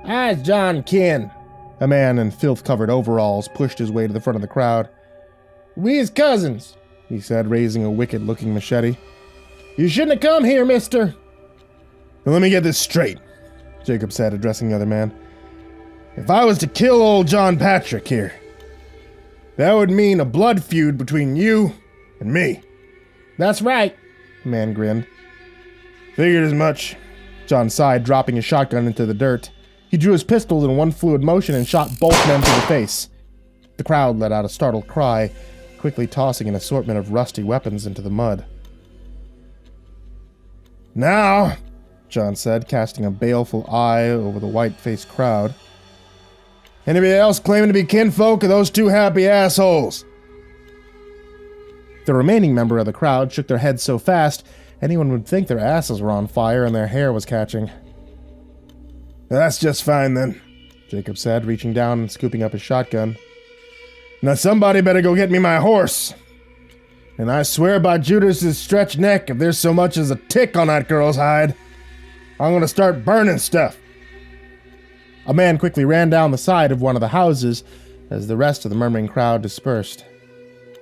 I's John Kin. A man in filth-covered overalls pushed his way to the front of the crowd. We is cousins, he said, raising a wicked-looking machete. You shouldn't have come here, mister. Now let me get this straight, Jakob said, addressing the other man. If I was to kill old John Patrick here, that would mean a blood feud between you and me. That's right, the man grinned. Figured as much. John sighed, dropping his shotgun into the dirt. He drew his pistol in one fluid motion and shot both men through the face. The crowd let out a startled cry, quickly tossing an assortment of rusty weapons into the mud. Now, John said, casting a baleful eye over the white-faced crowd. Anybody else claiming to be kinfolk of those two happy assholes? The remaining member of the crowd shook their heads so fast, anyone would think their asses were on fire and their hair was catching. That's just fine then, Jakob said, reaching down and scooping up his shotgun. Now somebody better go get me my horse. And I swear by Judas's stretched neck, if there's so much as a tick on that girl's hide, I'm gonna start burning stuff. A man quickly ran down the side of one of the houses as the rest of the murmuring crowd dispersed.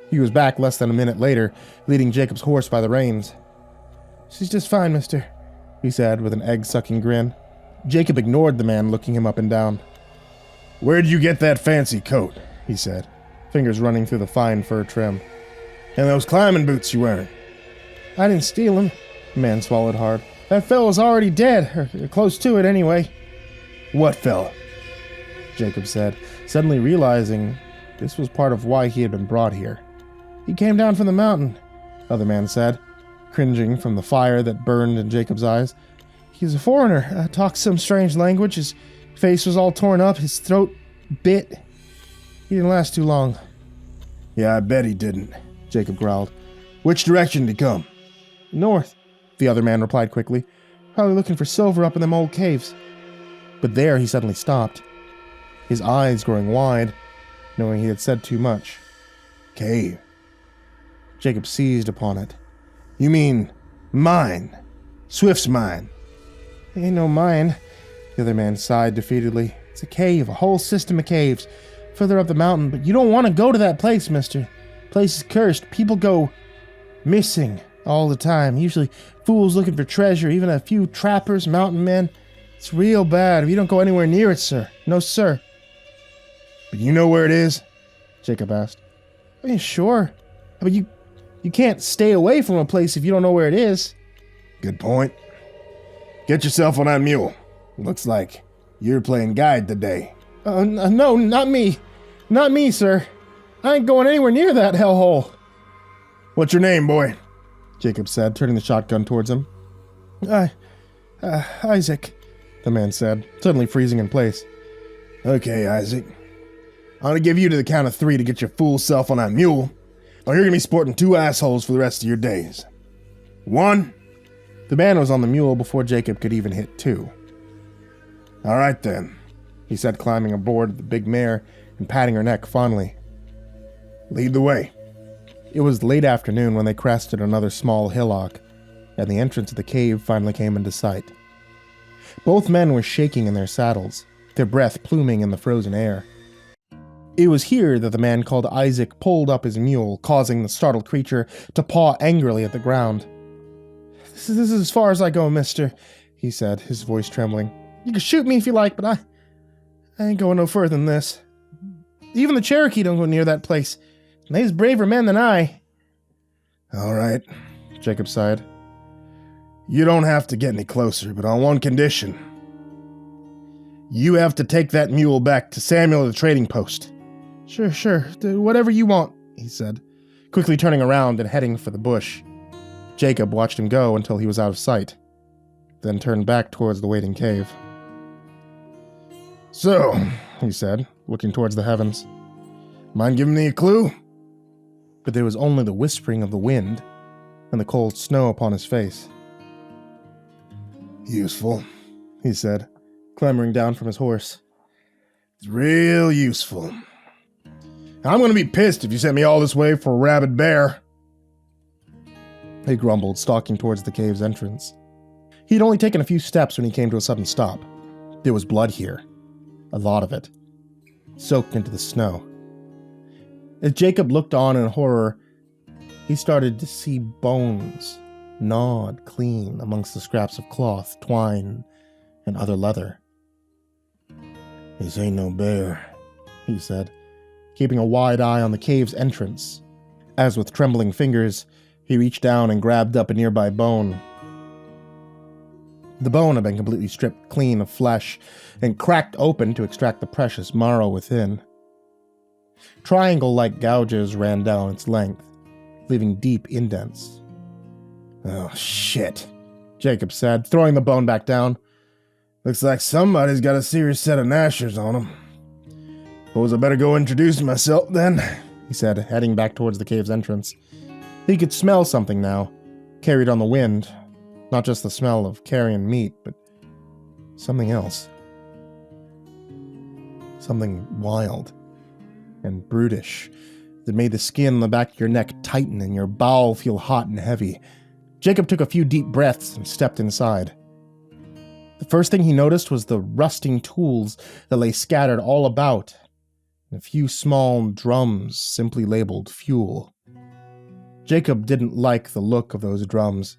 He was back less than a minute later, leading Jacob's horse by the reins. "She's just fine, mister," he said with an egg-sucking grin. Jakob ignored the man, looking him up and down. "Where'd you get that fancy coat?" he said, fingers running through the fine fur trim. "And those climbing boots you're wearing?" "I didn't steal them," the man swallowed hard. "That fellow's already dead, or close to it anyway." "What fella?" Jakob said, suddenly realizing this was part of why he had been brought here. "He came down from the mountain," the other man said, cringing from the fire that burned in Jacob's eyes. "He's a foreigner, talks some strange language, his face was all torn up, his throat bit. He didn't last too long." "Yeah, I bet he didn't," Jakob growled. "Which direction did he come?" "North," the other man replied quickly. "Probably looking for silver up in them old caves." But there he suddenly stopped, his eyes growing wide, knowing he had said too much. "Cave?" Jakob seized upon it. "You mean mine? Swift's mine?" "Ain't no mine," the other man sighed defeatedly. "It's a cave, a whole system of caves, further up the mountain, but you don't want to go to that place, mister. The place is cursed. People go missing all the time, usually fools looking for treasure, even a few trappers, mountain men. It's real bad if you don't go anywhere near it, sir. No, sir." "But you know where it is?" Jakob asked. "Yeah, sure. But you can't stay away from a place if you don't know where it is." "Good point. Get yourself on that mule. Looks like you're playing guide today." No, not me. Not me, sir. I ain't going anywhere near that hellhole." "What's your name, boy?" Jakob said, turning the shotgun towards him. Isaac," the man said, suddenly freezing in place. "Okay, Isaac. I'm gonna give you to the count of 3 to get your fool self on that mule, or you're gonna be sporting 2 assholes for the rest of your days. 1. The man was on the mule before Jakob could even hit 2. "All right, then," he said, climbing aboard the big mare and patting her neck fondly. "Lead the way." It was late afternoon when they crested another small hillock, and the entrance of the cave finally came into sight. Both men were shaking in their saddles, their breath pluming in the frozen air. It was here that the man called Isaac pulled up his mule, causing the startled creature to paw angrily at the ground. This is as far as I go, mister," he said, his voice trembling. "You can shoot me if you like, but I ain't going no further than this. Even the Cherokee don't go near that place. And they's braver men than I." "All right," Jakob sighed. "You don't have to get any closer, but on one condition. You have to take that mule back to Samuel the trading post." Sure. Do whatever you want," he said, quickly turning around and heading for the bush. Jakob watched him go until he was out of sight, then turned back towards the waiting cave. "So," he said, looking towards the heavens. "Mind giving me a clue?" But there was only the whispering of the wind and the cold snow upon his face. "Useful," he said, clambering down from his horse. "It's real useful. I'm gonna be pissed if you sent me all this way for a rabid bear." He grumbled, stalking towards the cave's entrance. He'd only taken a few steps when he came to a sudden stop. There was blood here. A lot of it. Soaked into the snow. As Jakob looked on in horror, he started to see bones gnawed clean amongst the scraps of cloth, twine, and other leather. "This ain't no bear," he said, keeping a wide eye on the cave's entrance, as with trembling fingers, he reached down and grabbed up a nearby bone. The bone had been completely stripped clean of flesh and cracked open to extract the precious marrow within. Triangle-like gouges ran down its length, leaving deep indents. "Oh, shit," Jakob said, throwing the bone back down. "Looks like somebody's got a serious set of gnashers on them. Suppose I better go introduce myself then," he said, heading back towards the cave's entrance. He could smell something now, carried on the wind. Not just the smell of carrion meat, but something else. Something wild and brutish that made the skin on the back of your neck tighten and your bowel feel hot and heavy. Jakob took a few deep breaths and stepped inside. The first thing he noticed was the rusting tools that lay scattered all about, and a few small drums simply labeled fuel. Jakob didn't like the look of those drums.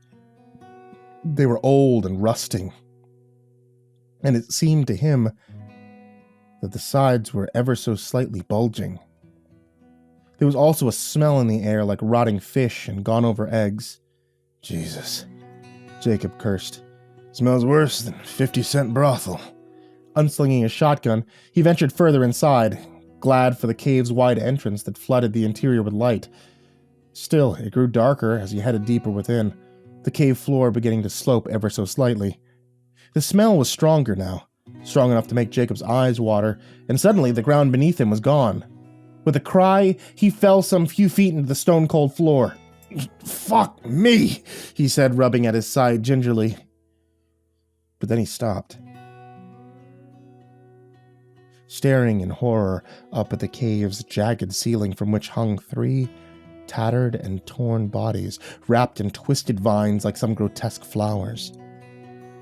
They were old and rusting, and it seemed to him that the sides were ever so slightly bulging. There was also a smell in the air like rotting fish and gone-over eggs. Jesus, Jakob cursed. Smells worse than 50-cent brothel. Unslinging his shotgun, he ventured further inside, glad for the cave's wide entrance that flooded the interior with light. Still, it grew darker as he headed deeper within, the cave floor beginning to slope ever so slightly. The smell was stronger now, strong enough to make Jakob's eyes water, and suddenly the ground beneath him was gone. With a cry, he fell some few feet into the stone-cold floor. "Fuck me," he said, rubbing at his side gingerly. But then he stopped. Staring in horror up at the cave's jagged ceiling from which hung 3 tattered and torn bodies, wrapped in twisted vines like some grotesque flowers.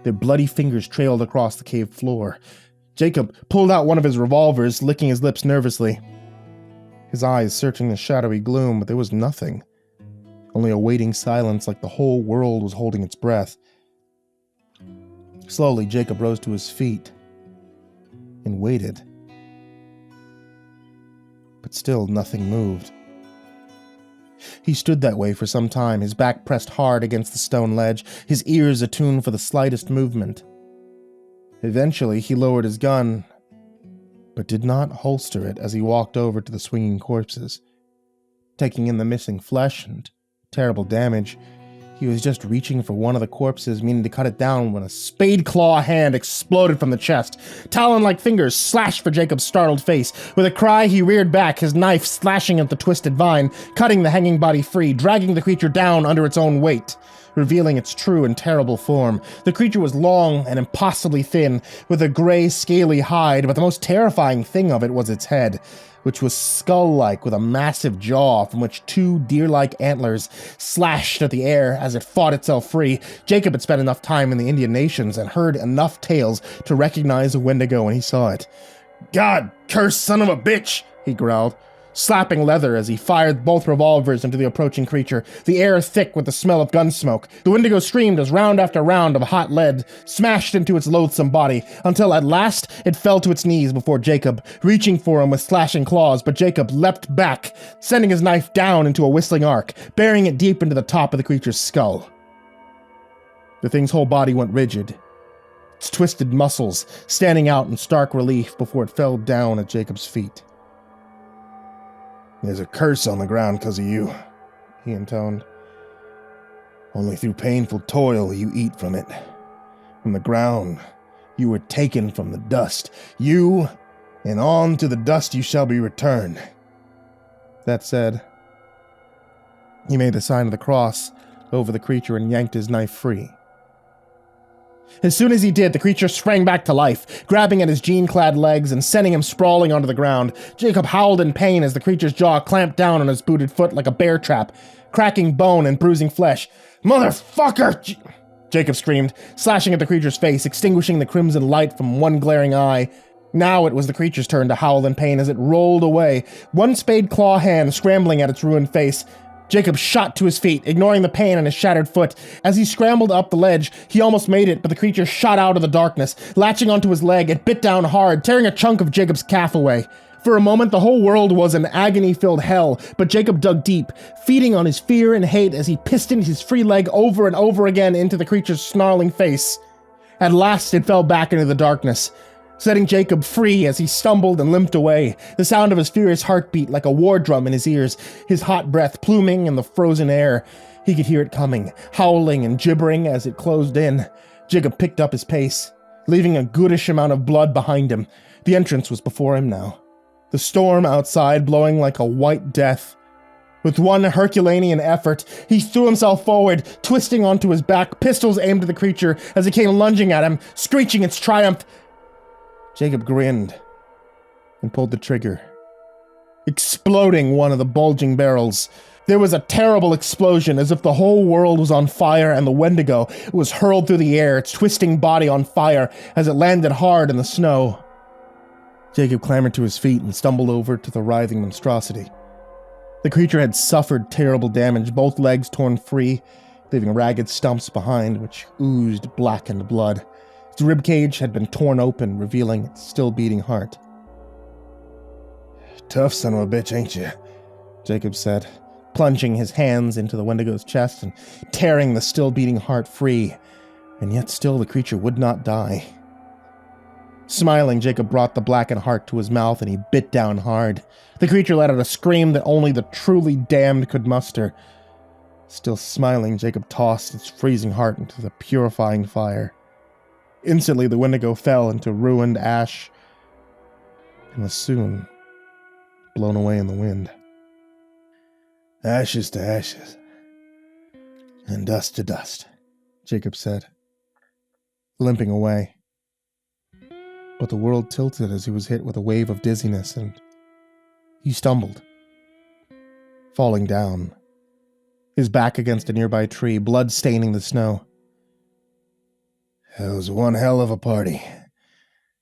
Their bloody fingers trailed across the cave floor. Jakob pulled out one of his revolvers, licking his lips nervously. His eyes searching the shadowy gloom, but there was nothing. Only a waiting silence like the whole world was holding its breath. Slowly, Jakob rose to his feet and waited. But still nothing moved. He stood that way for some time, his back pressed hard against the stone ledge, his ears attuned for the slightest movement. Eventually, he lowered his gun, but did not holster it as he walked over to the swinging corpses. Taking in the missing flesh and terrible damage, he was just reaching for one of the corpses, meaning to cut it down, when a spade-claw hand exploded from the chest. Talon-like fingers slashed for Jakob's startled face. With a cry, he reared back, his knife slashing at the twisted vine, cutting the hanging body free, dragging the creature down under its own weight, revealing its true and terrible form. The creature was long and impossibly thin, with a gray, scaly hide, but the most terrifying thing of it was its head, which was skull-like with a massive jaw from which 2 deer-like antlers slashed at the air as it fought itself free. Jakob had spent enough time in the Indian nations and heard enough tales to recognize a Wendigo when he saw it. "God, cursed son of a bitch," he growled, slapping leather as he fired both revolvers into the approaching creature, the air thick with the smell of gun smoke. The Wendigo screamed as round after round of hot lead smashed into its loathsome body, until at last it fell to its knees before Jakob, reaching for him with slashing claws, but Jakob leapt back, sending his knife down into a whistling arc, burying it deep into the top of the creature's skull. The thing's whole body went rigid, its twisted muscles standing out in stark relief before it fell down at Jakob's feet. "There's a curse on the ground because of you," he intoned. "Only through painful toil you eat from it. From the ground you were taken from the dust. You, and on to the dust you shall be returned." That said, he made the sign of the cross over the creature and yanked his knife free. As soon as he did, the creature sprang back to life, grabbing at his jean-clad legs and sending him sprawling onto the ground. Jakob howled in pain as the creature's jaw clamped down on his booted foot like a bear trap, cracking bone and bruising flesh. "Motherfucker!" Jakob screamed, slashing at the creature's face, extinguishing the crimson light from one glaring eye. Now it was the creature's turn to howl in pain as it rolled away, one spade-claw hand scrambling at its ruined face. Jakob shot to his feet, ignoring the pain on his shattered foot. As he scrambled up the ledge, he almost made it, but the creature shot out of the darkness. Latching onto his leg, it bit down hard, tearing a chunk of Jakob's calf away. For a moment, the whole world was an agony-filled hell, but Jakob dug deep, feeding on his fear and hate as he pistoned his free leg over and over again into the creature's snarling face. At last, it fell back into the darkness, setting Jakob free as he stumbled and limped away, the sound of his furious heartbeat like a war drum in his ears, his hot breath pluming in the frozen air. He could hear it coming, howling and gibbering as it closed in. Jakob picked up his pace, leaving a goodish amount of blood behind him. The entrance was before him now, the storm outside blowing like a white death. With one Herculean effort, he threw himself forward, twisting onto his back, pistols aimed at the creature as it came lunging at him, screeching its triumph. Jakob grinned and pulled the trigger, exploding one of the bulging barrels. There was a terrible explosion as if the whole world was on fire and the Wendigo was hurled through the air, its twisting body on fire as it landed hard in the snow. Jakob clambered to his feet and stumbled over to the writhing monstrosity. The creature had suffered terrible damage, both legs torn free, leaving ragged stumps behind which oozed blackened blood. Its ribcage had been torn open, revealing its still-beating heart. Tough son of a bitch, ain't you? Jakob said, plunging his hands into the Wendigo's chest and tearing the still-beating heart free, and yet still the creature would not die. Smiling, Jakob brought the blackened heart to his mouth and he bit down hard. The creature let out a scream that only the truly damned could muster. Still smiling, Jakob tossed its freezing heart into the purifying fire. Instantly, the Wendigo fell into ruined ash and was soon blown away in the wind. Ashes to ashes, and dust to dust, Jakob said, limping away. But the world tilted as he was hit with a wave of dizziness, and he stumbled, falling down, his back against a nearby tree, blood staining the snow. It was one hell of a party.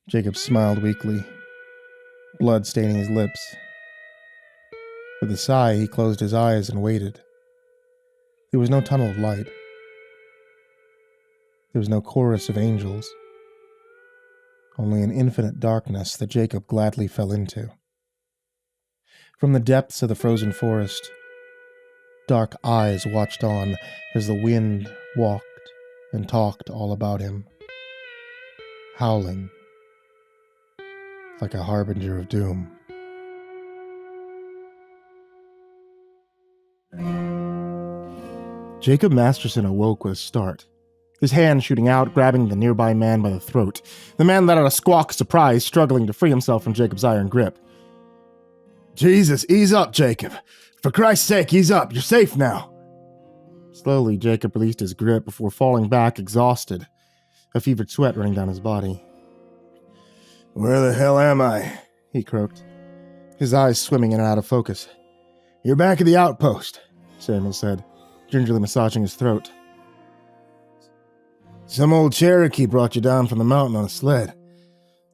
Jakob smiled weakly, blood staining his lips. With a sigh, he closed his eyes and waited. There was no tunnel of light. There was no chorus of angels. Only an infinite darkness that Jakob gladly fell into. From the depths of the frozen forest, dark eyes watched on as the wind walked and talked all about him, howling like a harbinger of doom. Jakob Masterson awoke with a start, his hand shooting out, grabbing the nearby man by the throat. The man let out a squawk of surprise, struggling to free himself from Jacob's iron grip. Jesus, ease up, Jakob. For Christ's sake, ease up. You're safe now. Slowly, Jakob released his grip before falling back exhausted, a fevered sweat running down his body. Where the hell am I? He croaked, his eyes swimming in and out of focus. You're back at the outpost, Samuel said, gingerly massaging his throat. Some old Cherokee brought you down from the mountain on a sled.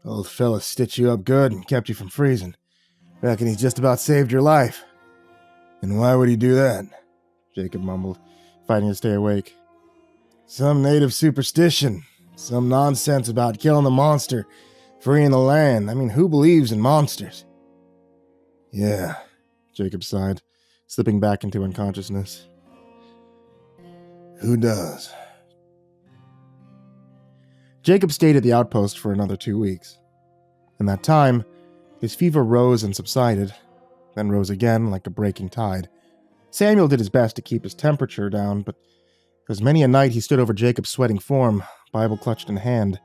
Old fella stitched you up good and kept you from freezing. Reckon he's just about saved your life. And why would he do that? Jakob mumbled, fighting to stay awake. Some native superstition. Some nonsense about killing the monster, freeing the land. I mean, who believes in monsters? Yeah, Jakob sighed, slipping back into unconsciousness. Who does? Jakob stayed at the outpost for another 2 weeks. In that time, his fever rose and subsided, then rose again like a breaking tide. Samuel did his best to keep his temperature down, but as many a night he stood over Jacob's sweating form, Bible clutched in hand,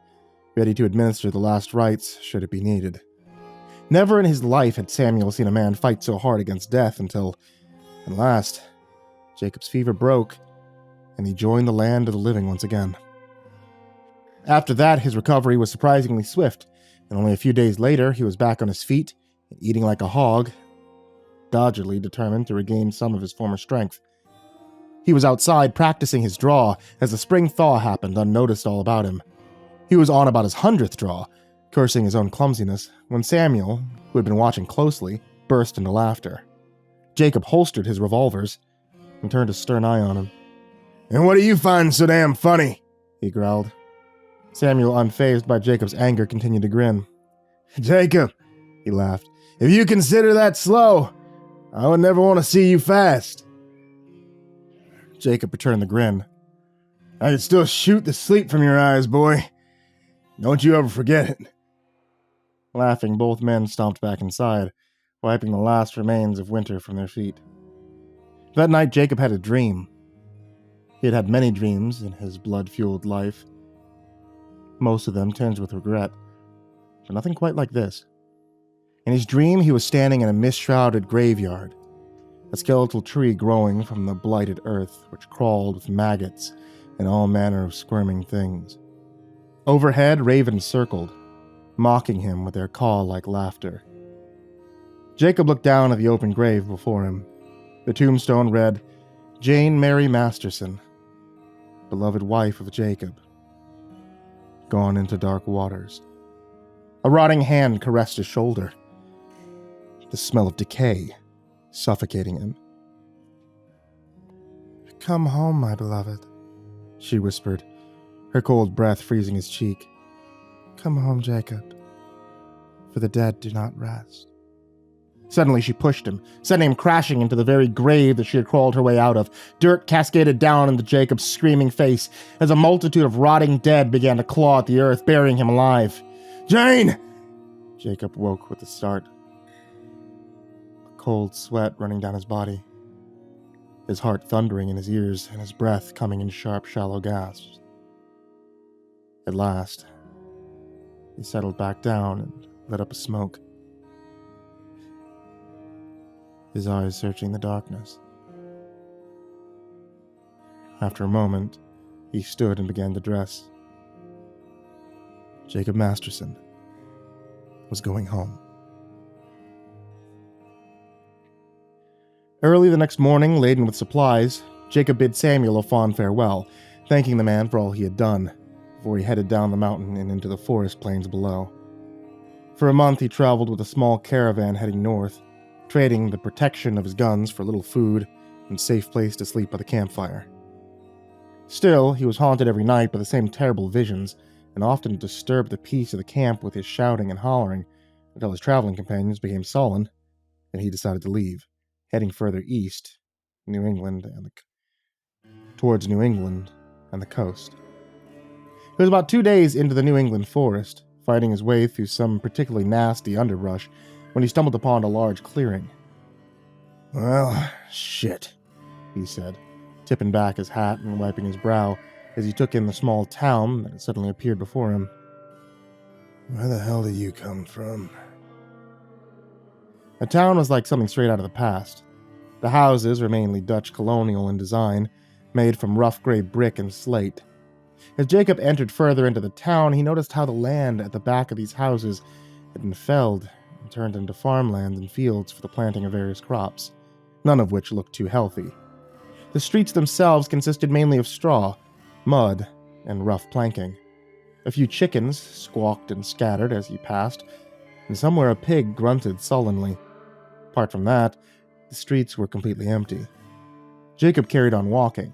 ready to administer the last rites should it be needed. Never in his life had Samuel seen a man fight so hard against death until, at last, Jacob's fever broke, and he joined the land of the living once again. After that, his recovery was surprisingly swift, and only a few days later he was back on his feet, eating like a hog, doggedly determined to regain some of his former strength. He was outside practicing his draw as the spring thaw happened unnoticed all about him. He was on about his 100th draw, cursing his own clumsiness, when Samuel, who had been watching closely, burst into laughter. Jakob holstered his revolvers and turned a stern eye on him. "And what do you find so damn funny?" he growled. Samuel, unfazed by Jacob's anger, continued to grin. "Jakob," he laughed, "if you consider that slow, I would never want to see you fast." Jakob returned the grin. "I could still shoot the sleep from your eyes, boy. Don't you ever forget it." Laughing, both men stomped back inside, wiping the last remains of winter from their feet. That night, Jakob had a dream. He had had many dreams in his blood-fueled life, most of them tinged with regret, but nothing quite like this. In his dream, he was standing in a mist-shrouded graveyard, a skeletal tree growing from the blighted earth, which crawled with maggots and all manner of squirming things. Overhead, ravens circled, mocking him with their caw-like laughter. Jakob looked down at the open grave before him. The tombstone read, "Jane Mary Masterson, beloved wife of Jakob, gone into dark waters." A rotting hand caressed his shoulder. The smell of decay suffocating him. "Come home, my beloved," she whispered, her cold breath freezing his cheek. "Come home, Jacob, for the dead do not rest." Suddenly she pushed him, sending him crashing into the very grave that she had crawled her way out of. Dirt cascaded down into Jacob's screaming face as a multitude of rotting dead began to claw at the earth, burying him alive. "Jane!" Jacob woke with a start, a cold sweat running down his body, his heart thundering in his ears and his breath coming in sharp, shallow gasps. At last, he settled back down and lit up a smoke, his eyes searching the darkness. After a moment, he stood and began to dress. Jakob Masterson was going home. Early the next morning, laden with supplies, Jacob bid Samuel a fond farewell, thanking the man for all he had done, before he headed down the mountain and into the forest plains below. For a month he traveled with a small caravan heading north, trading the protection of his guns for a little food and safe place to sleep by the campfire. Still, he was haunted every night by the same terrible visions, and often disturbed the peace of the camp with his shouting and hollering, until his traveling companions became sullen, and he decided to leave, heading further east, towards New England and the coast. He was about 2 days into the New England forest, fighting his way through some particularly nasty underbrush, when he stumbled upon a large clearing. "Well, shit," he said, tipping back his hat and wiping his brow as he took in the small town that had suddenly appeared before him. "Where the hell do you come from?" The town was like something straight out of the past. The houses were mainly Dutch colonial in design, made from rough gray brick and slate. As Jacob entered further into the town, he noticed how the land at the back of these houses had been felled and turned into farmlands and fields for the planting of various crops, none of which looked too healthy. The streets themselves consisted mainly of straw, mud, and rough planking. A few chickens squawked and scattered as he passed, and somewhere a pig grunted sullenly. Apart from that, the streets were completely empty. Jacob carried on walking,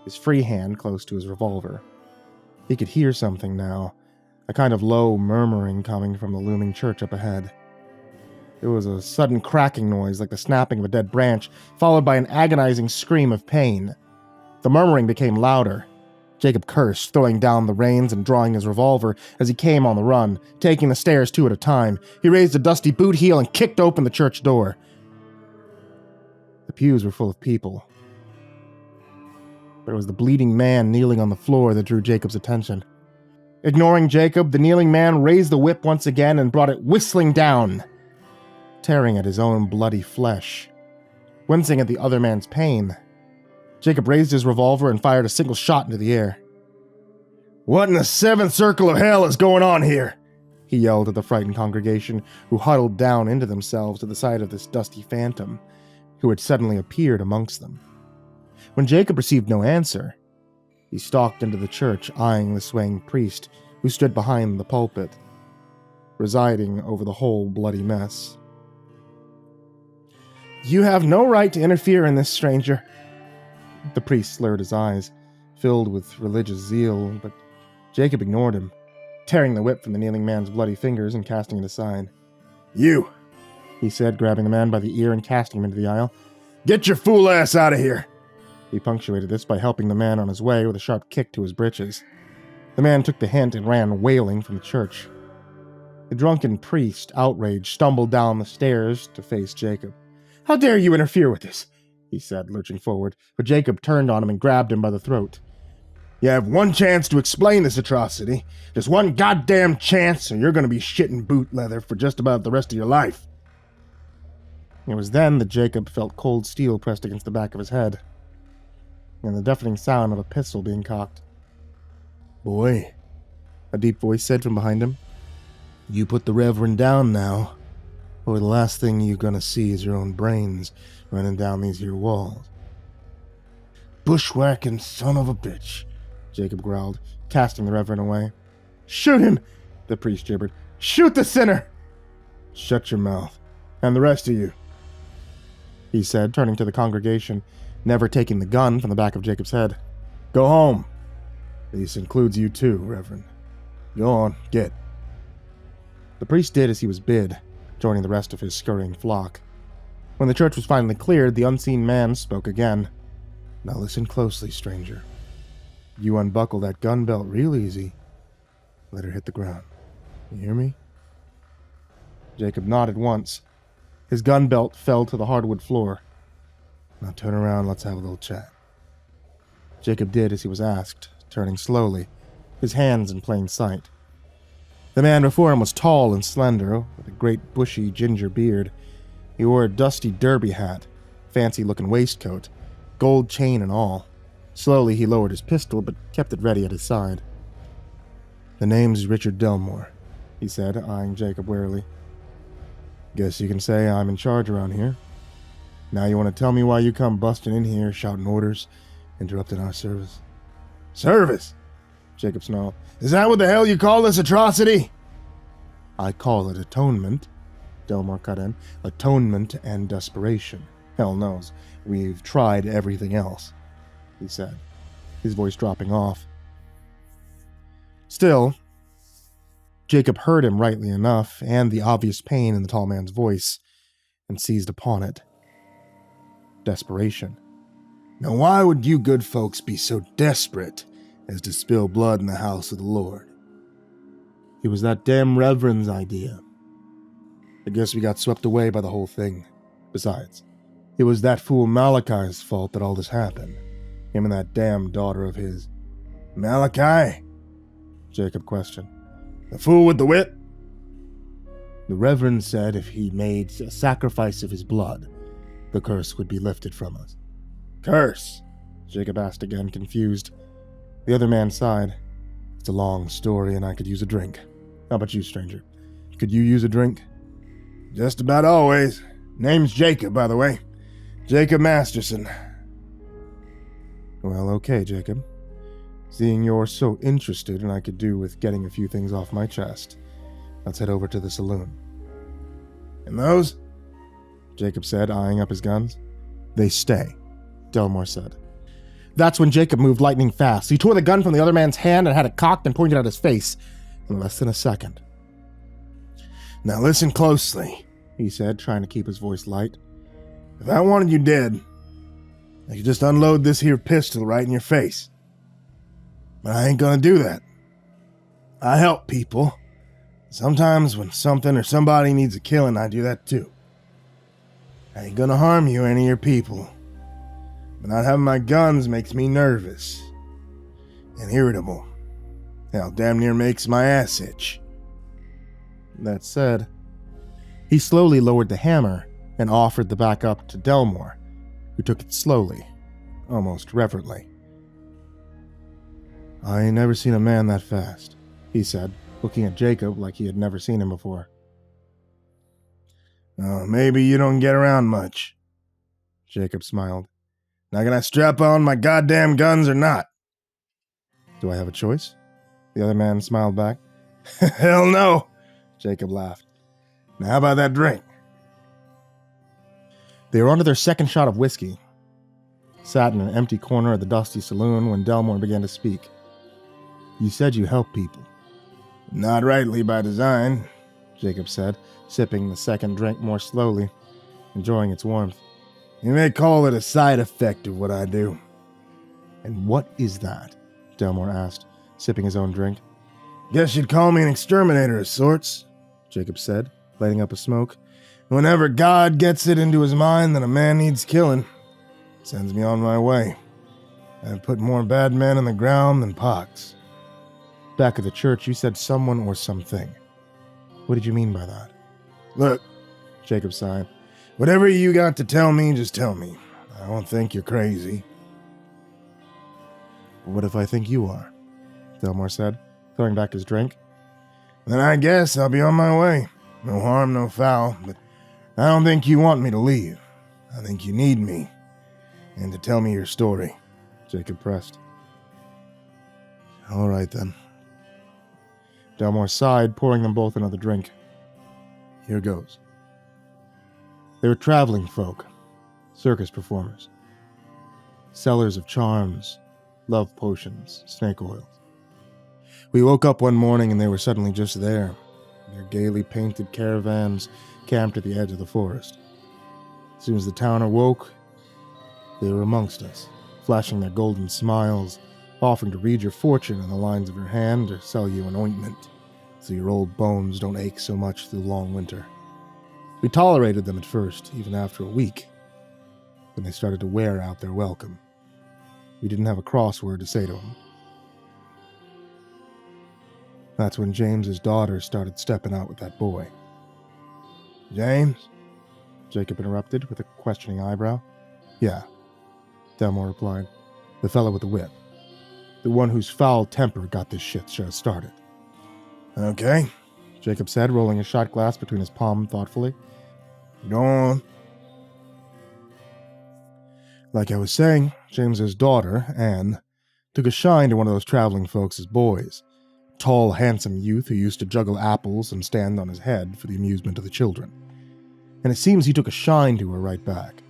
his free hand close to his revolver. He could hear something now, a kind of low murmuring coming from the looming church up ahead. There was a sudden cracking noise like the snapping of a dead branch, followed by an agonizing scream of pain. The murmuring became louder. Jacob cursed, throwing down the reins and drawing his revolver as he came on the run, taking the stairs 2 at a time. He raised a dusty boot heel and kicked open the church door. The pews were full of people, but it was the bleeding man kneeling on the floor that drew Jacob's attention. Ignoring Jacob, the kneeling man raised the whip once again and brought it whistling down, tearing at his own bloody flesh. Wincing at the other man's pain, Jacob raised his revolver and fired a single shot into the air. "What in the seventh circle of hell is going on here?" he yelled at the frightened congregation, who huddled down into themselves at the sight of this dusty phantom, who had suddenly appeared amongst them. When Jacob received no answer, he stalked into the church, eyeing the swaying priest who stood behind the pulpit, presiding over the whole bloody mess. "You have no right to interfere in this, stranger." The priest slurred his eyes, filled with religious zeal, but Jacob ignored him, tearing the whip from the kneeling man's bloody fingers and casting it aside. "You," he said, grabbing the man by the ear and casting him into the aisle. "Get your fool ass out of here." He punctuated this by helping the man on his way with a sharp kick to his breeches. The man took the hint and ran wailing from the church. The drunken priest, outraged, stumbled down the stairs to face Jacob. "How dare you interfere with this?" he said, lurching forward, but Jacob turned on him and grabbed him by the throat. "You have one chance to explain this atrocity. Just one goddamn chance, or you're going to be shitting boot leather for just about the rest of your life." It was then that Jacob felt cold steel pressed against the back of his head, and the deafening sound of a pistol being cocked. "Boy," a deep voice said from behind him, "you put the Reverend down now, or the last thing you're gonna see is your own brains running down these here walls." "Bushwhacking son of a bitch," Jacob growled, casting the Reverend away. "Shoot him!" the priest gibbered. "Shoot the sinner!" "Shut your mouth. And the rest of you." he said, turning to the congregation, never taking the gun from the back of Jacob's head. Go home. This includes you too, Reverend. Go on, get. The priest did as he was bid, joining the rest of his scurrying flock. When the church was finally cleared, the unseen man spoke again. Now listen closely, stranger. You unbuckle that gun belt real easy. Let her hit the ground. You hear me? Jakob nodded once. His gun belt fell to the hardwood floor. Now turn around, let's have a little chat. Jakob did as he was asked, turning slowly, his hands in plain sight. The man before him was tall and slender, with a great bushy ginger beard. He wore a dusty derby hat, fancy-looking waistcoat, gold chain and all. Slowly he lowered his pistol, but kept it ready at his side. The name's Richard Delmore, he said, eyeing Jakob warily. Guess you can say I'm in charge around here. Now you want to tell me why you come busting in here, shouting orders, interrupting our service? Service? Jakob snarled. Is that what the hell you call this atrocity? I call it atonement, Delmore cut in. Atonement and desperation. Hell knows. We've tried everything else, he said, his voice dropping off. Still, Jakob heard him rightly enough, and the obvious pain in the tall man's voice, and seized upon it. Desperation. Now why would you good folks be so desperate as to spill blood in the house of the Lord? It was that damn Reverend's idea. I guess we got swept away by the whole thing. Besides, it was that fool Malachi's fault that all this happened. Him and that damn daughter of his. Malachi? Jakob questioned. The fool with the whip? The Reverend said if he made a sacrifice of his blood, the curse would be lifted from us. Curse? Jakob asked again, confused. The other man sighed. It's a long story and I could use a drink. How about you, stranger? Could you use a drink? Just about always. Name's Jakob, by the way. Jakob Masterson. Well, okay, Jakob. Seeing you're so interested and I could do with getting a few things off my chest, let's head over to the saloon. And those? Jakob said, eyeing up his guns. They stay, Delmore said. That's when Jakob moved lightning fast. He tore the gun from the other man's hand and had it cocked and pointed at his face in less than a second. Now listen closely, he said, trying to keep his voice light. If I wanted you dead, I could just unload this here pistol right in your face. But I ain't gonna do that. I help people. Sometimes when something or somebody needs a killing, I do that too. I ain't gonna harm you or any of your people. But not having my guns makes me nervous. And irritable. Hell, damn near makes my ass itch. That said, he slowly lowered the hammer and offered the back up to Delmore, who took it slowly, almost reverently. I ain't never seen a man that fast, he said, looking at Jakob like he had never seen him before. Oh, maybe you don't get around much. Jakob smiled. Now can I strap on my goddamn guns or not? Do I have a choice? The other man smiled back. Hell no, Jakob laughed. Now how about that drink? They were onto their second shot of whiskey. Sat in an empty corner of the dusty saloon when Delmore began to speak. You said you help people. Not rightly by design, Jakob said, sipping the second drink more slowly, enjoying its warmth. You may call it a side effect of what I do. And what is that? Delmore asked, sipping his own drink. Guess you'd call me an exterminator of sorts, Jakob said, lighting up a smoke. Whenever God gets it into his mind that a man needs killing, sends me on my way. I've put more bad men in the ground than pox. Back at the church, you said someone or something. What did you mean by that? Look, Jakob sighed. Whatever you got to tell me, just tell me. I won't think you're crazy. What if I think you are? Delmore said, throwing back his drink. Then I guess I'll be on my way. No harm, no foul, but I don't think you want me to leave. I think you need me. And to tell me your story, Jakob pressed. All right, then. Delmore sighed, pouring them both another drink. Here goes. They were traveling folk, circus performers, sellers of charms, love potions, snake oils. We woke up one morning and they were suddenly just there, their gaily painted caravans camped at the edge of the forest. As soon as the town awoke, they were amongst us, flashing their golden smiles, offering to read your fortune on the lines of your hand or sell you an ointment so your old bones don't ache so much through the long winter. We tolerated them at first, even after a week. Then they started to wear out their welcome. We didn't have a crossword to say to them. That's when James's daughter started stepping out with that boy. James? Jacob interrupted with a questioning eyebrow. Yeah, Delmore replied. The fellow with the whip. The one whose foul temper got this shit show started. Okay, Jacob said, rolling a shot glass between his palm thoughtfully. go on. Like I was saying, James's daughter, Anne, took a shine to one of those traveling folks' boys. A tall, handsome youth who used to juggle apples and stand on his head for the amusement of the children. And it seems he took a shine to her right back.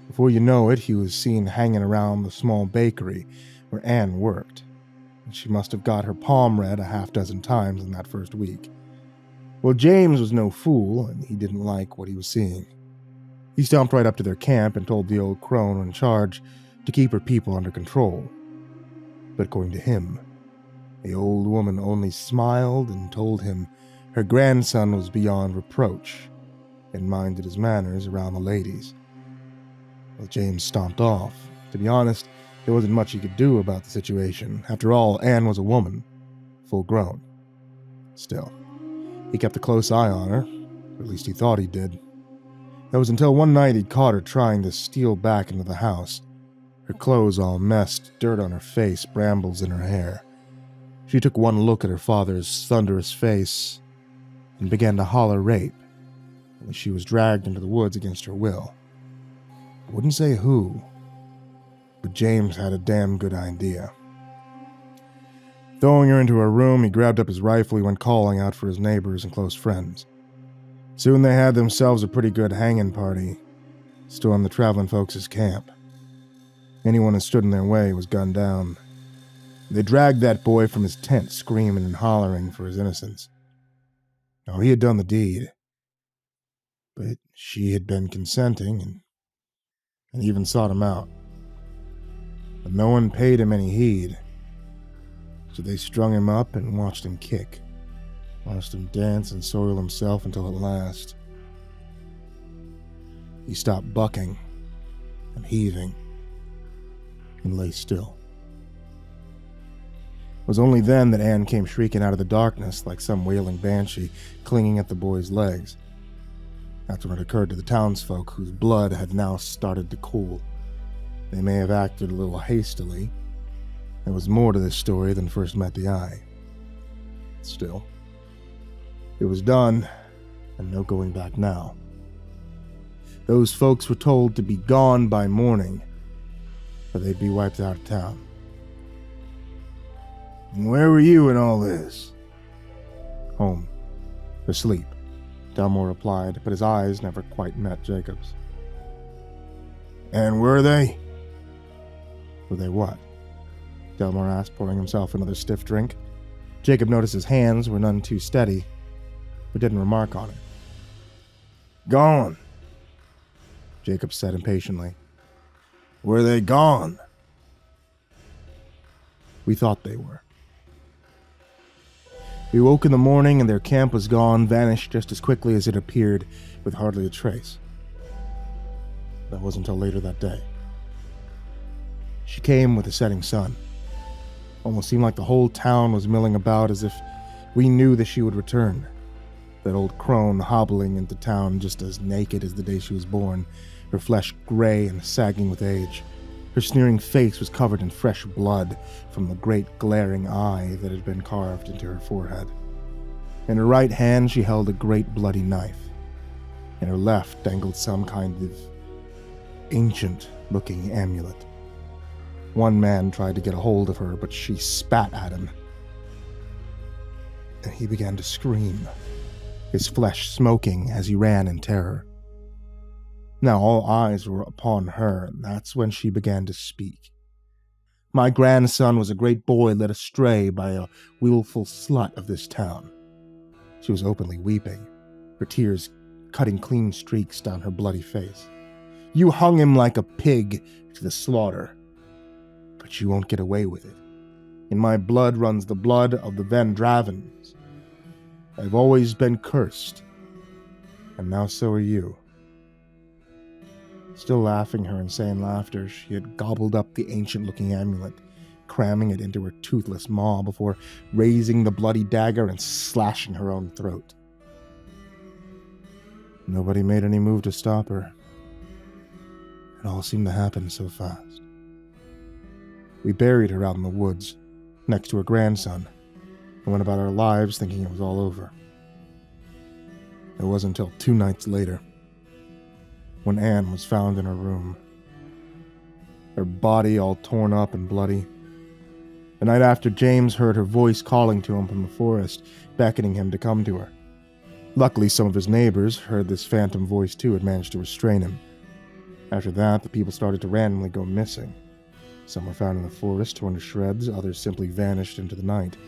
Before you know it, he was seen hanging around the small bakery where Anne worked, and she must have got her palm read a half dozen times in that first week. Well, James was no fool, and he didn't like what he was seeing. He stomped right up to their camp and told the old crone in charge to keep her people under control. But according to him, the old woman only smiled and told him her grandson was beyond reproach and minded his manners around the ladies. Well, James stomped off. To be honest, there wasn't much he could do about the situation. After all, Anne was a woman, full grown. Still, he kept a close eye on her, or at least he thought he did. That was until one night he'd caught her trying to steal back into the house. Her clothes all messed, dirt on her face, brambles in her hair. She took one look at her father's thunderous face and began to holler rape, only she was dragged into the woods against her will. I wouldn't say who, but James had a damn good idea. Throwing her into her room, he grabbed up his rifle. He went calling out for his neighbors and close friends. Soon they had themselves a pretty good hanging party, stormed the traveling folks' camp. Anyone who stood in their way was gunned down. They dragged that boy from his tent, screaming and hollering for his innocence. Now, he had done the deed, but she had been consenting and even sought him out. But no one paid him any heed, so they strung him up and watched him kick, watched him dance and soil himself until at last he stopped bucking and heaving and lay still. It was only then that Anne came shrieking out of the darkness like some wailing banshee, clinging at the boy's legs. That's when it occurred to the townsfolk, whose blood had now started to cool. They may have acted a little hastily. There was more to this story than first met the eye. Still, it was done, and no going back now. Those folks were told to be gone by morning, or they'd be wiped out of town. And where were you in all this? Home. Asleep, Delmore replied, but his eyes never quite met Jacob's. And were they? Were they what? Delmore asked, pouring himself another stiff drink. Jacob noticed his hands were none too steady, but didn't remark on it. Gone, Jacob said impatiently. Were they gone? We thought they were. We woke in the morning and their camp was gone, vanished just as quickly as it appeared, with hardly a trace. That wasn't until later that day. She came with the setting sun. Almost seemed like the whole town was milling about as if we knew that she would return. That old crone hobbling into town just as naked as the day she was born, her flesh gray and sagging with age. Her sneering face was covered in fresh blood from the great glaring eye that had been carved into her forehead. In her right hand she held a great bloody knife. In her left dangled some kind of ancient-looking amulet. One man tried to get a hold of her, but she spat at him, and he began to scream, his flesh smoking as he ran in terror. Now all eyes were upon her, and that's when she began to speak. My grandson was a great boy led astray by a willful slut of this town. She was openly weeping, her tears cutting clean streaks down her bloody face. You hung him like a pig to the slaughter, but you won't get away with it. In my blood runs the blood of the Van Dravens. I've always been cursed, and now so are you. Still laughing her insane laughter, she had gobbled up the ancient-looking amulet, cramming it into her toothless maw before raising the bloody dagger and slashing her own throat. Nobody made any move to stop her. It all seemed to happen so fast. We buried her out in the woods, next to her grandson, and went about our lives thinking it was all over. It wasn't until 2 nights later, when Anne was found in her room, her body all torn up and bloody. The night after, James heard her voice calling to him from the forest, beckoning him to come to her. Luckily, some of his neighbors heard this phantom voice too and managed to restrain him. After that, the people started to randomly go missing. Some were found in the forest, torn to shreds, others simply vanished into the night,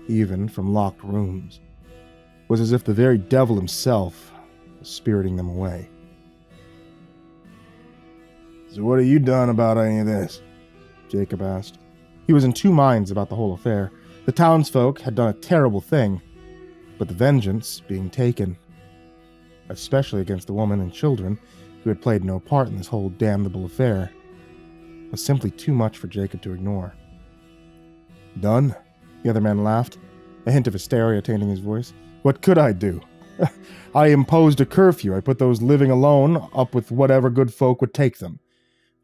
even from locked rooms. It was as if the very devil himself was spiriting them away. So what have you done about any of this? Jakob asked. He was in 2 minds about the whole affair. The townsfolk had done a terrible thing, but the vengeance being taken, especially against the woman and children who had played no part in this whole damnable affair, was simply too much for Jakob to ignore. Done? The other man laughed, a hint of hysteria tainting his voice. What could I do? I imposed a curfew. I put those living alone up with whatever good folk would take them.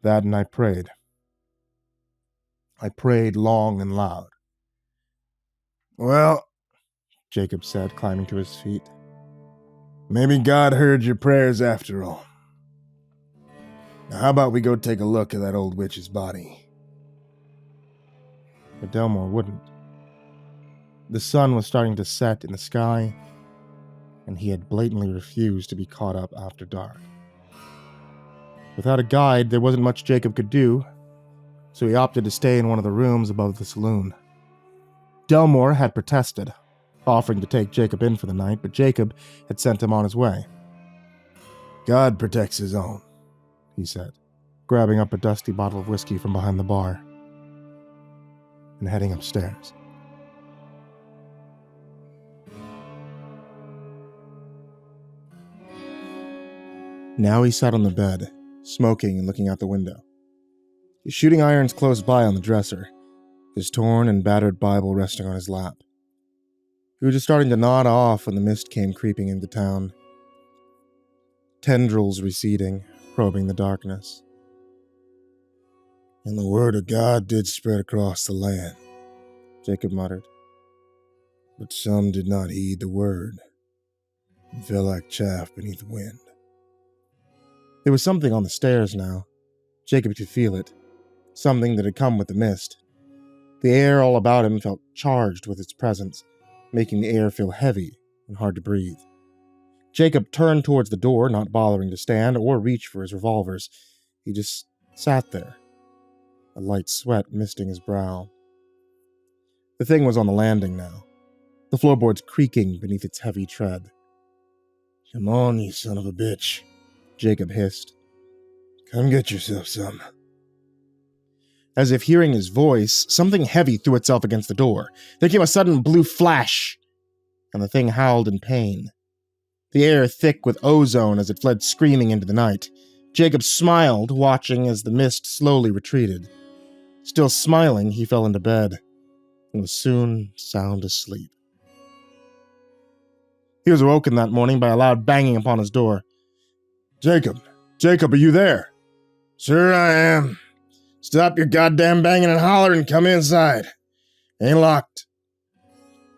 That, and I prayed. I prayed long and loud. Well, Jakob said, climbing to his feet. Maybe God heard your prayers after all. Now how about we go take a look at that old witch's body? But Delmore wouldn't. The sun was starting to set in the sky, and he had blatantly refused to be caught up after dark. Without a guide, there wasn't much Jakob could do, so he opted to stay in one of the rooms above the saloon. Delmore had protested, offering to take Jakob in for the night, but Jakob had sent him on his way. God protects his own, he said, grabbing up a dusty bottle of whiskey from behind the bar and heading upstairs. Now he sat on the bed, smoking and looking out the window. His shooting irons close by on the dresser, his torn and battered Bible resting on his lap. He was just starting to nod off when the mist came creeping into town. Tendrils receding, probing the darkness. And the word of God did spread across the land, Jakob muttered. But some did not heed the word, and fell like chaff beneath the wind. There was something on the stairs now. Jakob could feel it. Something that had come with the mist. The air all about him felt charged with its presence, making the air feel heavy and hard to breathe. Jakob turned towards the door, not bothering to stand or reach for his revolvers. He just sat there, a light sweat misting his brow. The thing was on the landing now, the floorboards creaking beneath its heavy tread. Come on, you son of a bitch, Jakob hissed. Come get yourself some. As if hearing his voice, something heavy threw itself against the door. There came a sudden blue flash, and the thing howled in pain. The air thick with ozone as it fled screaming into the night. Jakob smiled, watching as the mist slowly retreated. Still smiling, he fell into bed, and was soon sound asleep. He was awoken that morning by a loud banging upon his door. Jakob, are you there? Sure I am. Stop your goddamn banging and hollering and come inside. Ain't locked.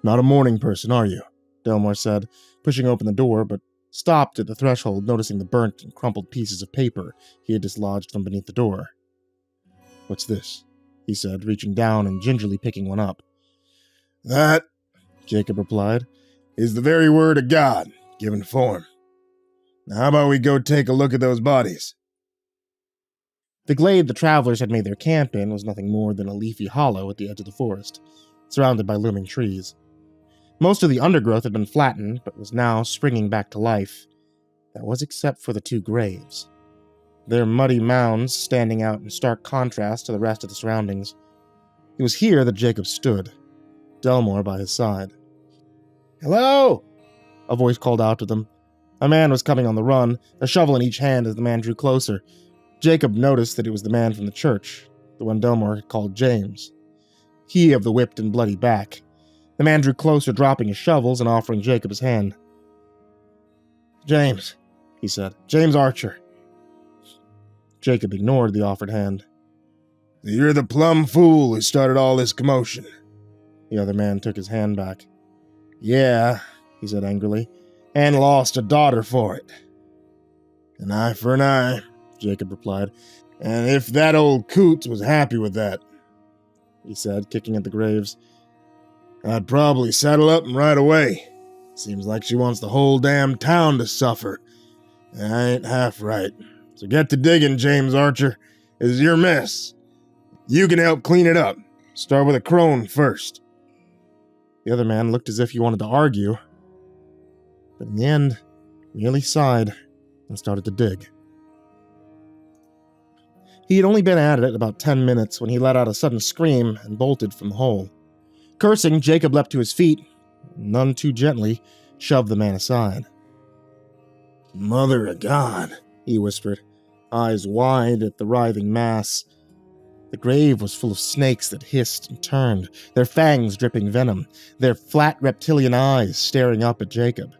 Not a morning person, are you? Delmore said, pushing open the door, but stopped at the threshold, noticing the burnt and crumpled pieces of paper he had dislodged from beneath the door. What's this? He said, reaching down and gingerly picking one up. That, Jakob replied, is the very word of God, given form. Now, how about we go take a look at those bodies? The glade the travelers had made their camp in was nothing more than a leafy hollow at the edge of the forest, surrounded by looming trees. Most of the undergrowth had been flattened, but was now springing back to life. That was except for the 2 graves. Their muddy mounds standing out in stark contrast to the rest of the surroundings. It was here that Jakob stood, Delmore by his side. "Hello!" a voice called out to them. A man was coming on the run, a shovel in each hand as the man drew closer. Jakob noticed that it was the man from the church, the one Delmore had called James. He of the whipped and bloody back. The man drew closer, dropping his shovels and offering Jakob his hand. "James," he said. "James Archer." Jakob ignored the offered hand. "You're the plumb fool who started all this commotion." The other man took his hand back. "Yeah," he said angrily, "and lost a daughter for it." "An eye for an eye," Jakob replied. "And if that old coot was happy with that," he said, kicking at the graves, "I'd probably saddle up and ride away. Seems like she wants the whole damn town to suffer. And I ain't half right. So get to digging, James Archer. This is your mess. You can help clean it up. Start with a crone first." The other man looked as if he wanted to argue, but in the end, merely sighed and started to dig. He had only been at it about 10 minutes when he let out a sudden scream and bolted from the hole. Cursing, Jakob leapt to his feet, and none too gently shoved the man aside. "Mother of God," he whispered, eyes wide at the writhing mass. The grave was full of snakes that hissed and turned, their fangs dripping venom, their flat reptilian eyes staring up at Jakob.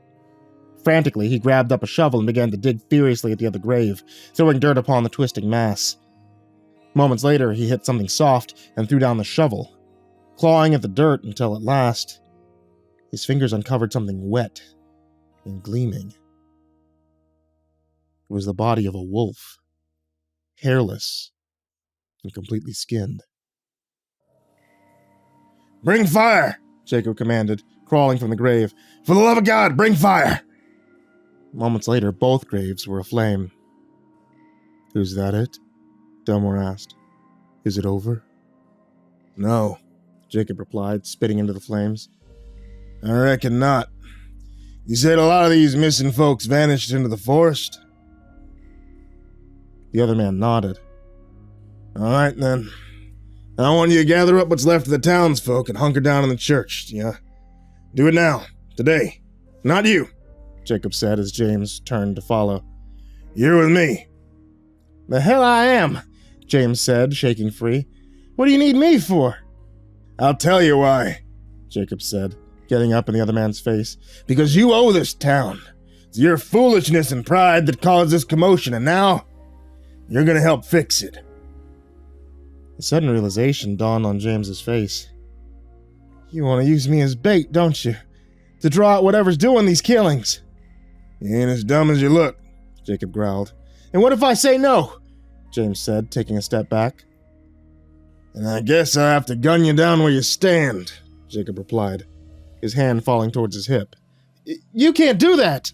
Frantically, he grabbed up a shovel and began to dig furiously at the other grave, throwing dirt upon the twisting mass. Moments later, he hit something soft and threw down the shovel, clawing at the dirt until at last, his fingers uncovered something wet and gleaming. It was the body of a wolf, hairless and completely skinned. "Bring fire," Jakob commanded, crawling from the grave. "For the love of God, bring fire!" Moments later, both graves were aflame. "Is that it?" Delmore asked. "Is it over?" "No," Jakob replied, spitting into the flames. "I reckon not. You said a lot of these missing folks vanished into the forest?" The other man nodded. "All right, then. I want you to gather up what's left of the townsfolk and hunker down in the church, yeah? Do it now, today. Not you," Jakob said as James turned to follow. "You're with me." "The hell I am," James said, shaking free. "What do you need me for?" "I'll tell you why," Jakob said, getting up in the other man's face. "Because you owe this town. It's your foolishness and pride that caused this commotion, and now you're gonna help fix it." A sudden realization dawned on James's face. "You want to use me as bait, don't you? To draw out whatever's doing these killings." "You ain't as dumb as you look," Jakob growled. "And what if I say no?" James said, taking a step back. "And I guess I'll have to gun you down where you stand," Jakob replied, his hand falling towards his hip. "You can't do that!"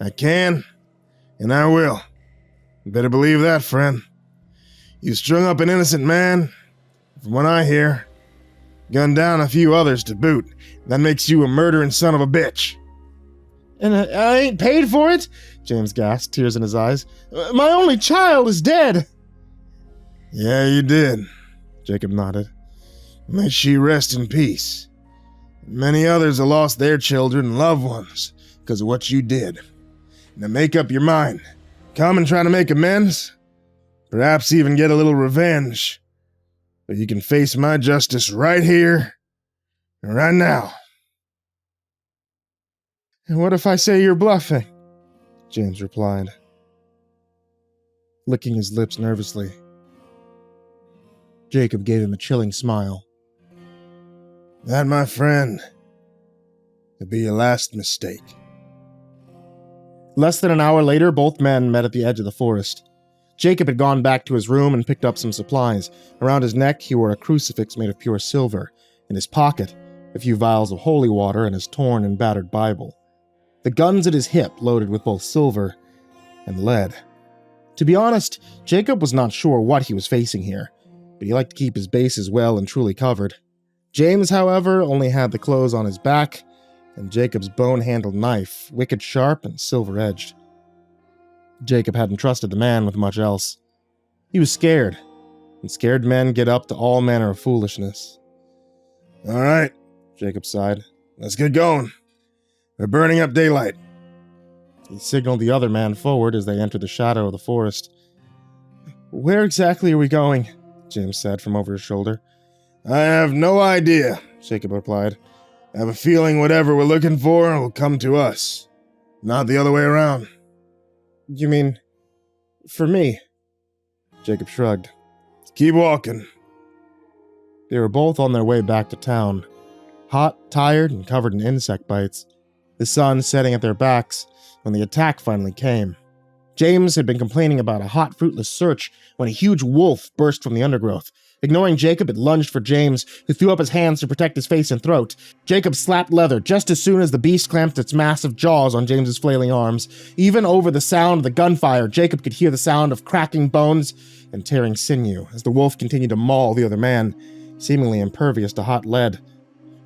"I can, and I will. You better believe that, friend. You strung up an innocent man, from what I hear, gunned down a few others to boot. That makes you a murdering son of a bitch." "And I ain't paid for it?" James gasped, tears in his eyes. "My only child is dead." "Yeah, you did," Jakob nodded. "May she rest in peace. Many others have lost their children and loved ones because of what you did. Now make up your mind. Come and try to make amends. Perhaps even get a little revenge. But you can face my justice right here, and right now." "And what if I say you're bluffing?" James replied, licking his lips nervously. Jakob gave him a chilling smile. "That, my friend, could be your last mistake." Less than an hour later, both men met at the edge of the forest. Jakob had gone back to his room and picked up some supplies. Around his neck, he wore a crucifix made of pure silver. In his pocket, a few vials of holy water and his torn and battered Bible. The guns at his hip, loaded with both silver and lead. To be honest, Jakob was not sure what he was facing here, but he liked to keep his bases well and truly covered. James, however, only had the clothes on his back, and Jacob's bone-handled knife, wicked sharp and silver-edged. Jakob hadn't trusted the man with much else. He was scared, and scared men get up to all manner of foolishness. All right, Jakob sighed. let's get going. We're burning up daylight. He signaled the other man forward as they entered the shadow of the forest. Where exactly are we going? James said from over his shoulder. I have no idea, Jakob replied. I have a feeling whatever we're looking for will come to us, not the other way around. You mean, for me? Jakob shrugged. Keep walking. They were both on their way back to town, hot, tired, and covered in insect bites, the sun setting at their backs when the attack finally came. James had been complaining about a hot, fruitless search when a huge wolf burst from the undergrowth. Ignoring Jakob, it lunged for James, who threw up his hands to protect his face and throat. Jakob slapped leather just as soon as the beast clamped its massive jaws on James's flailing arms. Even over the sound of the gunfire, Jakob could hear the sound of cracking bones and tearing sinew as the wolf continued to maul the other man, seemingly impervious to hot lead.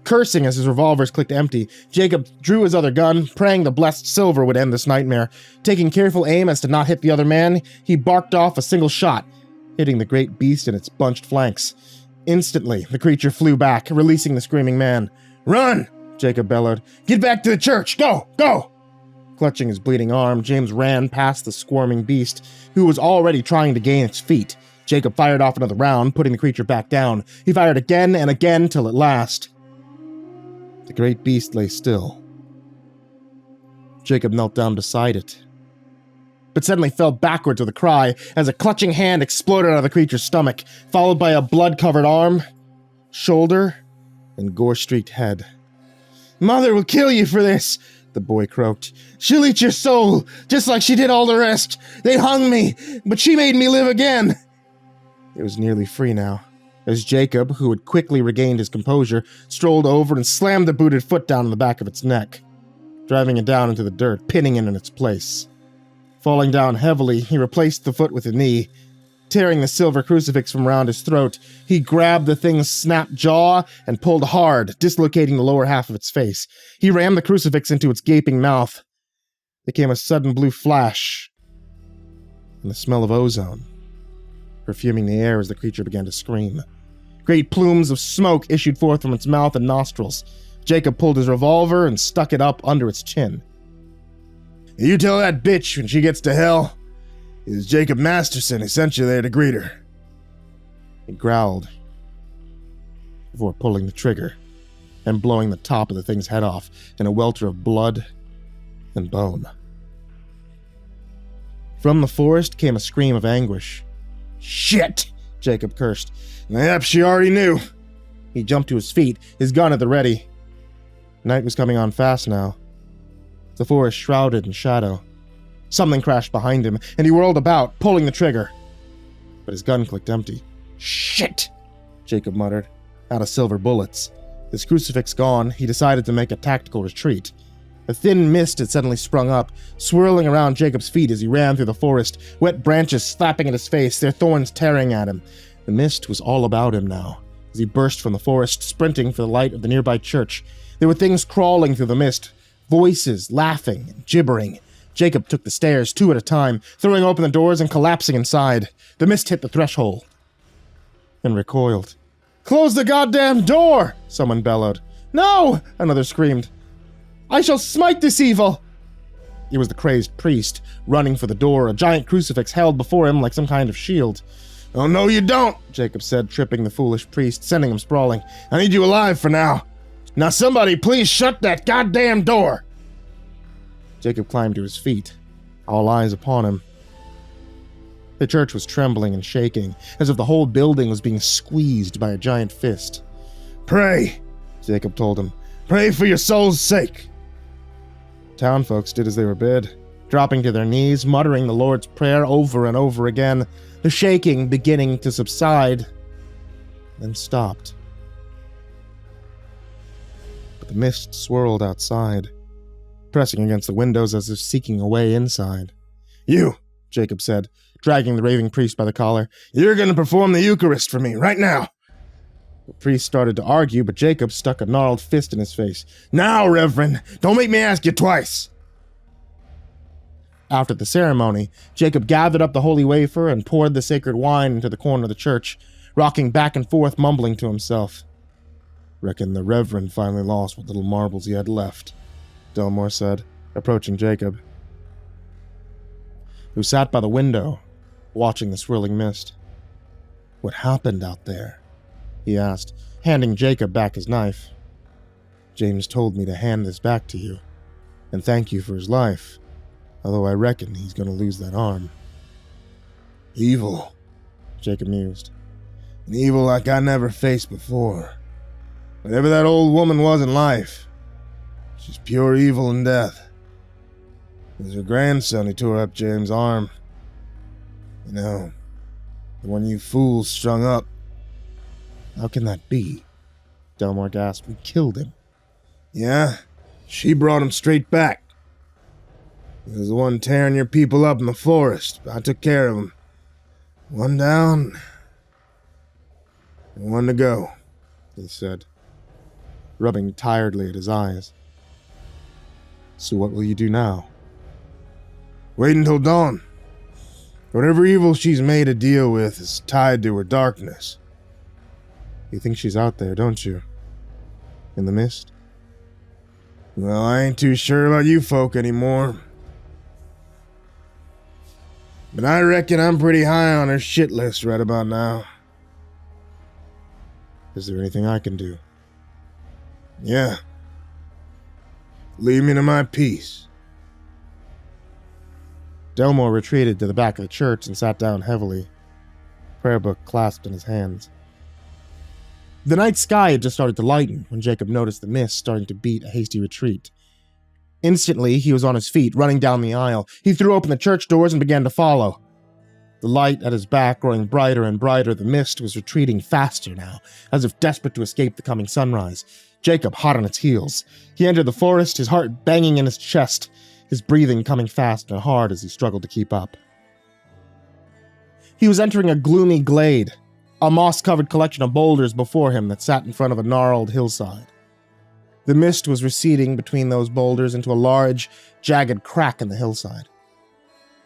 Cursing as his revolvers clicked empty, Jakob drew his other gun, praying the blessed silver would end this nightmare. Taking careful aim as to not hit the other man, he barked off a single shot, hitting the great beast in its bunched flanks. Instantly, the creature flew back, releasing the screaming man. Run! Jakob bellowed. Get back to the church! Go! Go! Clutching his bleeding arm, James ran past the squirming beast, who was already trying to gain its feet. Jakob fired off another round, putting the creature back down. He fired again and again till at last the great beast lay still. Jakob knelt down beside it, but suddenly fell backwards with a cry as a clutching hand exploded out of the creature's stomach, followed by a blood-covered arm, shoulder, and gore-streaked head. Mother will kill you for this, the boy croaked. She'll eat your soul, just like she did all the rest. They hung me, but she made me live again. It was nearly free now, as Jakob, who had quickly regained his composure, strolled over and slammed the booted foot down on the back of its neck, driving it down into the dirt, pinning it in its place. Falling down heavily, he replaced the foot with a knee. Tearing the silver crucifix from around his throat, he grabbed the thing's snapped jaw and pulled hard, dislocating the lower half of its face. He rammed the crucifix into its gaping mouth. There came a sudden blue flash, and the smell of ozone, perfuming the air as the creature began to scream. Great plumes of smoke issued forth from its mouth and nostrils. Jakob pulled his revolver and stuck it up under its chin. You tell that bitch when she gets to hell, it was Jakob Masterson who sent you there to greet her. He growled before pulling the trigger and blowing the top of the thing's head off in a welter of blood and bone. From the forest came a scream of anguish. Shit! Jakob cursed. Yep, she already knew. He jumped to his feet, his gun at the ready. Night was coming on fast now, the forest shrouded in shadow. Something crashed behind him, and he whirled about, pulling the trigger. But his gun clicked empty. Shit! Jakob muttered, out of silver bullets. His crucifix gone, he decided to make a tactical retreat. A thin mist had suddenly sprung up, swirling around Jacob's feet as he ran through the forest, wet branches slapping at his face, their thorns tearing at him. The mist was all about him now, as he burst from the forest, sprinting for the light of the nearby church. There were things crawling through the mist, voices laughing and gibbering. Jakob took the stairs, 2 at a time, throwing open the doors and collapsing inside. The mist hit the threshold and recoiled. Close the goddamn door! Someone bellowed. No! Another screamed. I shall smite this evil! It was the crazed priest, running for the door, a giant crucifix held before him like some kind of shield. Oh, no, you don't, Jakob said, tripping the foolish priest, sending him sprawling. I need you alive for now. Now somebody please shut that goddamn door! Jakob climbed to his feet, all eyes upon him. The church was trembling and shaking, as if the whole building was being squeezed by a giant fist. Pray, Jakob told him. Pray for your soul's sake. Town folks did as they were bid, dropping to their knees, muttering the Lord's Prayer over and over again, the shaking beginning to subside, then stopped. But the mist swirled outside, pressing against the windows as if seeking a way inside. You, Jakob said, dragging the raving priest by the collar. You're going to perform the Eucharist for me, right now. The priest started to argue, but Jakob stuck a gnarled fist in his face. Now, Reverend, don't make me ask you twice. After the ceremony, Jakob gathered up the holy wafer and poured the sacred wine into the corner of the church, rocking back and forth, mumbling to himself. Reckon the Reverend finally lost what little marbles he had left, Delmore said, approaching Jakob, who sat by the window, watching the swirling mist. What happened out there? He asked, handing Jakob back his knife. James told me to hand this back to you, and thank you for his life, although I reckon he's going to lose that arm. Evil, Jakob mused. An evil like I never faced before. Whatever that old woman was in life, she's pure evil and death. It was her grandson who tore up James' arm. You know, the one you fools strung up. How can that be? Delmore gasped. We killed him. Yeah, she brought him straight back. He was the one tearing your people up in the forest. I took care of him. One down, and one to go, he said, rubbing tiredly at his eyes. So what will you do now? Wait until dawn. Whatever evil she's made to deal with is tied to her darkness. You think she's out there, don't you? In the mist? Well, I ain't too sure about you folk anymore. But I reckon I'm pretty high on her shit list right about now. Is there anything I can do? Yeah. Leave me to my peace. Delmore retreated to the back of the church and sat down heavily, prayer book clasped in his hands. The night sky had just started to lighten when Jakob noticed the mist starting to beat a hasty retreat. Instantly, he was on his feet, running down the aisle. He threw open the church doors and began to follow. The light at his back growing brighter and brighter, the mist was retreating faster now, as if desperate to escape the coming sunrise. Jakob hot on its heels. He entered the forest, his heart banging in his chest, his breathing coming fast and hard as he struggled to keep up. He was entering a gloomy glade, a moss-covered collection of boulders before him that sat in front of a gnarled hillside. The mist was receding between those boulders into a large, jagged crack in the hillside.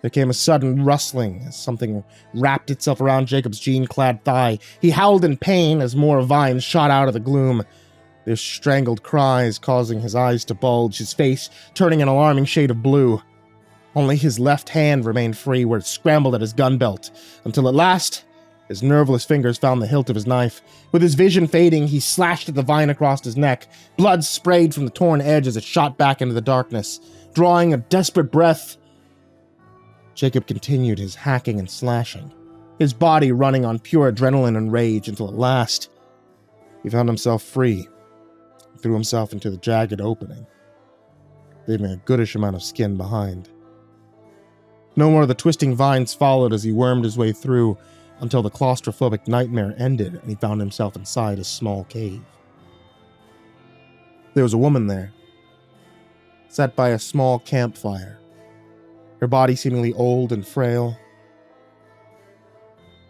There came a sudden rustling as something wrapped itself around Jacob's jean-clad thigh. He howled in pain as more vines shot out of the gloom, their strangled cries causing his eyes to bulge, his face turning an alarming shade of blue. Only his left hand remained free where it scrambled at his gun belt, until at last, his nerveless fingers found the hilt of his knife. With his vision fading, he slashed at the vine across his neck. Blood sprayed from the torn edge as it shot back into the darkness. Drawing a desperate breath, Jakob continued his hacking and slashing, his body running on pure adrenaline and rage until at last, he found himself free and threw himself into the jagged opening, leaving a goodish amount of skin behind. No more of the twisting vines followed as he wormed his way through until the claustrophobic nightmare ended and he found himself inside a small cave. There was a woman there, sat by a small campfire, her body seemingly old and frail,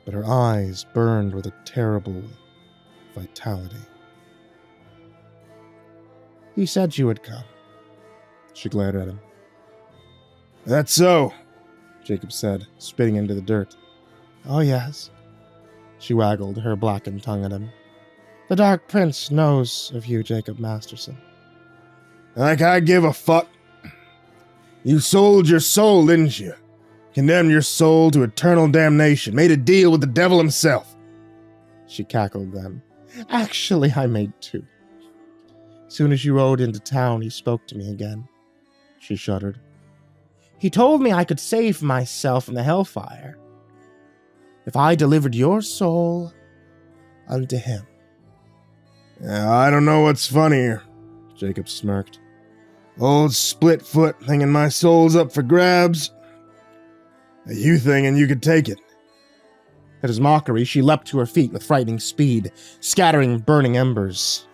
but her eyes burned with a terrible vitality. "You said you would come." She glared at him. "That's so," Jakob said, spitting into the dirt. "Oh, yes." She waggled her blackened tongue at him. "The Dark Prince knows of you, Jakob Masterson." "Like I give a fuck. You sold your soul, didn't you? Condemned your soul to eternal damnation. Made a deal with the devil himself." She cackled then. "Actually, I made two. Soon as you rode into town, he spoke to me again." She shuddered. "He told me I could save myself from the hellfire if I delivered your soul unto him." "I don't know what's funnier," Jakob smirked. "Old split-foot thinking my soul's up for grabs, or you thinking you could take it?" At his mockery, she leapt to her feet with frightening speed, scattering burning embers.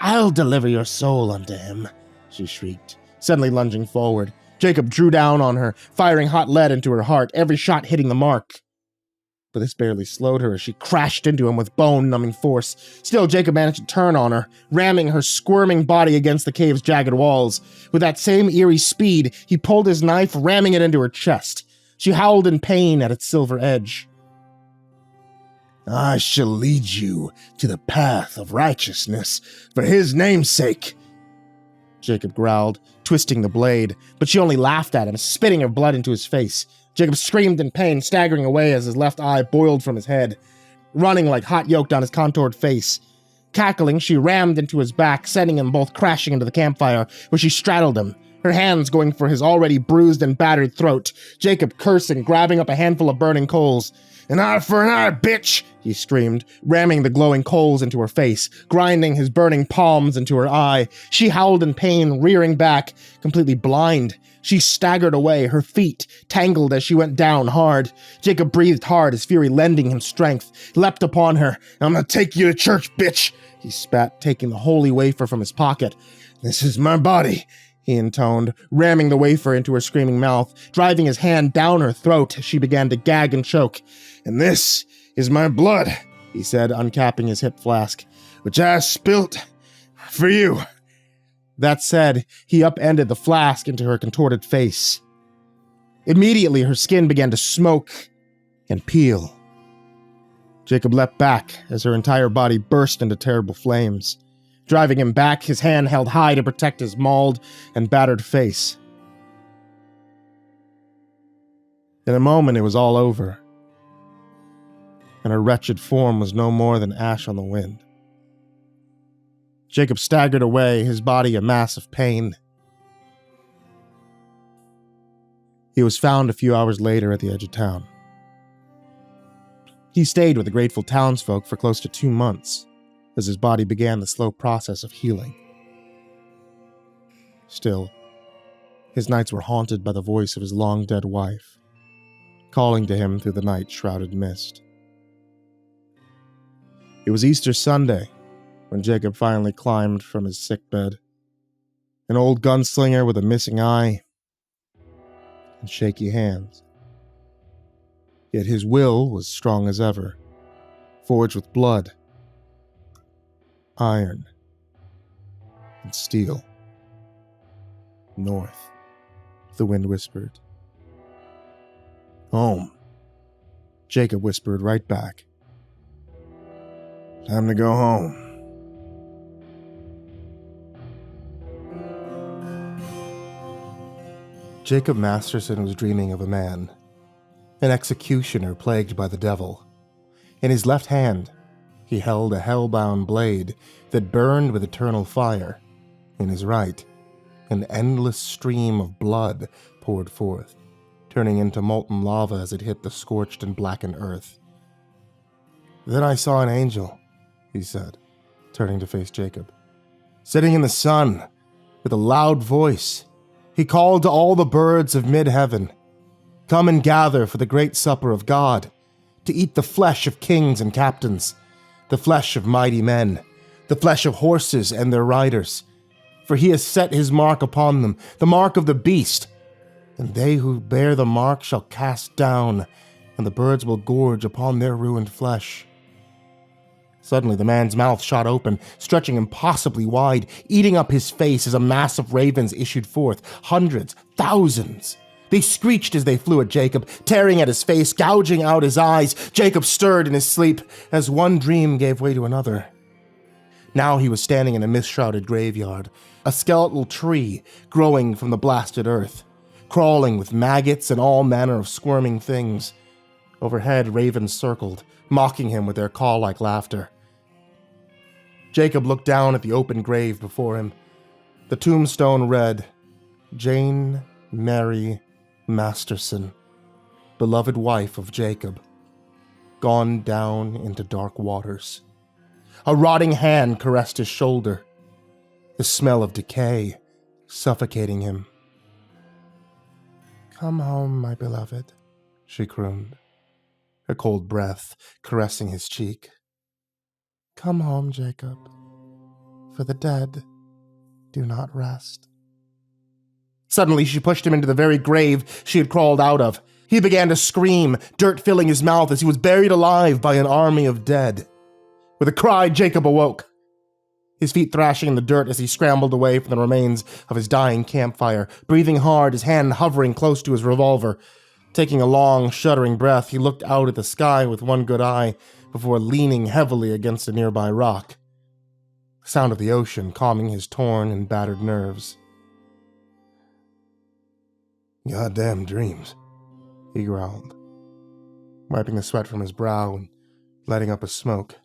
"I'll deliver your soul unto him," she shrieked, suddenly lunging forward. Jakob drew down on her, firing hot lead into her heart, every shot hitting the mark. But this barely slowed her as she crashed into him with bone-numbing force. Still, Jakob managed to turn on her, ramming her squirming body against the cave's jagged walls. With that same eerie speed, he pulled his knife, ramming it into her chest. She howled in pain at its silver edge. I shall lead you to the path of righteousness for his name's sake, Jakob growled, twisting the blade, but she only laughed at him, spitting her blood into his face. Jakob screamed in pain, staggering away as his left eye boiled from his head, running like hot yolk down his contoured face. Cackling, she rammed into his back, sending them both crashing into the campfire, where she straddled him, her hands going for his already bruised and battered throat. Jakob cursing, grabbing up a handful of burning coals. An eye for an eye, bitch, he screamed, ramming the glowing coals into her face, grinding his burning palms into her eye. She howled in pain, rearing back, completely blind. She staggered away, her feet tangled as she went down hard. Jakob breathed hard, his fury lending him strength, leapt upon her. I'm gonna take you to church, bitch, he spat, taking the holy wafer from his pocket. This is my body, he intoned, ramming the wafer into her screaming mouth, driving his hand down her throat as she began to gag and choke. And this is my blood, he said, uncapping his hip flask, which I spilt for you. That said, he upended the flask into her contorted face. Immediately, her skin began to smoke and peel. Jakob leapt back as her entire body burst into terrible flames. Driving him back, his hand held high to protect his mauled and battered face. In a moment, it was all over, and her wretched form was no more than ash on the wind. Jakob staggered away, his body a mass of pain. He was found a few hours later at the edge of town. He stayed with the grateful townsfolk for close to 2 months, as his body began the slow process of healing. Still, his nights were haunted by the voice of his long-dead wife, calling to him through the night-shrouded mist. It was Easter Sunday when Jakob finally climbed from his sickbed, an old gunslinger with a missing eye and shaky hands. Yet his will was strong as ever, forged with blood, iron, and steel. North, the wind whispered. Home, Jakob whispered right back. Time to go home. Jakob Masterson was dreaming of a man, an executioner plagued by the devil. In his left hand, he held a hell-bound blade that burned with eternal fire. In his right, an endless stream of blood poured forth, turning into molten lava as it hit the scorched and blackened earth. Then I saw an angel, he said, turning to face Jakob, sitting in the sun with a loud voice. He called to all the birds of mid-heaven, "Come and gather for the great supper of God, to eat the flesh of kings and captains, the flesh of mighty men, the flesh of horses and their riders. For he has set his mark upon them, the mark of the beast. And they who bear the mark shall cast down, and the birds will gorge upon their ruined flesh." Suddenly the man's mouth shot open, stretching impossibly wide, eating up his face as a mass of ravens issued forth, hundreds, thousands. They screeched as they flew at Jakob, tearing at his face, gouging out his eyes. Jakob stirred in his sleep as one dream gave way to another. Now he was standing in a mist-shrouded graveyard, a skeletal tree growing from the blasted earth, crawling with maggots and all manner of squirming things. Overhead, ravens circled, mocking him with their caw-like laughter. Jakob looked down at the open grave before him. The tombstone read, "Jane Mary Masterson, beloved wife of Jakob, gone down into dark waters." A rotting hand caressed his shoulder, the smell of decay suffocating him. "Come home, my beloved," she crooned, her cold breath caressing his cheek. "Come home, Jakob, for the dead do not rest." Suddenly, she pushed him into the very grave she had crawled out of. He began to scream, dirt filling his mouth as he was buried alive by an army of dead. With a cry, Jakob awoke, his feet thrashing in the dirt as he scrambled away from the remains of his dying campfire, breathing hard, his hand hovering close to his revolver. Taking a long, shuddering breath, he looked out at the sky with one good eye before leaning heavily against a nearby rock, the sound of the ocean calming his torn and battered nerves. Goddamn dreams, he growled, wiping the sweat from his brow and letting up a smoke.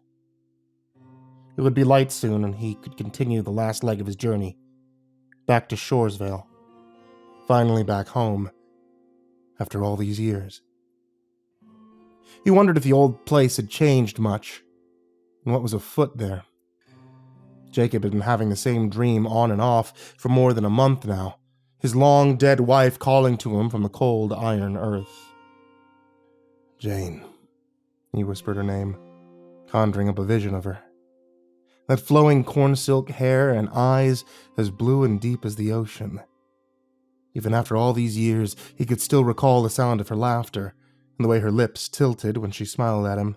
It would be light soon, and he could continue the last leg of his journey, back to Shoresvale, finally back home, after all these years. He wondered if the old place had changed much, and what was afoot there. Jakob had been having the same dream on and off for more than a month now, his long-dead wife calling to him from the cold iron earth. Jane, he whispered her name, conjuring up a vision of her. That flowing corn silk hair and eyes as blue and deep as the ocean. Even after all these years, he could still recall the sound of her laughter and the way her lips tilted when she smiled at him.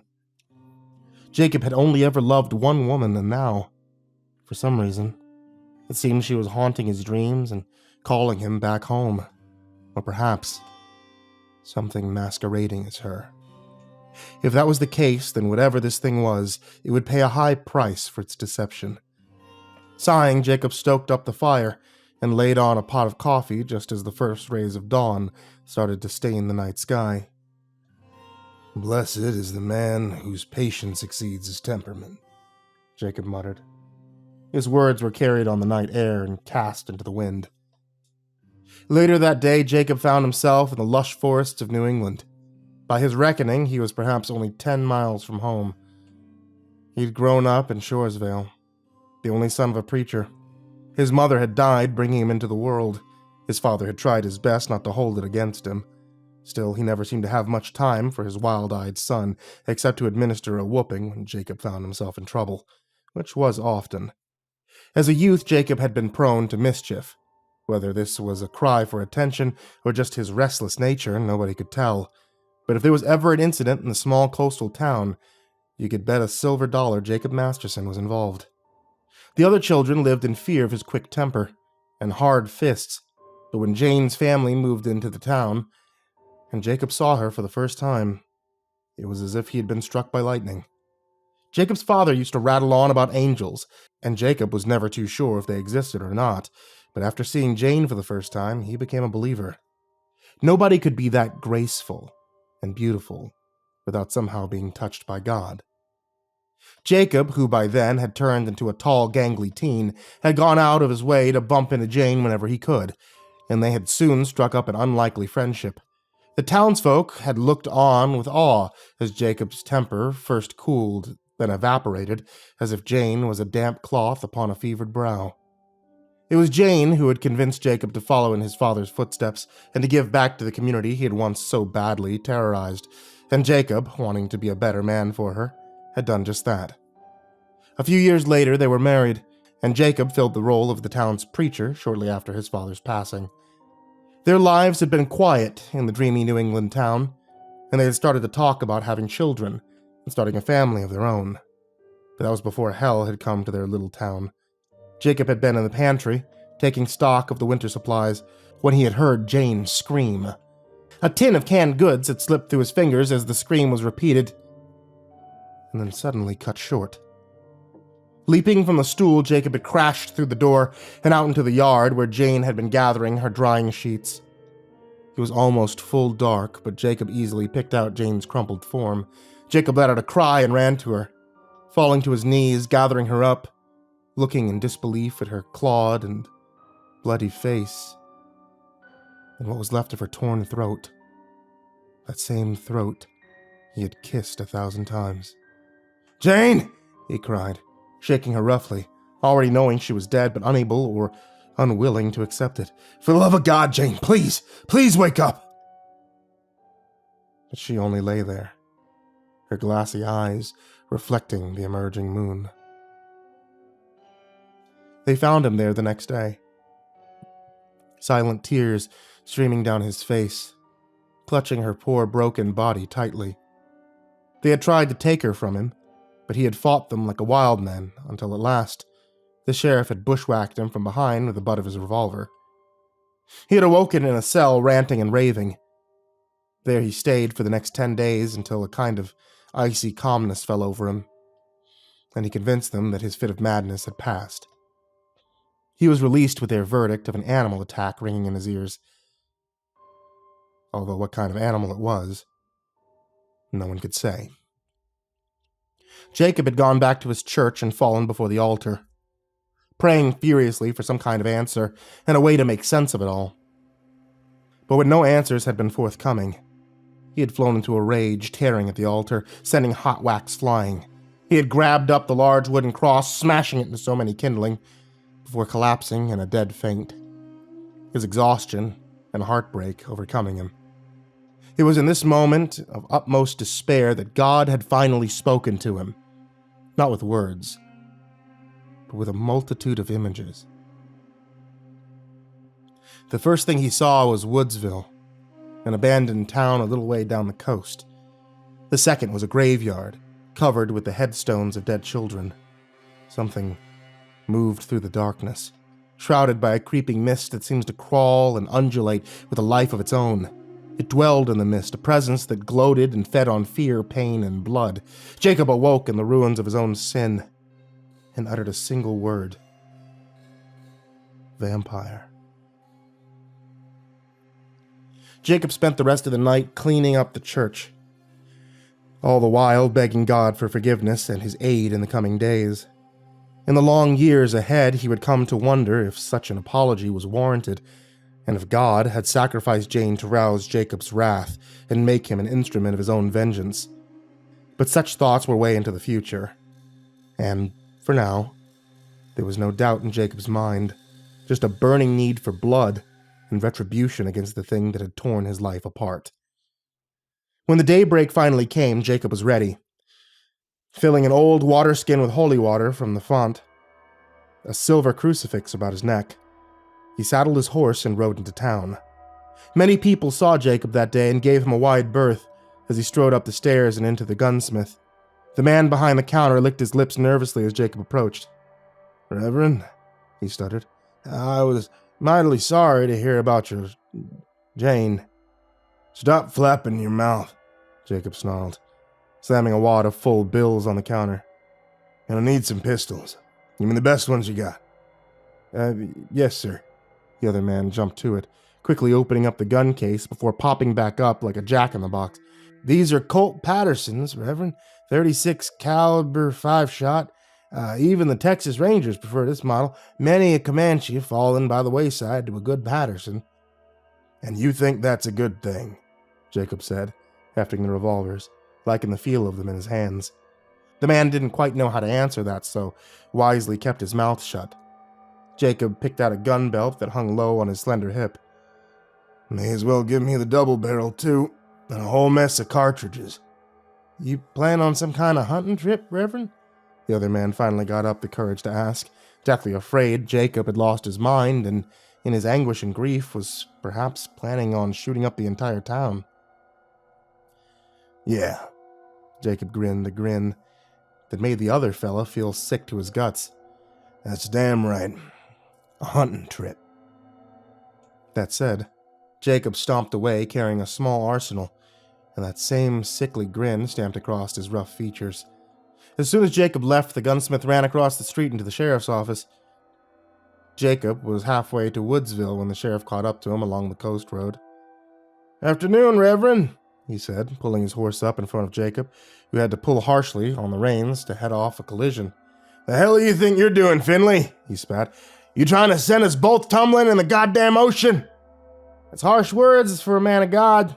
Jakob had only ever loved one woman, and now, for some reason, it seemed she was haunting his dreams and calling him back home. Or perhaps something masquerading as her. If that was the case, then whatever this thing was, it would pay a high price for its deception. Sighing, Jakob stoked up the fire and laid on a pot of coffee just as the first rays of dawn started to stain the night sky. Blessed is the man whose patience exceeds his temperament, Jakob muttered. His words were carried on the night air and cast into the wind. Later that day, Jakob found himself in the lush forests of New England. By his reckoning, he was perhaps only 10 miles from home. He'd grown up in Shoresvale, the only son of a preacher. His mother had died, bringing him into the world. His father had tried his best not to hold it against him. Still, he never seemed to have much time for his wild-eyed son, except to administer a whooping when Jakob found himself in trouble, which was often. As a youth, Jakob had been prone to mischief. Whether this was a cry for attention or just his restless nature, nobody could tell. But if there was ever an incident in the small coastal town, you could bet a silver dollar Jakob Masterson was involved. The other children lived in fear of his quick temper and hard fists, but when Jane's family moved into the town, and Jakob saw her for the first time, it was as if he had been struck by lightning. Jacob's father used to rattle on about angels, and Jakob was never too sure if they existed or not, but after seeing Jane for the first time, he became a believer. Nobody could be that graceful and beautiful without somehow being touched by God. Jakob, who by then had turned into a tall, gangly teen, had gone out of his way to bump into Jane whenever he could, and they had soon struck up an unlikely friendship. The townsfolk had looked on with awe as Jacob's temper first cooled, then evaporated, as if Jane was a damp cloth upon a fevered brow. It was Jane who had convinced Jakob to follow in his father's footsteps and to give back to the community he had once so badly terrorized, and Jakob, wanting to be a better man for her, had done just that. A few years later, they were married, and Jakob filled the role of the town's preacher shortly after his father's passing. Their lives had been quiet in the dreamy New England town, and they had started to talk about having children and starting a family of their own. But that was before hell had come to their little town. Jakob had been in the pantry, taking stock of the winter supplies, when he had heard Jane scream. A tin of canned goods had slipped through his fingers as the scream was repeated, and then suddenly cut short. Leaping from the stool, Jakob had crashed through the door and out into the yard where Jane had been gathering her drying sheets. It was almost full dark, but Jakob easily picked out Jane's crumpled form. Jakob let out a cry and ran to her, falling to his knees, gathering her up, looking in disbelief at her clawed and bloody face, and what was left of her torn throat. That same throat he had kissed 1,000 times. "Jane!" he cried, shaking her roughly, already knowing she was dead but unable or unwilling to accept it. "For the love of God, Jane, please, please wake up!" But she only lay there, her glassy eyes reflecting the emerging moon. They found him there the next day. silent tears streaming down his face, clutching her poor broken body tightly. They had tried to take her from him, but he had fought them like a wild man until at last the sheriff had bushwhacked him from behind with the butt of his revolver. He had awoken in a cell ranting and raving. There he stayed for the next 10 days until a kind of icy calmness fell over him, and he convinced them that his fit of madness had passed. He was released with their verdict of an animal attack ringing in his ears. Although what kind of animal it was, no one could say. Jakob had gone back to his church and fallen before the altar, praying furiously for some kind of answer and a way to make sense of it all. But when no answers had been forthcoming, he had flown into a rage, tearing at the altar, sending hot wax flying. He had grabbed up the large wooden cross, smashing it into so many kindling, before collapsing in a dead faint, his exhaustion and heartbreak overcoming him. It was in this moment of utmost despair that God had finally spoken to him, not with words, but with a multitude of images. The first thing he saw was Woodsville, an abandoned town a little way down the coast. The second was a graveyard, covered with the headstones of dead children. Something moved through the darkness, shrouded by a creeping mist that seems to crawl and undulate with a life of its own. It dwelled in the mist, a presence that gloated and fed on fear, pain, and blood. Jakob awoke in the ruins of his own sin and uttered a single word. Vampire. Jakob spent the rest of the night cleaning up the church, all the while begging God for forgiveness and his aid in the coming days. In the long years ahead, he would come to wonder if such an apology was warranted, and if God had sacrificed Jane to rouse Jacob's wrath and make him an instrument of his own vengeance. But such thoughts were way into the future, and, for now, there was no doubt in Jacob's mind, just a burning need for blood and retribution against the thing that had torn his life apart. When the daybreak finally came, Jakob was ready, filling an old water skin with holy water from the font, a silver crucifix about his neck. He saddled his horse and rode into town. Many people saw Jakob that day and gave him a wide berth as he strode up the stairs and into the gunsmith. The man behind the counter licked his lips nervously as Jakob approached. "Reverend," he stuttered, "I was mightily sorry to hear about your Jane." "Stop flapping your mouth," Jakob snarled, slamming a wad of full bills on the counter. "And I need some pistols. You mean the best ones you got?" Yes, sir." The other man jumped to it, quickly opening up the gun case before popping back up like a jack-in-the-box. "These are Colt Pattersons, Reverend. 36 caliber 5-shot. Even the Texas Rangers prefer this model. Many a Comanche have fallen by the wayside to a good Patterson." "And you think that's a good thing?" Jakob said, hefting the revolvers, liking the feel of them in his hands. The man didn't quite know how to answer that, so wisely kept his mouth shut. Jakob picked out a gun belt that hung low on his slender hip. "May as well give me the double barrel, too, and a whole mess of cartridges." "You plan on some kind of hunting trip, Reverend?" The other man finally got up the courage to ask, deathly afraid Jakob had lost his mind and, in his anguish and grief, was perhaps planning on shooting up the entire town. "Yeah," Jakob grinned a grin that made the other fella feel sick to his guts. "That's damn right. A hunting trip." That said, Jakob stomped away carrying a small arsenal, and that same sickly grin stamped across his rough features. As soon as Jakob left, the gunsmith ran across the street into the sheriff's office. Jakob was halfway to Woodsville when the sheriff caught up to him along the coast road. "Afternoon, Reverend," he said, pulling his horse up in front of Jakob, who had to pull harshly on the reins to head off a collision. "The hell do you think you're doing, Finley?" he spat. "You trying to send us both tumbling in the goddamn ocean?" "That's harsh words for a man of God," the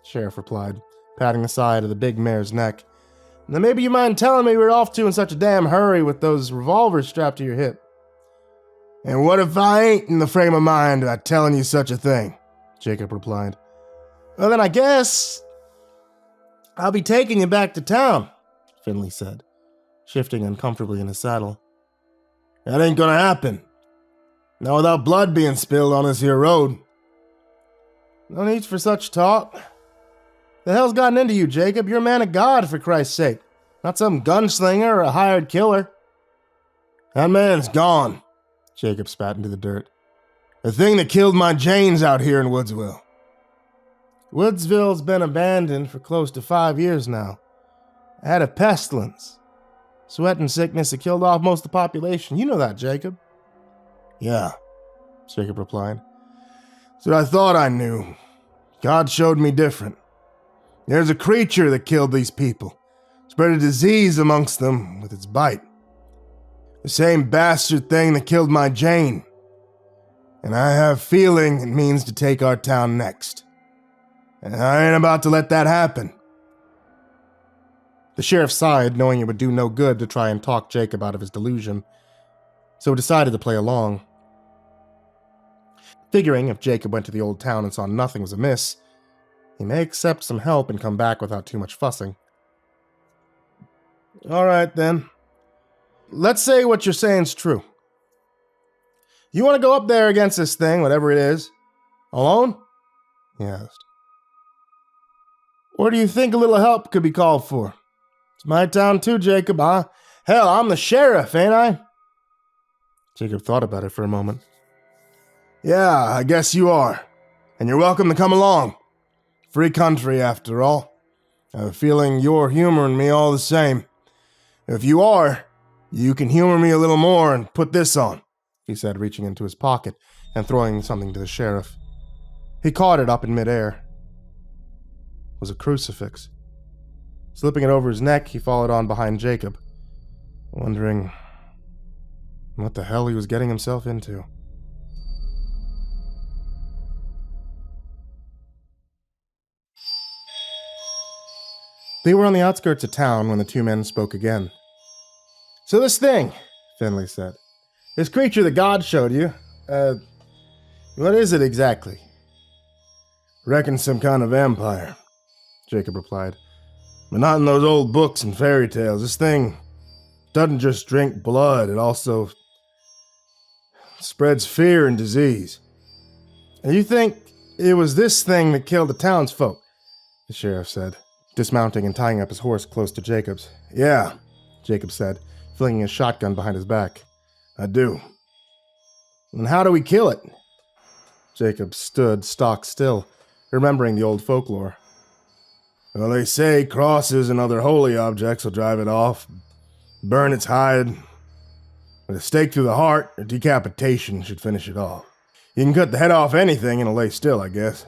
sheriff replied, patting the side of the big mare's neck. "Now maybe you mind telling me we're off to in such a damn hurry with those revolvers strapped to your hip?" "And what if I ain't in the frame of mind about telling you such a thing?" Jakob replied. "Well, then I guess I'll be taking you back to town," Finley said, shifting uncomfortably in his saddle. "That ain't gonna happen." Not without blood being spilled on this here road. No need for such talk. The hell's gotten into you, Jacob? You're a man of God, for Christ's sake. Not some gunslinger or a hired killer. That man's gone. Jacob spat into the dirt. The thing that killed my Janes out here in Woodsville. Woodsville's been abandoned for close to 5 years now. I had a pestilence. Sweat and sickness had killed off most of the population. You know that, Jacob. Yeah, Jacob replied. That's what I thought I knew. God showed me different. There's a creature that killed these people. Spread a disease amongst them with its bite. The same bastard thing that killed my Jane. And I have a feeling it means to take our town next. And I ain't about to let that happen. The sheriff sighed, knowing it would do no good to try and talk Jacob out of his delusion, so he decided to play along. Figuring if Jacob went to the old town and saw nothing was amiss, he may accept some help and come back without too much fussing. All right, then. Let's say what you're saying's true. You want to go up there against this thing, whatever it is, alone? He asked. Or do you think a little help could be called for? It's my town too, Jacob. Hell, I'm the sheriff, ain't I? Jacob thought about it for a moment. Yeah, I guess you are. And you're welcome to come along. Free country, after all. I have a feeling you're humoring me all the same. If you are, you can humor me a little more and put this on, he said, reaching into his pocket and throwing something to the sheriff. He caught it up in midair. It was a crucifix. Slipping it over his neck, he followed on behind Jacob, wondering what the hell he was getting himself into. They were on the outskirts of town when the two men spoke again. So this thing, Finley said. This creature that God showed you, what is it exactly? Reckon some kind of vampire, Jacob replied. But not in those old books and fairy tales. This thing doesn't just drink blood, it also spreads fear and disease. And you think it was this thing that killed the townsfolk? The sheriff said, dismounting and tying up his horse close to Jacob's. Yeah, Jacob said, flinging his shotgun behind his back. I do. And how do we kill it? Jacob stood stock still, remembering the old folklore. Well, they say crosses and other holy objects will drive it off, burn its hide. With a stake through the heart or decapitation should finish it off. You can cut the head off anything and it'll lay still, I guess.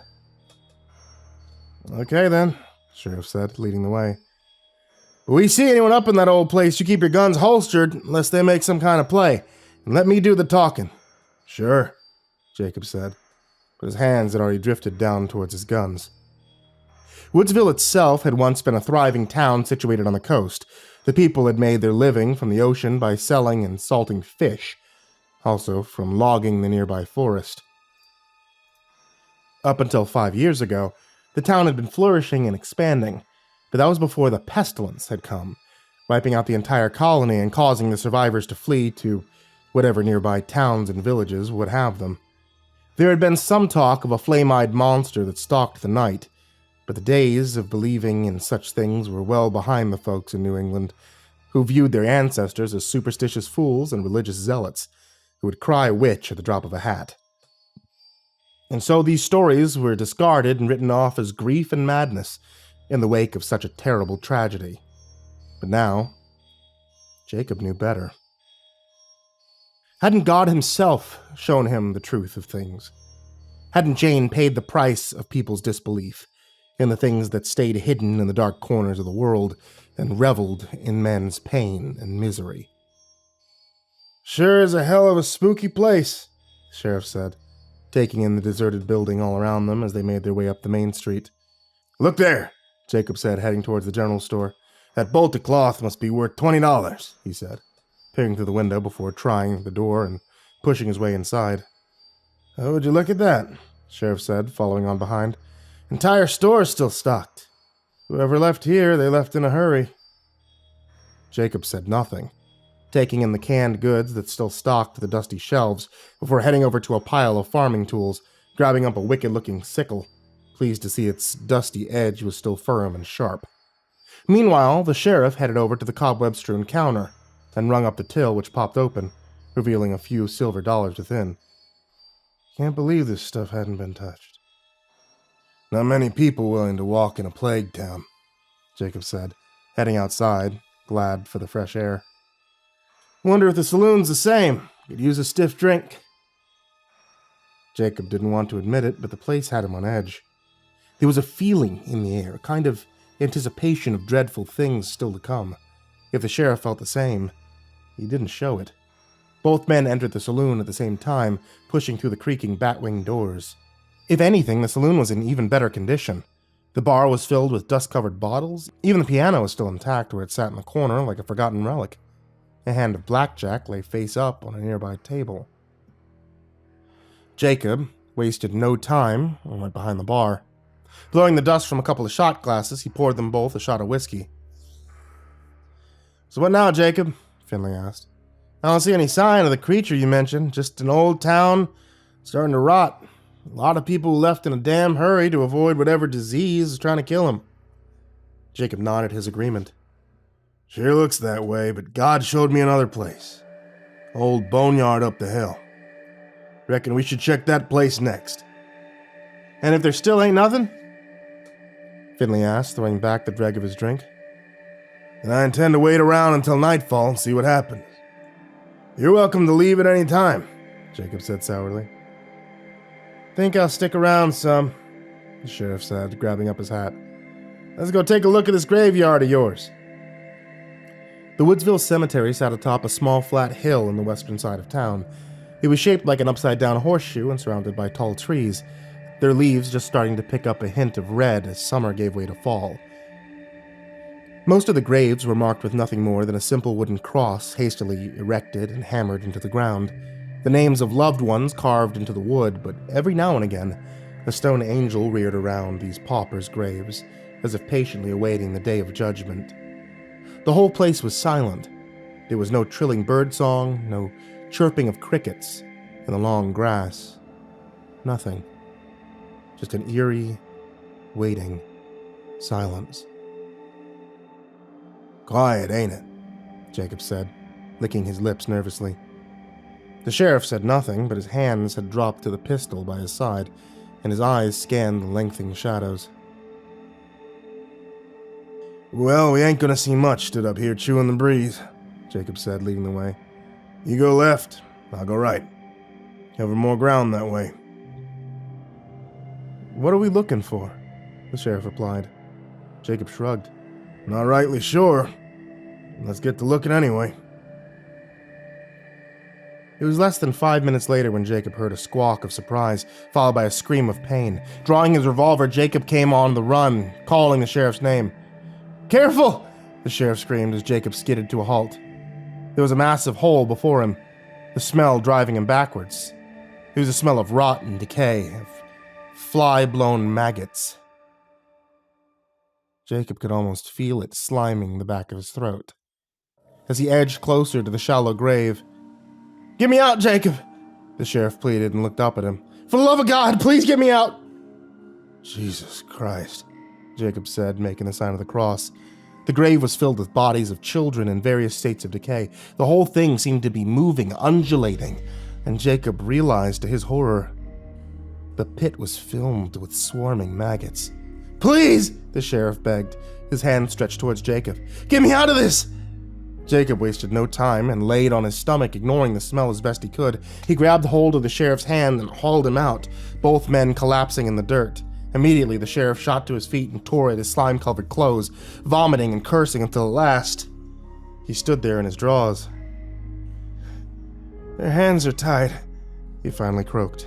Okay, then, Sheriff said, leading the way. If we see anyone up in that old place, you keep your guns holstered unless they make some kind of play, and let me do the talking. Sure, Jacob said, but his hands had already drifted down towards his guns. Woodsville itself had once been a thriving town situated on the coast. The people had made their living from the ocean by selling and salting fish, also from logging the nearby forest. Up until 5 years ago, the town had been flourishing and expanding, but that was before the pestilence had come, wiping out the entire colony and causing the survivors to flee to whatever nearby towns and villages would have them. There had been some talk of a flame-eyed monster that stalked the night, but the days of believing in such things were well behind the folks in New England, who viewed their ancestors as superstitious fools and religious zealots, who would cry witch at the drop of a hat. And so these stories were discarded and written off as grief and madness in the wake of such a terrible tragedy. But now, Jacob knew better. Hadn't God himself shown him the truth of things? Hadn't Jane paid the price of people's disbelief in the things that stayed hidden in the dark corners of the world and reveled in men's pain and misery? Sure is a hell of a spooky place, the sheriff said, taking in the deserted building all around them as they made their way up the main street. Look there, Jacob said, heading towards the general store. That bolt of cloth must be worth $20, he said, peering through the window before trying the door and pushing his way inside. Oh, would you look at that, the sheriff said, following on behind. Entire store's still stocked. Whoever left here, they left in a hurry. Jacob said nothing. taking in the canned goods that still stocked the dusty shelves before heading over to a pile of farming tools, grabbing up a wicked-looking sickle, pleased to see its dusty edge was still firm and sharp. Meanwhile, the sheriff headed over to the cobweb-strewn counter and rung up the till, which popped open, revealing a few silver dollars within. Can't believe this stuff hadn't been touched. Not many people willing to walk in a plague town, Jakob said, heading outside, glad for the fresh air. Wonder if the saloon's the same. Could use a stiff drink. Jakob didn't want to admit it, but the place had him on edge. There was a feeling in the air, a kind of anticipation of dreadful things still to come. If the sheriff felt the same, he didn't show it. Both men entered the saloon at the same time, pushing through the creaking batwing doors. If anything, the saloon was in even better condition. The bar was filled with dust-covered bottles. Even the piano was still intact where it sat in the corner like a forgotten relic. A hand of blackjack lay face up on a nearby table. Jakob wasted no time and went behind the bar. Blowing the dust from a couple of shot glasses, he poured them both a shot of whiskey. So what now, Jakob? Finley asked. I don't see any sign of the creature you mentioned. Just an old town starting to rot. A lot of people left in a damn hurry to avoid whatever disease is trying to kill them. Jakob nodded his agreement. Sure looks that way, but God showed me another place. Old boneyard up the hill. Reckon we should check that place next. And if there still ain't nothing? Finley asked, throwing back the dreg of his drink. Then I intend to wait around until nightfall and see what happens. You're welcome to leave at any time, Jakob said sourly. Think I'll stick around some, the sheriff said, grabbing up his hat. Let's go take a look at this graveyard of yours. The Woodsville Cemetery sat atop a small flat hill in the western side of town. It was shaped like an upside-down horseshoe and surrounded by tall trees, their leaves just starting to pick up a hint of red as summer gave way to fall. Most of the graves were marked with nothing more than a simple wooden cross hastily erected and hammered into the ground, the names of loved ones carved into the wood, but every now and again, a stone angel reared around these paupers' graves, as if patiently awaiting the day of judgment. The whole place was silent. There was no trilling birdsong, no chirping of crickets in the long grass. Nothing. Just an eerie, waiting silence. Quiet, ain't it? Jakob said, licking his lips nervously. The sheriff said nothing, but his hands had dropped to the pistol by his side, and his eyes scanned the lengthening shadows. Well, we ain't gonna see much stood up here chewing the breeze, Jakob said, leading the way. You go left, I'll go right. Cover more ground that way. What are we looking for? The sheriff replied. Jakob shrugged. Not rightly sure. Let's get to looking anyway. It was less than 5 minutes later when Jakob heard a squawk of surprise, followed by a scream of pain. Drawing his revolver, Jakob came on the run, calling the sheriff's name. Careful! The sheriff screamed as Jakob skidded to a halt. There was a massive hole before him, the smell driving him backwards. It was a smell of rot and decay, of fly-blown maggots. Jakob could almost feel it sliming the back of his throat. As he edged closer to the shallow grave, "Get me out, Jakob!" the sheriff pleaded and looked up at him. "For the love of God, please get me out!" Jesus Christ, Jakob said, making the sign of the cross. The grave was filled with bodies of children in various states of decay. The whole thing seemed to be moving, undulating, and Jakob realized to his horror, the pit was filled with swarming maggots. "Please!" the sheriff begged, his hand stretched towards Jakob. "Get me out of this!" Jakob wasted no time and laid on his stomach, ignoring the smell as best he could. He grabbed hold of the sheriff's hand and hauled him out, both men collapsing in the dirt. Immediately, the sheriff shot to his feet and tore at his slime-covered clothes, vomiting and cursing until at last he stood there in his drawers. "Their hands are tied," he finally croaked.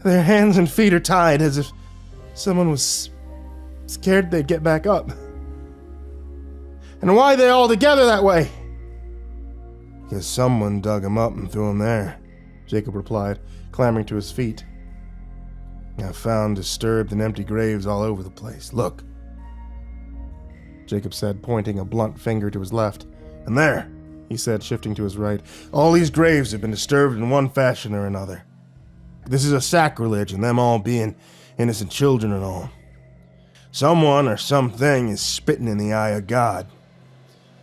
"Their hands and feet are tied, as if someone was scared they'd get back up. And why are they all together that way?" "Because someone dug them up and threw them there," Jakob replied, clambering to his feet. "I found disturbed and empty graves all over the place. Look," Jakob said, pointing a blunt finger to his left. "And there," he said, shifting to his right. All these graves have been disturbed in one fashion or another. This is a sacrilege, and them all being innocent children and all. Someone or something is spitting in the eye of God.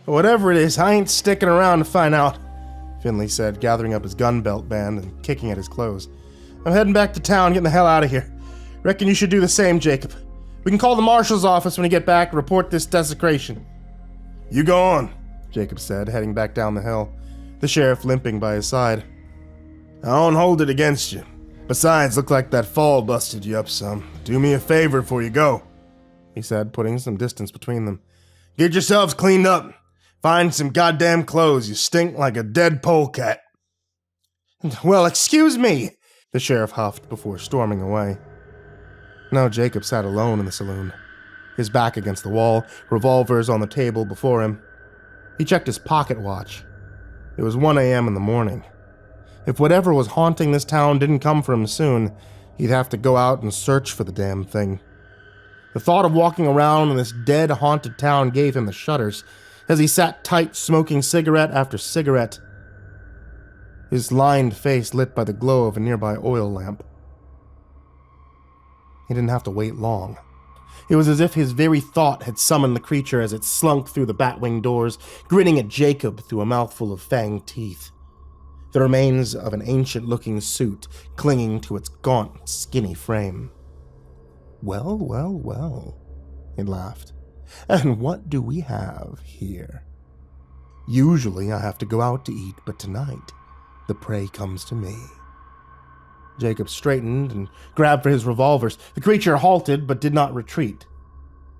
But whatever it is, I ain't sticking around to find out, Finley said, gathering up his gun belt band and kicking at his clothes. I'm heading back to town, getting the hell out of here. Reckon you should do the same, Jacob. We can call the marshal's office when you get back and report this desecration. You go on, Jacob said, heading back down the hill, the sheriff limping by his side. I don't hold it against you. Besides, look like that fall busted you up some. Do me a favor before you go, he said, putting some distance between them. Get yourselves cleaned up. Find some goddamn clothes. You stink like a dead polecat. Well, excuse me, the sheriff huffed before storming away. Now Jacob sat alone in the saloon, his back against the wall, revolvers on the table before him. He checked his pocket watch. It was 1 a.m. in the morning. If whatever was haunting this town didn't come for him soon, he'd have to go out and search for the damn thing. The thought of walking around in this dead, haunted town gave him the shudders as he sat tight, smoking cigarette after cigarette, his lined face lit by the glow of a nearby oil lamp. He didn't have to wait long. It was as if his very thought had summoned the creature as it slunk through the batwing doors, grinning at Jacob through a mouthful of fanged teeth. The remains of an ancient-looking suit clinging to its gaunt, skinny frame. Well, well, well, it laughed. And what do we have here? Usually I have to go out to eat, but tonight the prey comes to me. Jacob straightened and grabbed for his revolvers. The creature halted but did not retreat,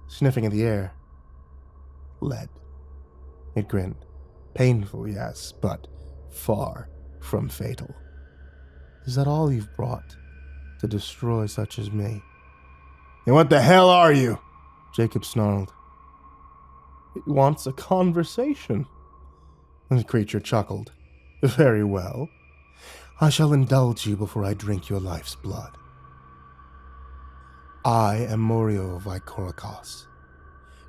sniffing at the air. Lead. It grinned. Painful, yes, but far from fatal. Is that all you've brought to destroy such as me? And what the hell are you? Jacob snarled. It wants a conversation. The creature chuckled. Very well. I shall indulge you before I drink your life's blood. I am Morio Vicoricos.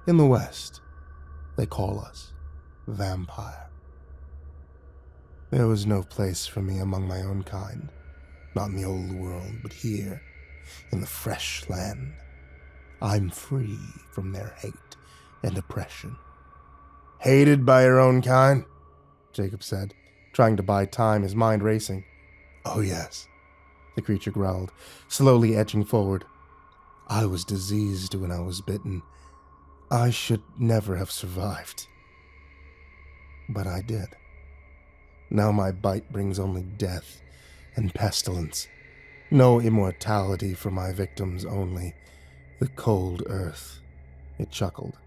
In the West, they call us vampire. There was no place for me among my own kind, not in the old world, but here, in the fresh land. I'm free from their hate and oppression. Hated by your own kind? Jacob said, trying to buy time, his mind racing. Oh yes, the creature growled, slowly edging forward. I was diseased when I was bitten. I should never have survived. But I did. Now my bite brings only death and pestilence. No immortality for my victims, only the cold earth. It chuckled.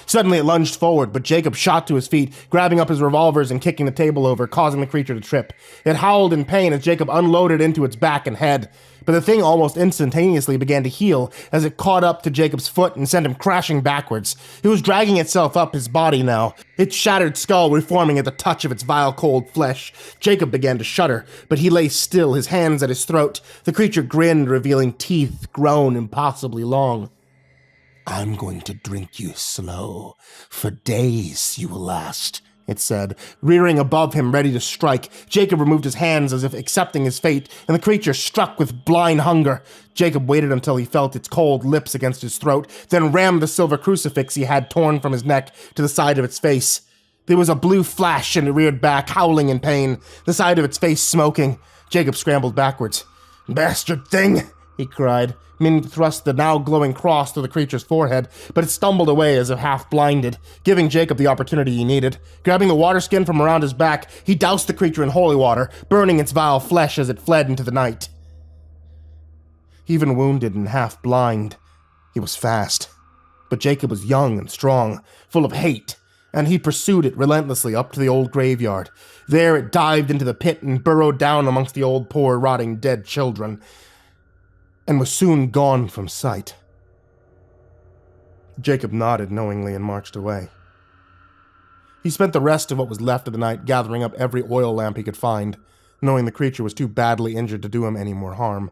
Suddenly it lunged forward, but Jacob shot to his feet, grabbing up his revolvers and kicking the table over, causing the creature to trip. It howled in pain as Jacob unloaded into its back and head, but the thing almost instantaneously began to heal as it caught up to Jacob's foot and sent him crashing backwards. It was dragging itself up his body now, its shattered skull reforming at the touch of its vile cold flesh. Jacob began to shudder, but he lay still, his hands at his throat. The creature grinned, revealing teeth grown impossibly long. I'm going to drink you slow. For days you will last, it said, rearing above him, ready to strike. Jacob removed his hands as if accepting his fate, and the creature struck with blind hunger. Jacob waited until he felt its cold lips against his throat, then rammed the silver crucifix he had torn from his neck to the side of its face. There was a blue flash, and it reared back, howling in pain, the side of its face smoking. Jacob scrambled backwards. Bastard thing, he cried, meaning to thrust the now glowing cross through the creature's forehead, but it stumbled away as if half-blinded, giving Jacob the opportunity he needed. Grabbing the water skin from around his back, he doused the creature in holy water, burning its vile flesh as it fled into the night. Even wounded and half-blind, he was fast. But Jacob was young and strong, full of hate, and he pursued it relentlessly up to the old graveyard. There it dived into the pit and burrowed down amongst the old poor rotting dead children, and was soon gone from sight. Jacob nodded knowingly and marched away. He spent the rest of what was left of the night gathering up every oil lamp he could find, knowing the creature was too badly injured to do him any more harm.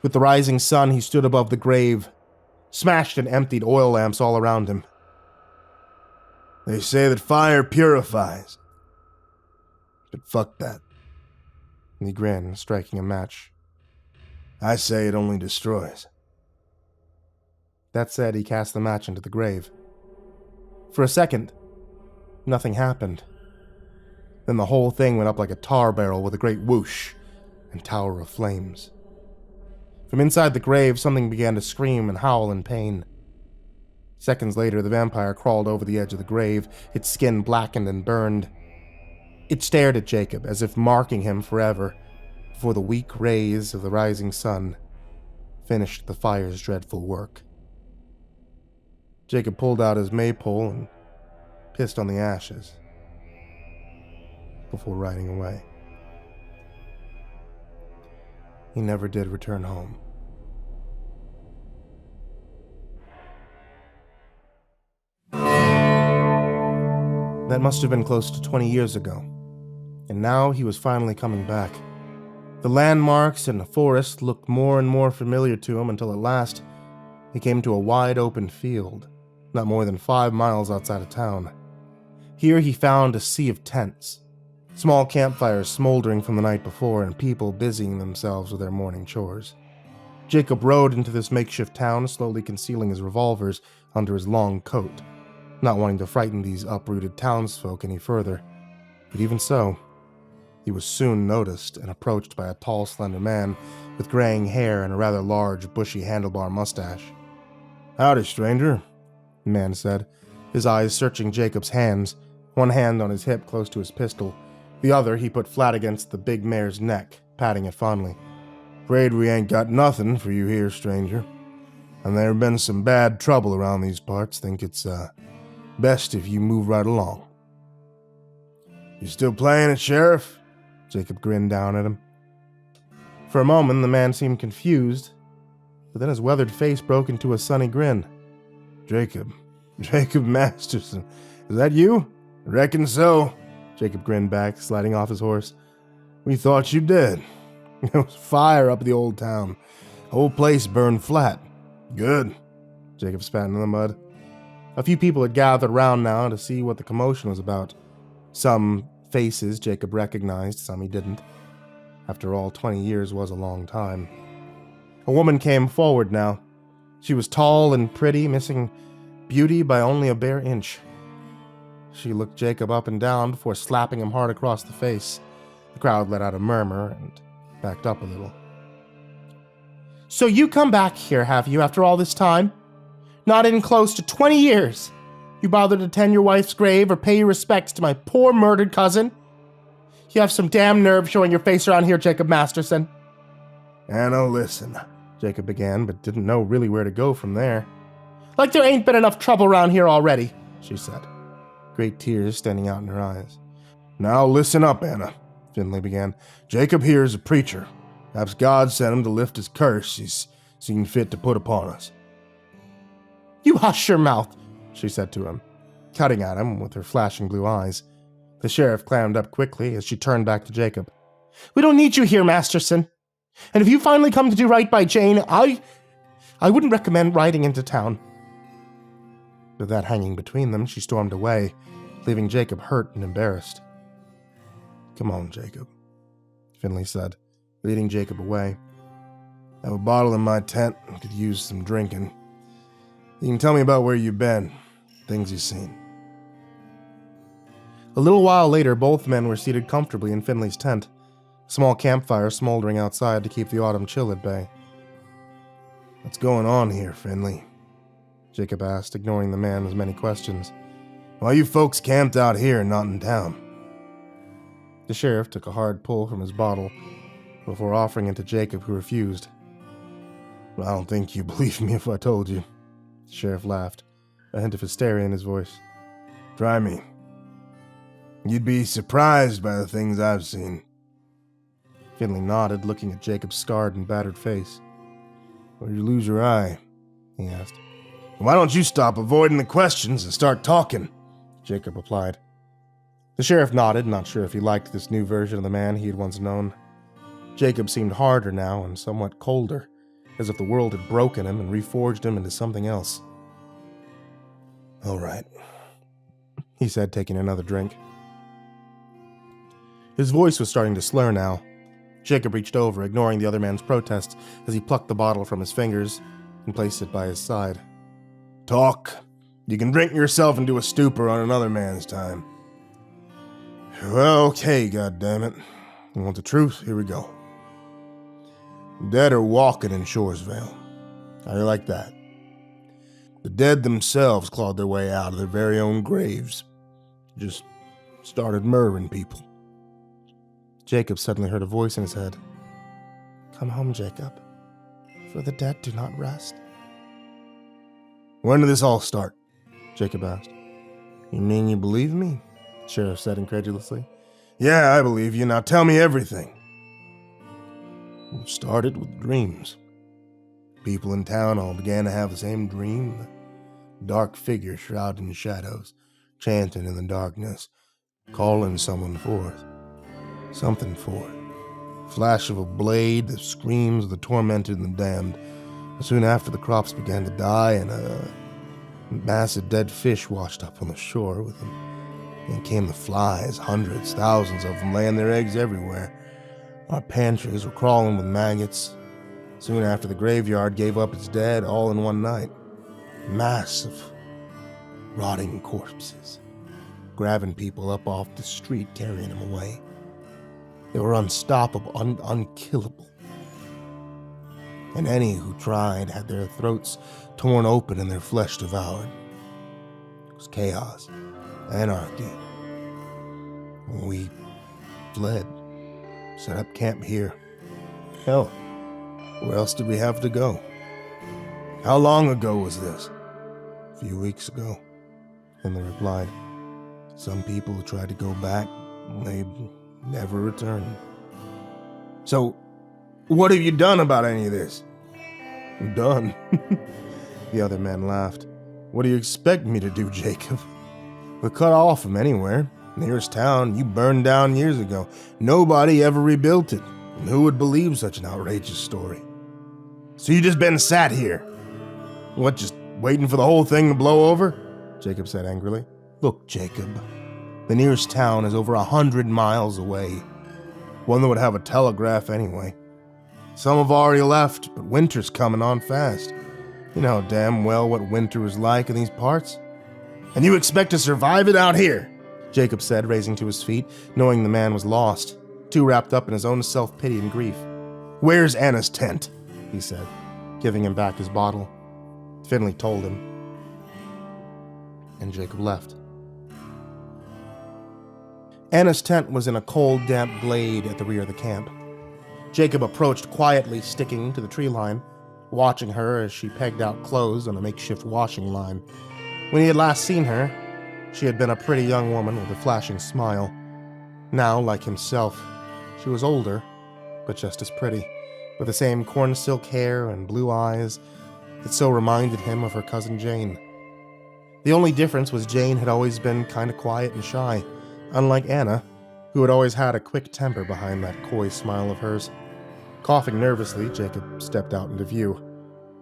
With the rising sun, he stood above the grave, smashed and emptied oil lamps all around him. They say that fire purifies. But fuck that. And he grinned, striking a match. I say it only destroys. That said, he cast the match into the grave. For a second, nothing happened. Then the whole thing went up like a tar barrel with a great whoosh and tower of flames. From inside the grave, something began to scream and howl in pain. Seconds later, the vampire crawled over the edge of the grave, its skin blackened and burned. It stared at Jacob as if marking him forever, before the weak rays of the rising sun finished the fire's dreadful work. Jacob pulled out his maypole and pissed on the ashes before riding away. He never did return home. That must have been close to 20 years ago, and now he was finally coming back. The landmarks and the forest looked more and more familiar to him until at last he came to a wide open field, not more than 5 miles outside of town. Here he found a sea of tents, small campfires smoldering from the night before and people busying themselves with their morning chores. Jacob rode into this makeshift town, slowly concealing his revolvers under his long coat, not wanting to frighten these uprooted townsfolk any further. But even so, he was soon noticed and approached by a tall, slender man with graying hair and a rather large, bushy handlebar mustache. "Howdy, stranger," the man said, his eyes searching Jacob's hands, one hand on his hip close to his pistol, the other he put flat against the big mare's neck, patting it fondly. "Afraid we ain't got nothing for you here, stranger. And there been some bad trouble around these parts. Think it's, best if you move right along." "You still playing it, Sheriff?" Jacob grinned down at him. For a moment, the man seemed confused, but then his weathered face broke into a sunny grin. Jacob Masterson, is that you?" "Reckon so," Jacob grinned back, sliding off his horse. "We thought you dead. There was fire up the old town. Whole place burned flat." "Good," Jacob spat into the mud. A few people had gathered around now to see what the commotion was about. Some faces Jacob recognized, some he didn't. After all, 20 years was a long time. A woman came forward now. She was tall and pretty, missing beauty by only a bare inch. She looked Jacob up and down before slapping him hard across the face. The crowd let out a murmur and backed up a little. "So you come back here, have you, after all this time? Not in close to 20 years. You bothered to tend your wife's grave or pay your respects to my poor murdered cousin? You have some damn nerve showing your face around here, Jacob Masterson." "Anna, listen," Jacob began, but didn't know really where to go from there. "Like there ain't been enough trouble around here already," she said, great tears standing out in her eyes. "Now listen up, Anna," Finley began. "Jacob here is a preacher. Perhaps God sent him to lift his curse he's seen fit to put upon us." "You hush your mouth," she said to him, cutting at him with her flashing blue eyes. The sheriff clammed up quickly as she turned back to Jacob. "We don't need you here, Masterson. And if you finally come to do right by Jane, I wouldn't recommend riding into town." With that hanging between them, she stormed away, leaving Jacob hurt and embarrassed. "Come on, Jacob," Finley said, leading Jacob away. "I have a bottle in my tent and could use some drinking. You can tell me about where you've been, things you've seen." A little while later, both men were seated comfortably in Finley's tent, a small campfire smoldering outside to keep the autumn chill at bay. "What's going on here, Finley?" Jacob asked, ignoring the man's many questions. "Why you folks camped out here and not in town?" The sheriff took a hard pull from his bottle before offering it to Jacob, who refused. "I don't think you believe me if I told you." The sheriff laughed, a hint of hysteria in his voice. "Try me. You'd be surprised by the things I've seen." Finley nodded, looking at Jacob's scarred and battered face. "Where'd you lose your eye?" he asked. "Why don't you stop avoiding the questions and start talking?" Jacob replied. The sheriff nodded, not sure if he liked this new version of the man he had once known. Jacob seemed harder now and somewhat colder, as if the world had broken him and reforged him into something else. "All right. he said, taking another drink. His voice was starting to slur now. Jakob reached over, ignoring the other man's protests as he plucked the bottle from his fingers and placed it by his side. Talk. You can drink yourself into a stupor on another man's time. Well, okay, goddammit. You want the truth? Here we go. The dead are walking in Shoresvale. How do you like that? The dead themselves clawed their way out of their very own graves. Just started murdering people. Jacob suddenly heard a voice in his head. Come home, Jacob, for the dead do not rest. When did this all start? Jacob asked. You mean you believe me? Sheriff said incredulously. Yeah, I believe you. Now tell me everything. It started with dreams. People in town all began to have the same dream. A dark figure shrouded in shadows, chanting in the darkness, calling someone forth. Something forth. Flash of a blade, the screams of the tormented and the damned. Soon after, the crops began to die, and a massive dead fish washed up on the shore with them. Then came the flies, hundreds, thousands of them, laying their eggs everywhere. Our pantries were crawling with maggots. Soon after, the graveyard gave up its dead all in one night. Massive, rotting corpses, grabbing people up off the street, carrying them away. They were unstoppable, unkillable. And any who tried had their throats torn open and their flesh devoured. It was chaos, anarchy. We fled, set up camp here. Hell, where else did we have to go? How long ago was this? A few weeks ago. And they replied, some people who tried to go back, they never returned. So, what have you done about any of this? Done? The other man laughed. What do you expect me to do, Jacob? We're cut off from anywhere. Nearest town you burned down years ago. Nobody ever rebuilt it. And who would believe such an outrageous story? So you just been sat here? What, just waiting for the whole thing to blow over? Jacob said angrily. Look, Jacob, the nearest town is over 100 miles away. One that would have a telegraph anyway. Some have already left, but winter's coming on fast. You know damn well what winter is like in these parts. And you expect to survive it out here? Jacob said, raising to his feet, knowing the man was lost, too wrapped up in his own self-pity and grief. Where's Anna's tent? He said, giving him back his bottle. Finley told him. And Jacob left. Anna's tent was in a cold, damp glade at the rear of the camp. Jacob approached quietly, sticking to the tree line, watching her as she pegged out clothes on a makeshift washing line. When he had last seen her, she had been a pretty young woman with a flashing smile. Now, like himself, she was older, but just as pretty, with the same corn silk hair and blue eyes that so reminded him of her cousin Jane. The only difference was Jane had always been kind of quiet and shy, unlike Anna, who had always had a quick temper behind that coy smile of hers. Coughing nervously, Jacob stepped out into view.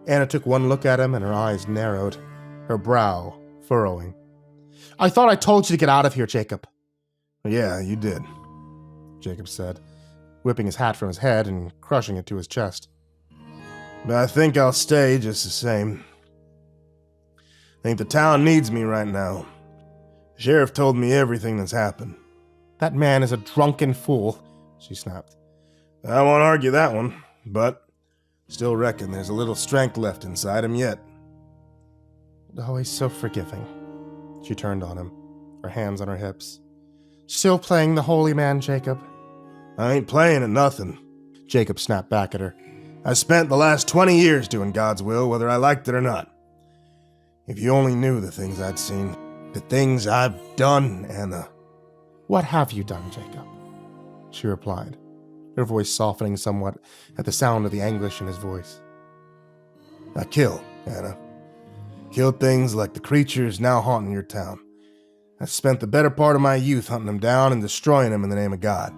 Anna took one look at him and her eyes narrowed, her brow furrowing. I thought I told you to get out of here, Jacob. Yeah, you did, Jacob said, whipping his hat from his head and crushing it to his chest. But I think I'll stay just the same. I think the town needs me right now. The sheriff told me everything that's happened. That man is a drunken fool, she snapped. I won't argue that one, but still reckon there's a little strength left inside him yet. Oh, he's so forgiving. She turned on him, her hands on her hips. Still playing the holy man, Jacob? I ain't playing at nothing, Jacob snapped back at her. I spent the last 20 years doing God's will, whether I liked it or not. If you only knew the things I'd seen, the things I've done, Anna. What have you done, Jacob? She replied, her voice softening somewhat at the sound of the anguish in his voice. I kill, Anna. Killed things like the creatures now haunting your town. I spent the better part of my youth hunting them down and destroying them in the name of God.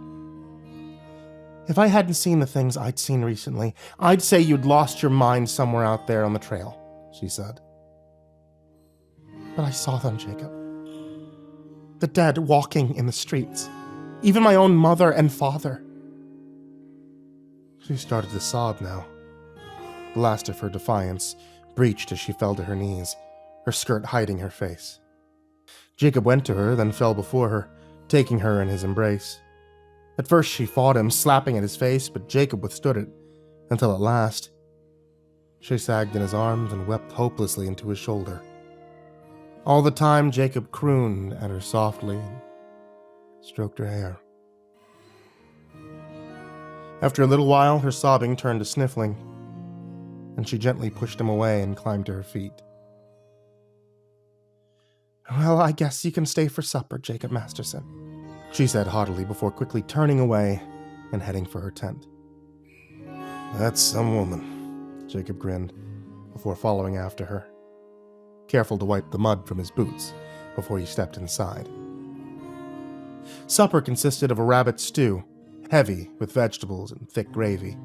If I hadn't seen the things I'd seen recently, I'd say you'd lost your mind somewhere out there on the trail, she said. But I saw them, Jacob. The dead walking in the streets. Even my own mother and father. She started to sob now. The last of her defiance breached as she fell to her knees, her skirt hiding her face. Jacob went to her, then fell before her, taking her in his embrace. At first she fought him, slapping at his face, but Jacob withstood it, until at last she sagged in his arms and wept hopelessly into his shoulder. All the time Jacob crooned at her softly and stroked her hair. After a little while, her sobbing turned to sniffling, and she gently pushed him away and climbed to her feet. "Well, I guess you can stay for supper, Jacob Masterson," she said haughtily before quickly turning away and heading for her tent. "That's some woman," Jacob grinned before following after her, careful to wipe the mud from his boots before he stepped inside. Supper consisted of a rabbit stew, heavy with vegetables and thick gravy.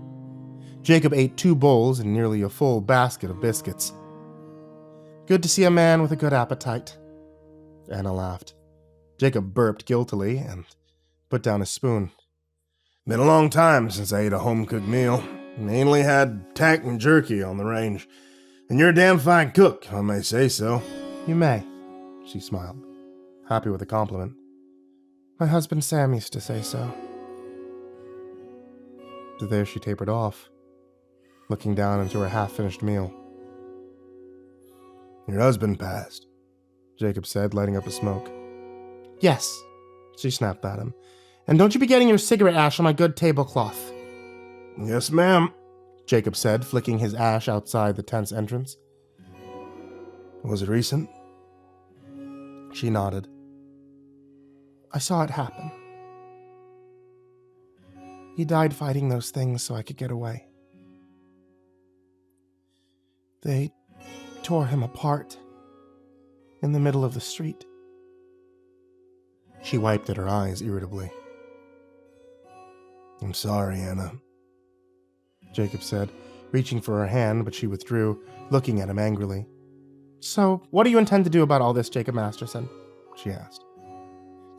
Jacob ate 2 bowls and nearly a full basket of biscuits. "Good to see a man with a good appetite," Anna laughed. Jacob burped guiltily and put down his spoon. "Been a long time since I ate a home-cooked meal. Mainly had tack and jerky on the range. And you're a damn fine cook, if I may say so." "You may," she smiled, happy with the compliment. "My husband Sam used to say so." But there she tapered off, looking down into her half-finished meal. "Your husband passed," Jacob said, lighting up a smoke. "Yes," she snapped at him. "And don't you be getting your cigarette ash on my good tablecloth." "Yes, ma'am," Jacob said, flicking his ash outside the tent's entrance. "Was it recent?" She nodded. "I saw it happen. He died fighting those things so I could get away. They tore him apart in the middle of the street." She wiped at her eyes irritably. "I'm sorry, Anna," Jacob said, reaching for her hand, but she withdrew, looking at him angrily. "So, what do you intend to do about all this, Jacob Masterson?" she asked.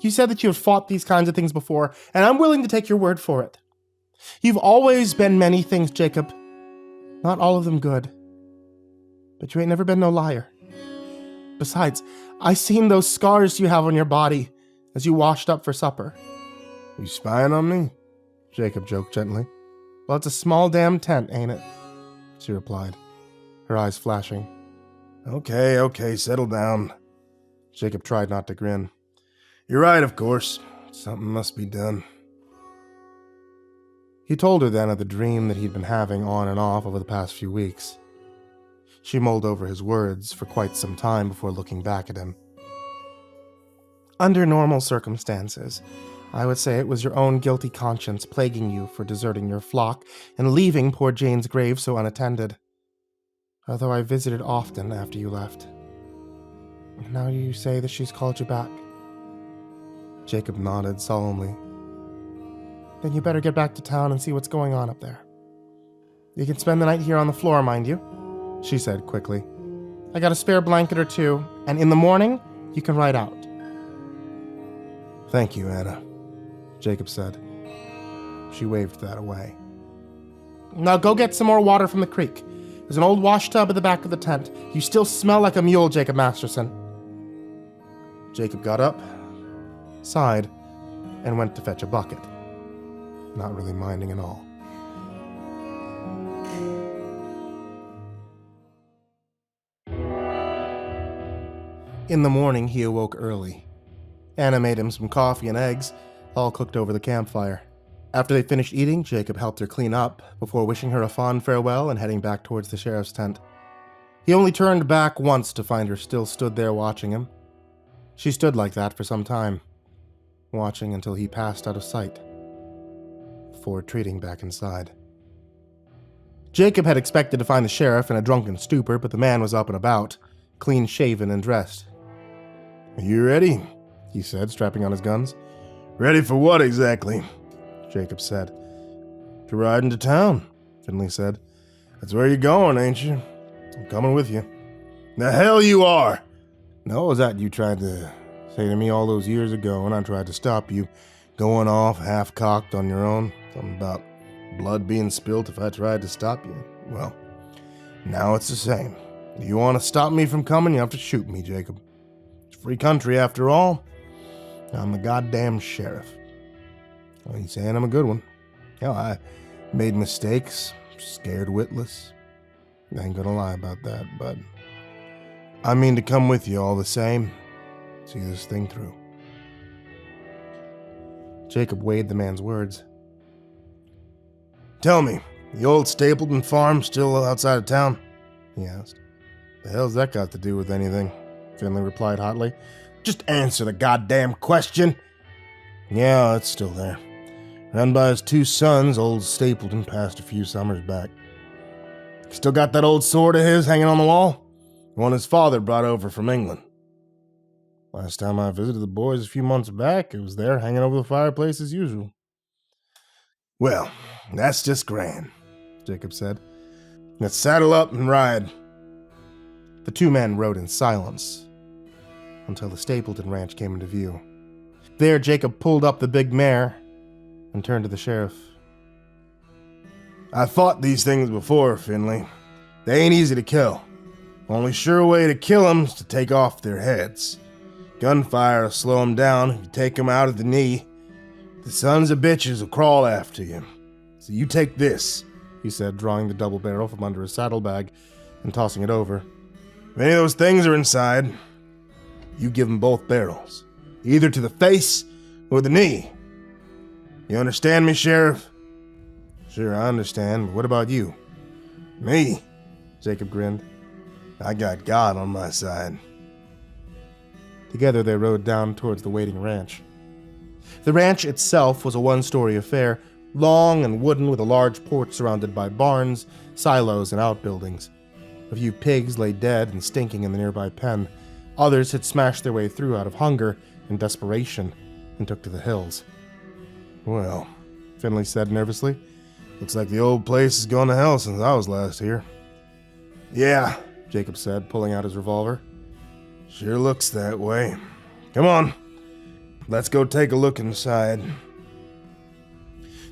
"You said that you have fought these kinds of things before, and I'm willing to take your word for it. You've always been many things, Jacob. Not all of them good. But you ain't never been no liar. Besides, I seen those scars you have on your body as you washed up for supper." "You spying on me?" Jacob joked gently. "Well, it's a small damn tent, ain't it?" she replied, her eyes flashing. Okay, settle down." Jacob tried not to grin. "You're right, of course. Something must be done." He told her then of the dream that he'd been having on and off over the past few weeks. She mulled over his words for quite some time before looking back at him. "Under normal circumstances, I would say it was your own guilty conscience plaguing you for deserting your flock and leaving poor Jane's grave so unattended. Although I visited often after you left. Now you say that she's called you back." Jacob nodded solemnly. "Then you better get back to town and see what's going on up there. You can spend the night here on the floor, mind you," she said quickly. "I got a spare blanket or 2, and in the morning, you can ride out." "Thank you, Anna," Jacob said. She waved that away. "Now go get some more water from the creek. There's an old wash tub at the back of the tent. You still smell like a mule, Jacob Masterson." Jacob got up, sighed, and went to fetch a bucket, not really minding at all. In the morning, he awoke early. Anna made him some coffee and eggs, all cooked over the campfire. After they finished eating, Jacob helped her clean up, before wishing her a fond farewell and heading back towards the sheriff's tent. He only turned back once to find her still stood there watching him. She stood like that for some time, watching until he passed out of sight, before retreating back inside. Jacob had expected to find the sheriff in a drunken stupor, but the man was up and about, clean-shaven and dressed. "Are you ready?" he said, strapping on his guns. "Ready for what exactly?" Jacob said. "To ride into town," Finley said. "That's where you're going, ain't you?" "I'm coming with you." "The hell you are!" "No, is that you tried to say to me all those years ago when I tried to stop you going off half-cocked on your own? Something about blood being spilt if I tried to stop you. Well, now it's the same. If you want to stop me from coming, you have to shoot me, Jacob. It's a free country after all. I'm the goddamn sheriff. Well, you saying I'm a good one. Hell, I made mistakes, scared witless. I ain't gonna lie about that, but I mean to come with you all the same. See this thing through. Jacob weighed the man's words. Tell me, the old Stapleton farm still outside of town? He asked. The hell's that got to do with anything? Finley replied hotly. Just answer the goddamn question. Yeah, it's still there. Run by his 2 sons, old Stapleton passed a few summers back. Still got that old sword of his hanging on the wall? The one his father brought over from England. Last time I visited the boys a few months back, it was there hanging over the fireplace as usual. Well, that's just grand, Jacob said. Let's saddle up and ride. The 2 men rode in silence until the Stapleton ranch came into view. There, Jacob pulled up the big mare and turned to the sheriff. I fought these things before, Finley. They ain't easy to kill. Only sure way to kill 'em is to take off their heads. Gunfire will slow 'em down if you take 'em out at the knee. The sons of bitches will crawl after you. So you take this, he said, drawing the double barrel from under his saddlebag and tossing it over. If any of those things are inside, you give 'em both barrels, either to the face or the knee. You understand me, Sheriff? Sure, I understand, but what about you? Me? Jacob grinned. I got God on my side. Together they rode down towards the waiting ranch. The ranch itself was a 1-story affair, long and wooden with a large porch surrounded by barns, silos, and outbuildings. A few pigs lay dead and stinking in the nearby pen. Others had smashed their way through out of hunger and desperation and took to the hills. Well, Finley said nervously, looks like the old place has gone to hell since I was last here. Yeah, Jacob said, pulling out his revolver. Sure looks that way. Come on, let's go take a look inside.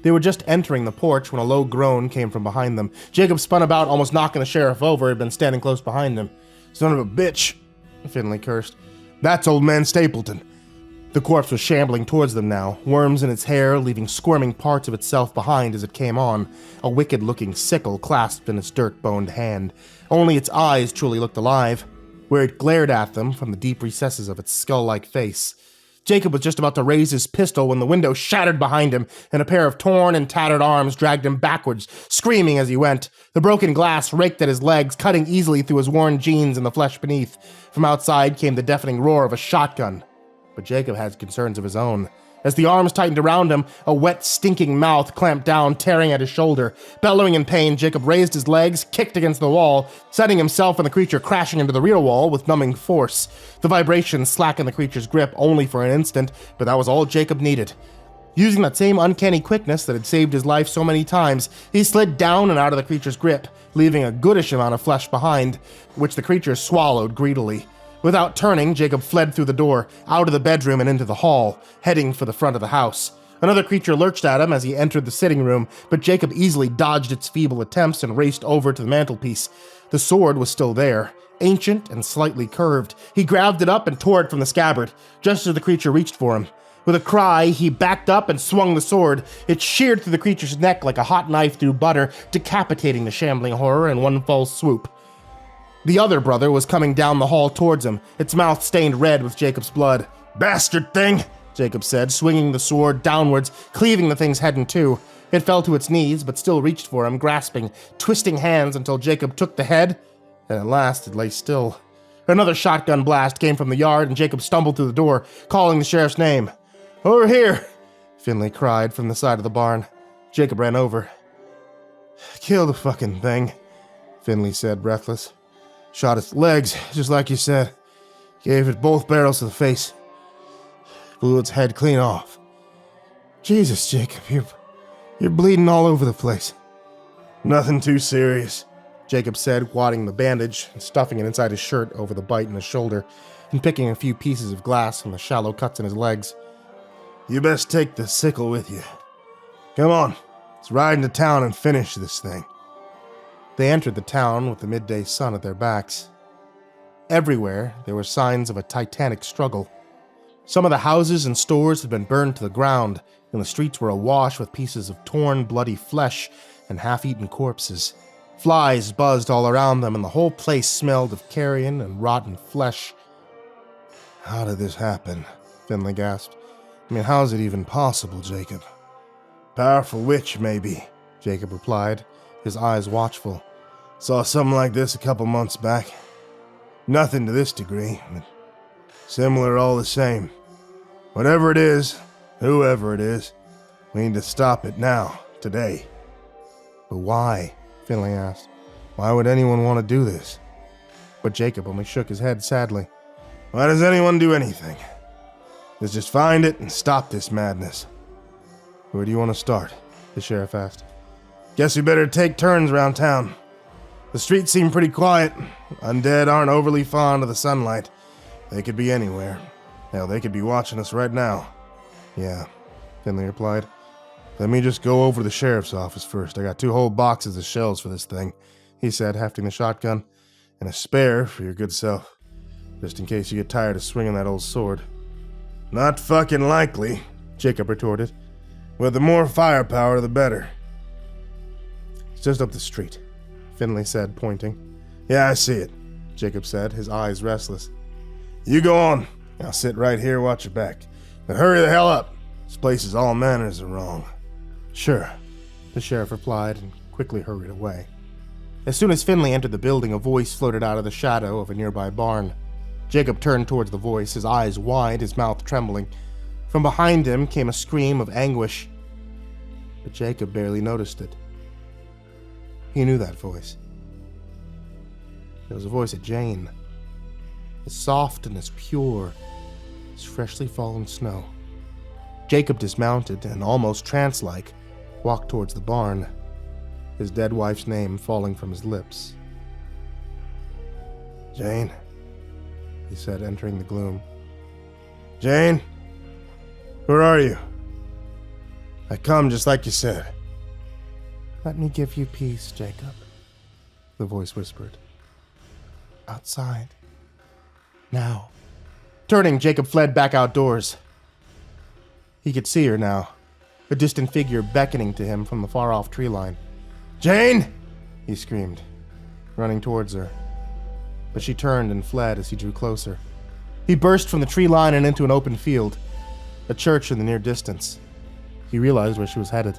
They were just entering the porch when a low groan came from behind them. Jacob spun about, almost knocking the sheriff over, who had been standing close behind him. Son of a bitch, Finley cursed. That's old man Stapleton. The corpse was shambling towards them now, worms in its hair, leaving squirming parts of itself behind as it came on, a wicked-looking sickle clasped in its dirt-boned hand. Only its eyes truly looked alive, where it glared at them from the deep recesses of its skull-like face. Jacob was just about to raise his pistol when the window shattered behind him, and a pair of torn and tattered arms dragged him backwards, screaming as he went. The broken glass raked at his legs, cutting easily through his worn jeans and the flesh beneath. From outside came the deafening roar of a shotgun. But Jacob had concerns of his own. As the arms tightened around him, a wet, stinking mouth clamped down, tearing at his shoulder. Bellowing in pain, Jacob raised his legs, kicked against the wall, sending himself and the creature crashing into the rear wall with numbing force. The vibration slackened the creature's grip only for an instant, but that was all Jacob needed. Using that same uncanny quickness that had saved his life so many times, he slid down and out of the creature's grip, leaving a goodish amount of flesh behind, which the creature swallowed greedily. Without turning, Jacob fled through the door, out of the bedroom and into the hall, heading for the front of the house. Another creature lurched at him as he entered the sitting room, but Jacob easily dodged its feeble attempts and raced over to the mantelpiece. The sword was still there, ancient and slightly curved. He grabbed it up and tore it from the scabbard, just as the creature reached for him. With a cry, he backed up and swung the sword. It sheared through the creature's neck like a hot knife through butter, decapitating the shambling horror in one fell swoop. The other brother was coming down the hall towards him, its mouth stained red with Jacob's blood. "Bastard thing!" Jacob said, swinging the sword downwards, cleaving the thing's head in two. It fell to its knees, but still reached for him, grasping, twisting hands until Jacob took the head, and at last it lay still. Another shotgun blast came from the yard, and Jacob stumbled through the door, calling the sheriff's name. "Over here!" Finley cried from the side of the barn. Jacob ran over. "Kill the fucking thing," Finley said, breathless. "Shot its legs, just like you said. Gave it both barrels to the face. Blew its head clean off. Jesus, Jacob, you're bleeding all over the place." "Nothing too serious," Jacob said, wadding the bandage and stuffing it inside his shirt over the bite in his shoulder. and picking a few pieces of glass from the shallow cuts in his legs. You best take the sickle with you. Come on, let's ride into town and finish this thing. They entered the town with the midday sun at their backs. Everywhere, there were signs of a titanic struggle. Some of the houses and stores had been burned to the ground, and the streets were awash with pieces of torn, bloody flesh and half-eaten corpses. Flies buzzed all around them, and the whole place smelled of carrion and rotten flesh. How did this happen? Finley gasped. I mean, how is it even possible, Jacob? Powerful witch, maybe, Jacob replied, his eyes watchful. Saw something like this a couple months back. Nothing to this degree, but similar all the same. Whatever it is, whoever it is, we need to stop it now, today. But why? Finley asked. Why would anyone want to do this? But Jacob only shook his head sadly. Why does anyone do anything? Let's just find it and stop this madness. Where do you want to start? The sheriff asked. Guess we better take turns around town. The streets seem pretty quiet. Undead aren't overly fond of the sunlight. They could be anywhere. Hell, they could be watching us right now. Yeah, Finley replied. Let me just go over to the sheriff's office first. I got 2 whole boxes of shells for this thing, he said, hefting the shotgun, and a spare for your good self, just in case you get tired of swinging that old sword. Not fucking likely, Jacob retorted. With the more firepower, the better. It's just up the street, Finley said, pointing. Yeah, I see it, Jacob said, his eyes restless. You go on. I'll sit right here, watch your back. But hurry the hell up. This place is all manners are wrong. Sure, the sheriff replied and quickly hurried away. As soon as Finley entered the building, a voice floated out of the shadow of a nearby barn. Jacob turned towards the voice, his eyes wide, his mouth trembling. From behind him came a scream of anguish, but Jacob barely noticed it. He knew that voice. It was a voice of Jane, as soft and as pure as freshly fallen snow. Jacob dismounted and, almost trance-like, walked towards the barn, his dead wife's name falling from his lips. Jane, he said, entering the gloom. Jane, where are you? I come just like you said. Let me give you peace, Jacob, the voice whispered. Outside. Now. Turning, Jacob fled back outdoors. He could see her now, a distant figure beckoning to him from the far-off tree line. Jane! He screamed, running towards her. But she turned and fled as he drew closer. He burst from the tree line and into an open field, a church in the near distance. He realized where she was headed.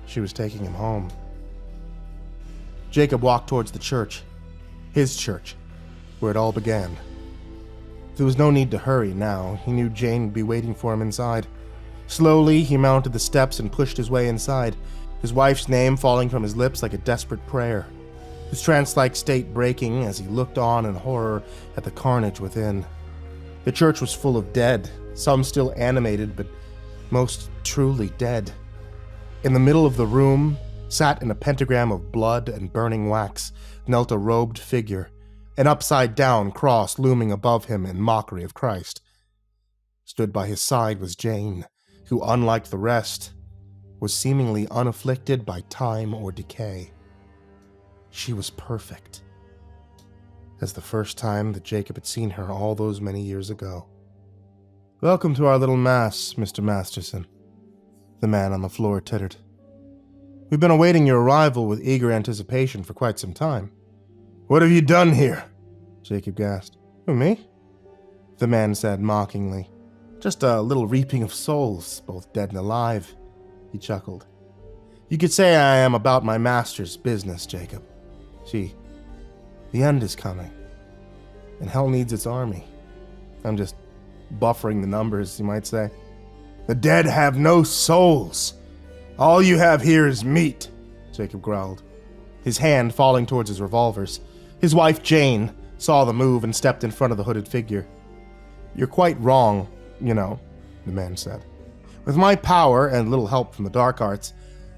She was taking him home. Jacob walked towards the church, his church, where it all began. There was no need to hurry now. He knew Jane would be waiting for him inside. Slowly, he mounted the steps and pushed his way inside, his wife's name falling from his lips like a desperate prayer, his trance-like state breaking as he looked on in horror at the carnage within. The church was full of dead, some still animated, but most truly dead. In the middle of the room, sat in a pentagram of blood and burning wax, knelt a robed figure, an upside-down cross looming above him in mockery of Christ. Stood by his side was Jane, who, unlike the rest, was seemingly unafflicted by time or decay. She was perfect, as the first time that Jacob had seen her all those many years ago. "Welcome to our little mass, Mr. Masterson," the man on the floor tittered. "We've been awaiting your arrival with eager anticipation for quite some time." "What have you done here?" Jacob gasped. "Who, me?" The man said mockingly. "Just a little reaping of souls, both dead and alive," he chuckled. "You could say I am about my master's business, Jacob. See, the end is coming, and hell needs its army. I'm just buffering the numbers, you might say." "The dead have no souls. All you have here is meat," Jacob growled, his hand falling towards his revolvers. His wife, Jane, saw the move and stepped in front of the hooded figure. "You're quite wrong, you know," the man said. "With my power and little help from the dark arts,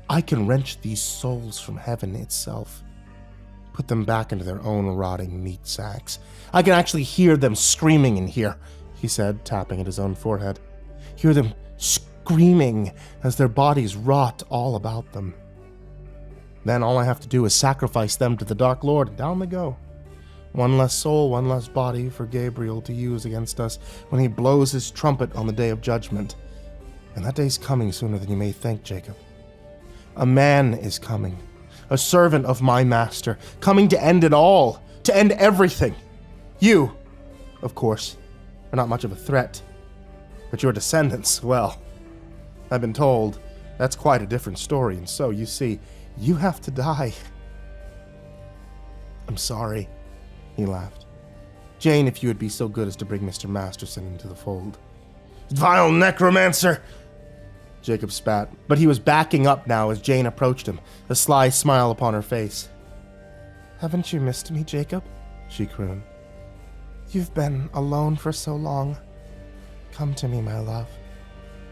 I can wrench these souls from heaven itself. Put them back into their own rotting meat sacks. I can actually hear them screaming in here, he said, tapping at his own forehead. Hear them screaming as their bodies rot all about them. Then all I have to do is sacrifice them to the Dark Lord, and down they go. One less soul, one less body for Gabriel to use against us when he blows his trumpet on the day of judgment. And that day's coming sooner than you may think, Jacob. A man is coming, a servant of my master, coming to end it all, to end everything. You, of course, are not much of a threat, but your descendants, well, I've been told that's quite a different story, and so, you see, you have to die. I'm sorry, he laughed. Jane, if you would be so good as to bring Mr. Masterson into the fold. Vile necromancer! Jacob spat, but he was backing up now as Jane approached him, a sly smile upon her face. Haven't you missed me, Jacob? She crooned. You've been alone for so long. Come to me, my love.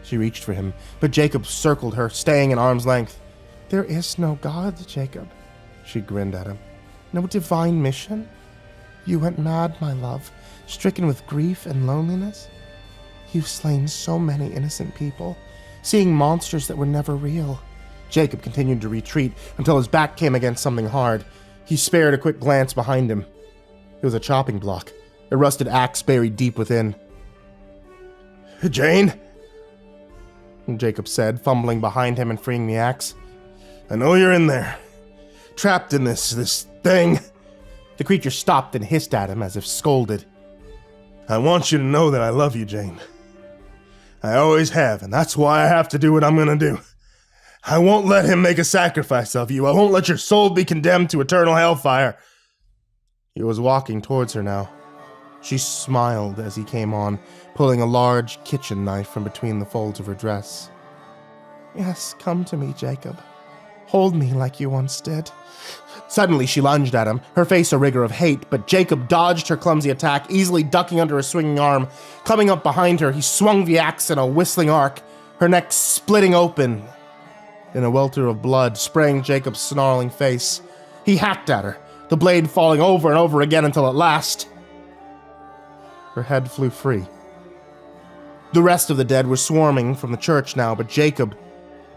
She reached for him, but Jacob circled her, staying at arm's length. There is no God, Jacob, she grinned at him. No divine mission? You went mad, my love, stricken with grief and loneliness. You've slain so many innocent people, seeing monsters that were never real. Jacob continued to retreat until his back came against something hard. He spared a quick glance behind him. It was a chopping block, a rusted axe buried deep within. Jane? Jacob said, fumbling behind him and freeing the axe. I know you're in there, trapped in this thing. The creature stopped and hissed at him as if scolded. I want you to know that I love you, Jane. I always have, and that's why I have to do what I'm gonna do. I won't let him make a sacrifice of you. I won't let your soul be condemned to eternal hellfire. He was walking towards her now. She smiled as he came on, pulling a large kitchen knife from between the folds of her dress. Yes, come to me, Jacob. Hold me like you once did. Suddenly she lunged at him, her face a rigor of hate, but Jacob dodged her clumsy attack, easily ducking under a swinging arm. Coming up behind her, he swung the axe in a whistling arc, her neck splitting open in a welter of blood, spraying Jacob's snarling face. He hacked at her, the blade falling over and over again until at last her head flew free. The rest of the dead were swarming from the church now, but Jacob,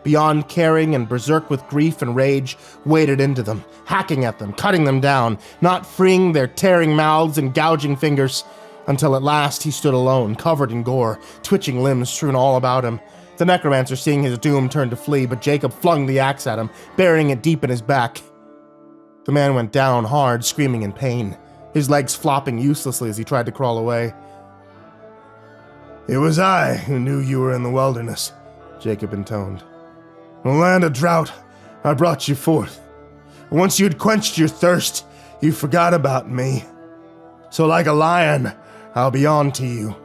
beyond caring and berserk with grief and rage, waded into them, hacking at them, cutting them down, not freeing their tearing mouths and gouging fingers, until at last he stood alone, covered in gore, twitching limbs strewn all about him. The necromancer, seeing his doom, turned to flee, but Jacob flung the axe at him, burying it deep in his back. The man went down hard, screaming in pain, his legs flopping uselessly as he tried to crawl away. It was I who knew you were in the wilderness, Jacob intoned. In a land of drought, I brought you forth. Once you'd quenched your thirst, you forgot about me. So like a lion, I'll be on to you.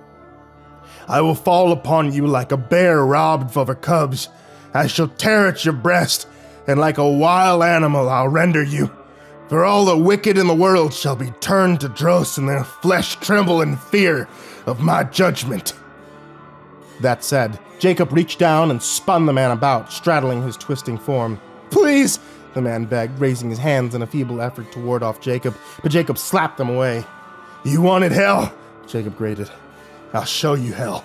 I will fall upon you like a bear robbed of her cubs. I shall tear at your breast, and like a wild animal I'll render you. For all the wicked in the world shall be turned to dross, and their flesh tremble in fear of my judgment. That said, Jacob reached down and spun the man about, straddling his twisting form. Please, the man begged, raising his hands in a feeble effort to ward off Jacob, but Jacob slapped them away. You wanted hell? Jacob grated. I'll show you hell.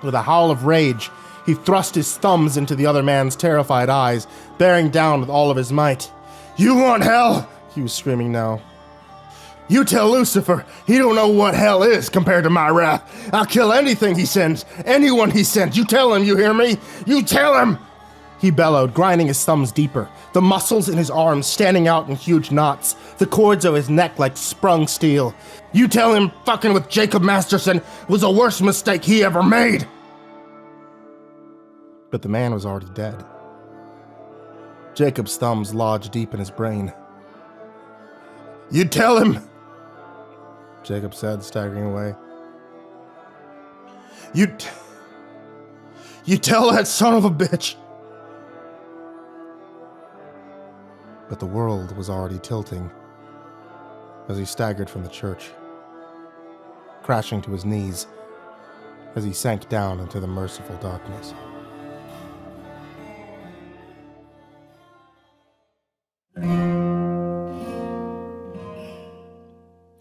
With a howl of rage, he thrust his thumbs into the other man's terrified eyes, bearing down with all of his might. You want hell? He was screaming now. You tell Lucifer he don't know what hell is compared to my wrath. I'll kill anything he sends, anyone he sends. You tell him, you hear me? You tell him! He bellowed, grinding his thumbs deeper, the muscles in his arms standing out in huge knots, the cords of his neck like sprung steel. You tell him fucking with Jacob Masterson was the worst mistake he ever made! But the man was already dead. Jacob's thumbs lodged deep in his brain. You tell him, Jacob said, staggering away. You tell that son of a bitch. But the world was already tilting as he staggered from the church, crashing to his knees as he sank down into the merciful darkness.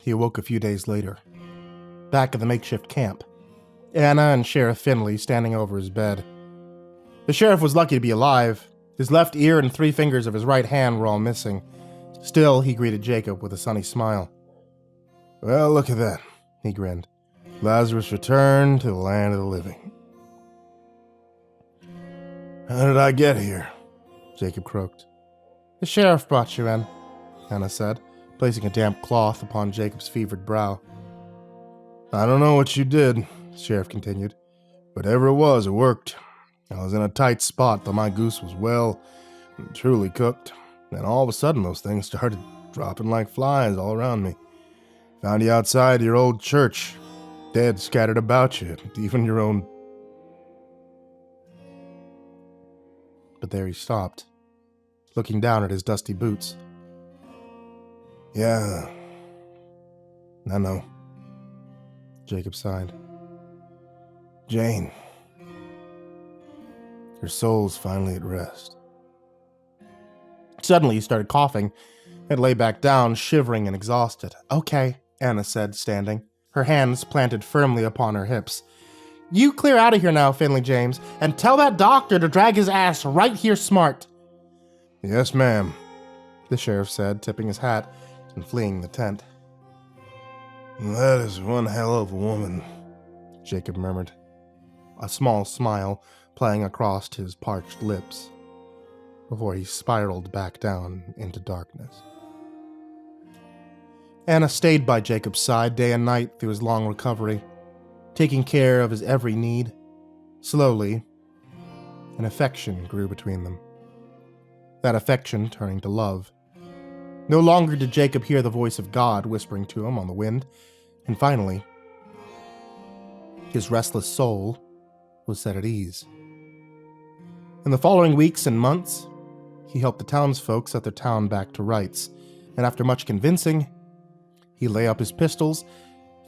he awoke a few days later. Back at the makeshift camp, Anna and Sheriff Finley standing over his bed. The sheriff was lucky to be alive. His left ear and 3 fingers of his right hand were all missing. Still, he greeted Jacob with a sunny smile. Well, look at that, he grinned. Lazarus returned to the land of the living. How did I get here? Jacob croaked. The sheriff brought you in, Anna said, placing a damp cloth upon Jacob's fevered brow. I don't know what you did, the sheriff continued. Whatever it was, it worked. I was in a tight spot, though my goose was well and truly cooked. Then all of a sudden, those things started dropping like flies all around me. Found you outside your old church, dead scattered about you, even your own... But there he stopped, looking down at his dusty boots. Yeah, I know. Jacob sighed. Jane. Her soul's finally at rest. Suddenly he started coughing and lay back down, shivering and exhausted. Okay, Anna said, standing, her hands planted firmly upon her hips. You clear out of here now, Finley James, and tell that doctor to drag his ass right here smart. Yes, ma'am, the sheriff said, tipping his hat and fleeing the tent. That is one hell of a woman, Jacob murmured, a small smile playing across his parched lips, before he spiraled back down into darkness. Anna stayed by Jacob's side day and night through his long recovery, taking care of his every need. Slowly, an affection grew between them. That affection turning to love. No longer did Jacob hear the voice of God whispering to him on the wind, and finally, his restless soul was set at ease. In the following weeks and months, he helped the townsfolk set their town back to rights, and after much convincing, he lay up his pistols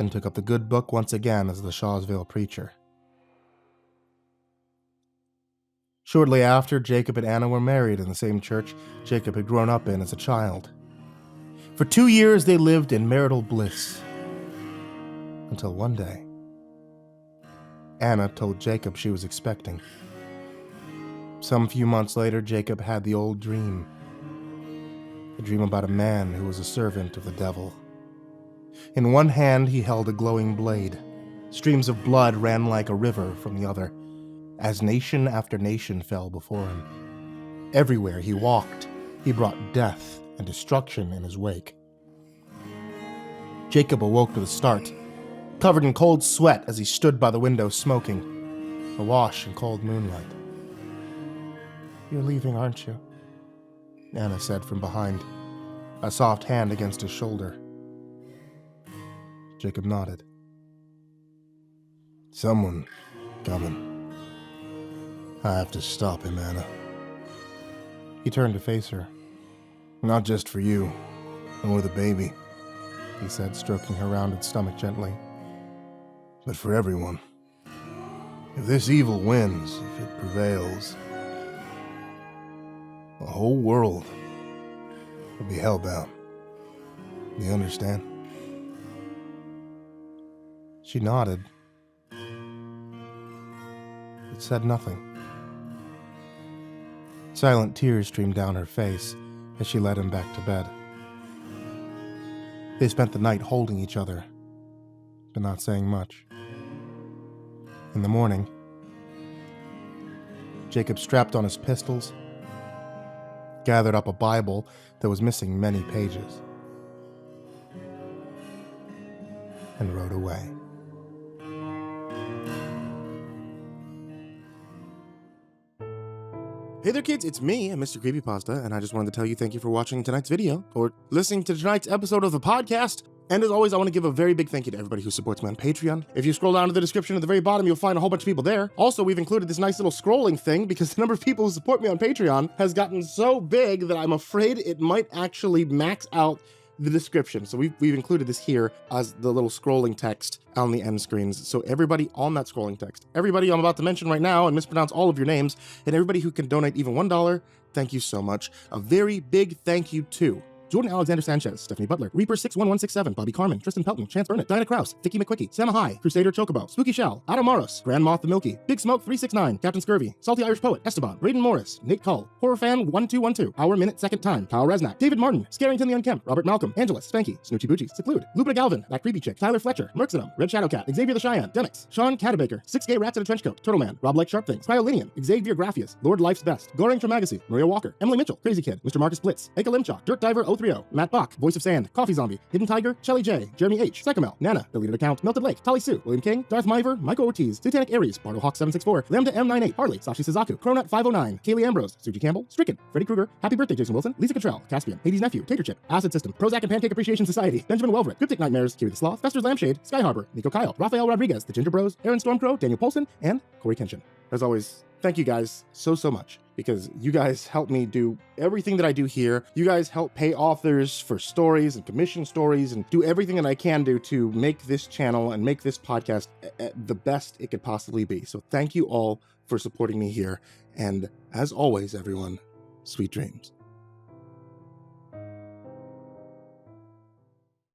and took up the good book once again as the Shawsville preacher. Shortly after, Jacob and Anna were married in the same church Jacob had grown up in as a child. For 2 years they lived in marital bliss, until one day, Anna told Jacob she was expecting. Some few months later, Jacob had the old dream. A dream about a man who was a servant of the devil. In one hand, he held a glowing blade. Streams of blood ran like a river from the other, as nation after nation fell before him. Everywhere he walked, he brought death and destruction in his wake. Jacob awoke with a start, covered in cold sweat as he stood by the window smoking, awash in cold moonlight. You're leaving, aren't you? Anna said from behind, a soft hand against his shoulder. Jacob nodded. Someone coming. I have to stop him, Anna. He turned to face her. Not just for you, or the baby, he said, stroking her rounded stomach gently. But for everyone. If this evil wins, if it prevails, the whole world will be hellbound. You understand? She nodded, but said nothing. Silent tears streamed down her face as she led him back to bed. They spent the night holding each other, but not saying much. In the morning, Jacob strapped on his pistols, gathered up a Bible that was missing many pages, and rode away. Hey there kids, it's me, MrCreepyPasta, and I just wanted to tell you thank you for watching tonight's video, or listening to tonight's episode of the podcast. And as always, I want to give a very big thank you to everybody who supports me on Patreon. If you scroll down to the description at the very bottom, you'll find a whole bunch of people there. Also, we've included this nice little scrolling thing because the number of people who support me on Patreon has gotten so big that I'm afraid it might actually max out the description. So we've included this here as the little scrolling text on the end screens. So everybody on that scrolling text, everybody I'm about to mention right now and mispronounce all of your names, and everybody who can donate even $1, thank you so much. A very big thank you to Jordan Alexander Sanchez, Stephanie Butler, Reaper 61167, Bobby Karman, Tristan Pelton, Chance Burnett, Diana Kraus, Vicky McQuickie, SamaHigh, CrusaderChocobo, Spooky Shell, Atomaurus, Grand Moth the Milky, Big Smoke 369, Captain Scurvy, Salty Irish Poet, Esteban, Braden Morris, Nate Cull, Horror Fan 1212, Hour Minute Second Time, Kyle Resnack, David Martin, Scarrington the Unkempt, Robert Malcolm, Angelus, Spanky, Snoochie Boochie, Seclude, Lupita Galvin, That Creepy Chick, Tyler Fletcher, Merxenum, Red Shadow Cat, Xavier the Cheyenne, Demix, Sean Catabaker, 6 Gay Rats in a Trenchcoat, Turtleman, Rob Like Sharp Things, Cryolinian, Xavier Graphius, Lord Life's Best, Goring Tremagacy, Maria Walker, Emily Mitchell, Crazy Kid, Mr. Marcus Blitz, Eka Limchok, Dirt Diver 030, Matt Bach, Voice of Sand, Coffee Zombie, Hidden Tiger, Shelly J, Jeremy H, Psychomel, Nana, Deleted Account, Melted Lake, Tali Sue, William King, Darth Miver, Michael Ortiz, Titanic Aries, Bardo Hawk 764, Lambda M98, Harley, Sashi Suzaku, Cronut 509, Kaylee Ambrose, Suji Campbell, Stricken, Freddy Krueger, Happy Birthday Jason Wilson, Lisa Cottrell, Caspian, Hades Nephew, Tater Chip, Acid System, Prozac and Pancake Appreciation Society, Benjamin Welverick, Cryptic Nightmares, Kiwi the Sloth, Fester's Lampshade, Sky Harbor, Nico Kyle, Rafael Rodriguez, The Ginger Bros, Aaron Stormcrow, Daniel Polson, and Corey Kenshin. As always, thank you guys so much, because you guys help me do everything that I do here. You guys help pay authors for stories and commission stories and do everything that I can do to make this channel and make this podcast the best it could possibly be. So thank you all for supporting me here. And as always, everyone, sweet dreams.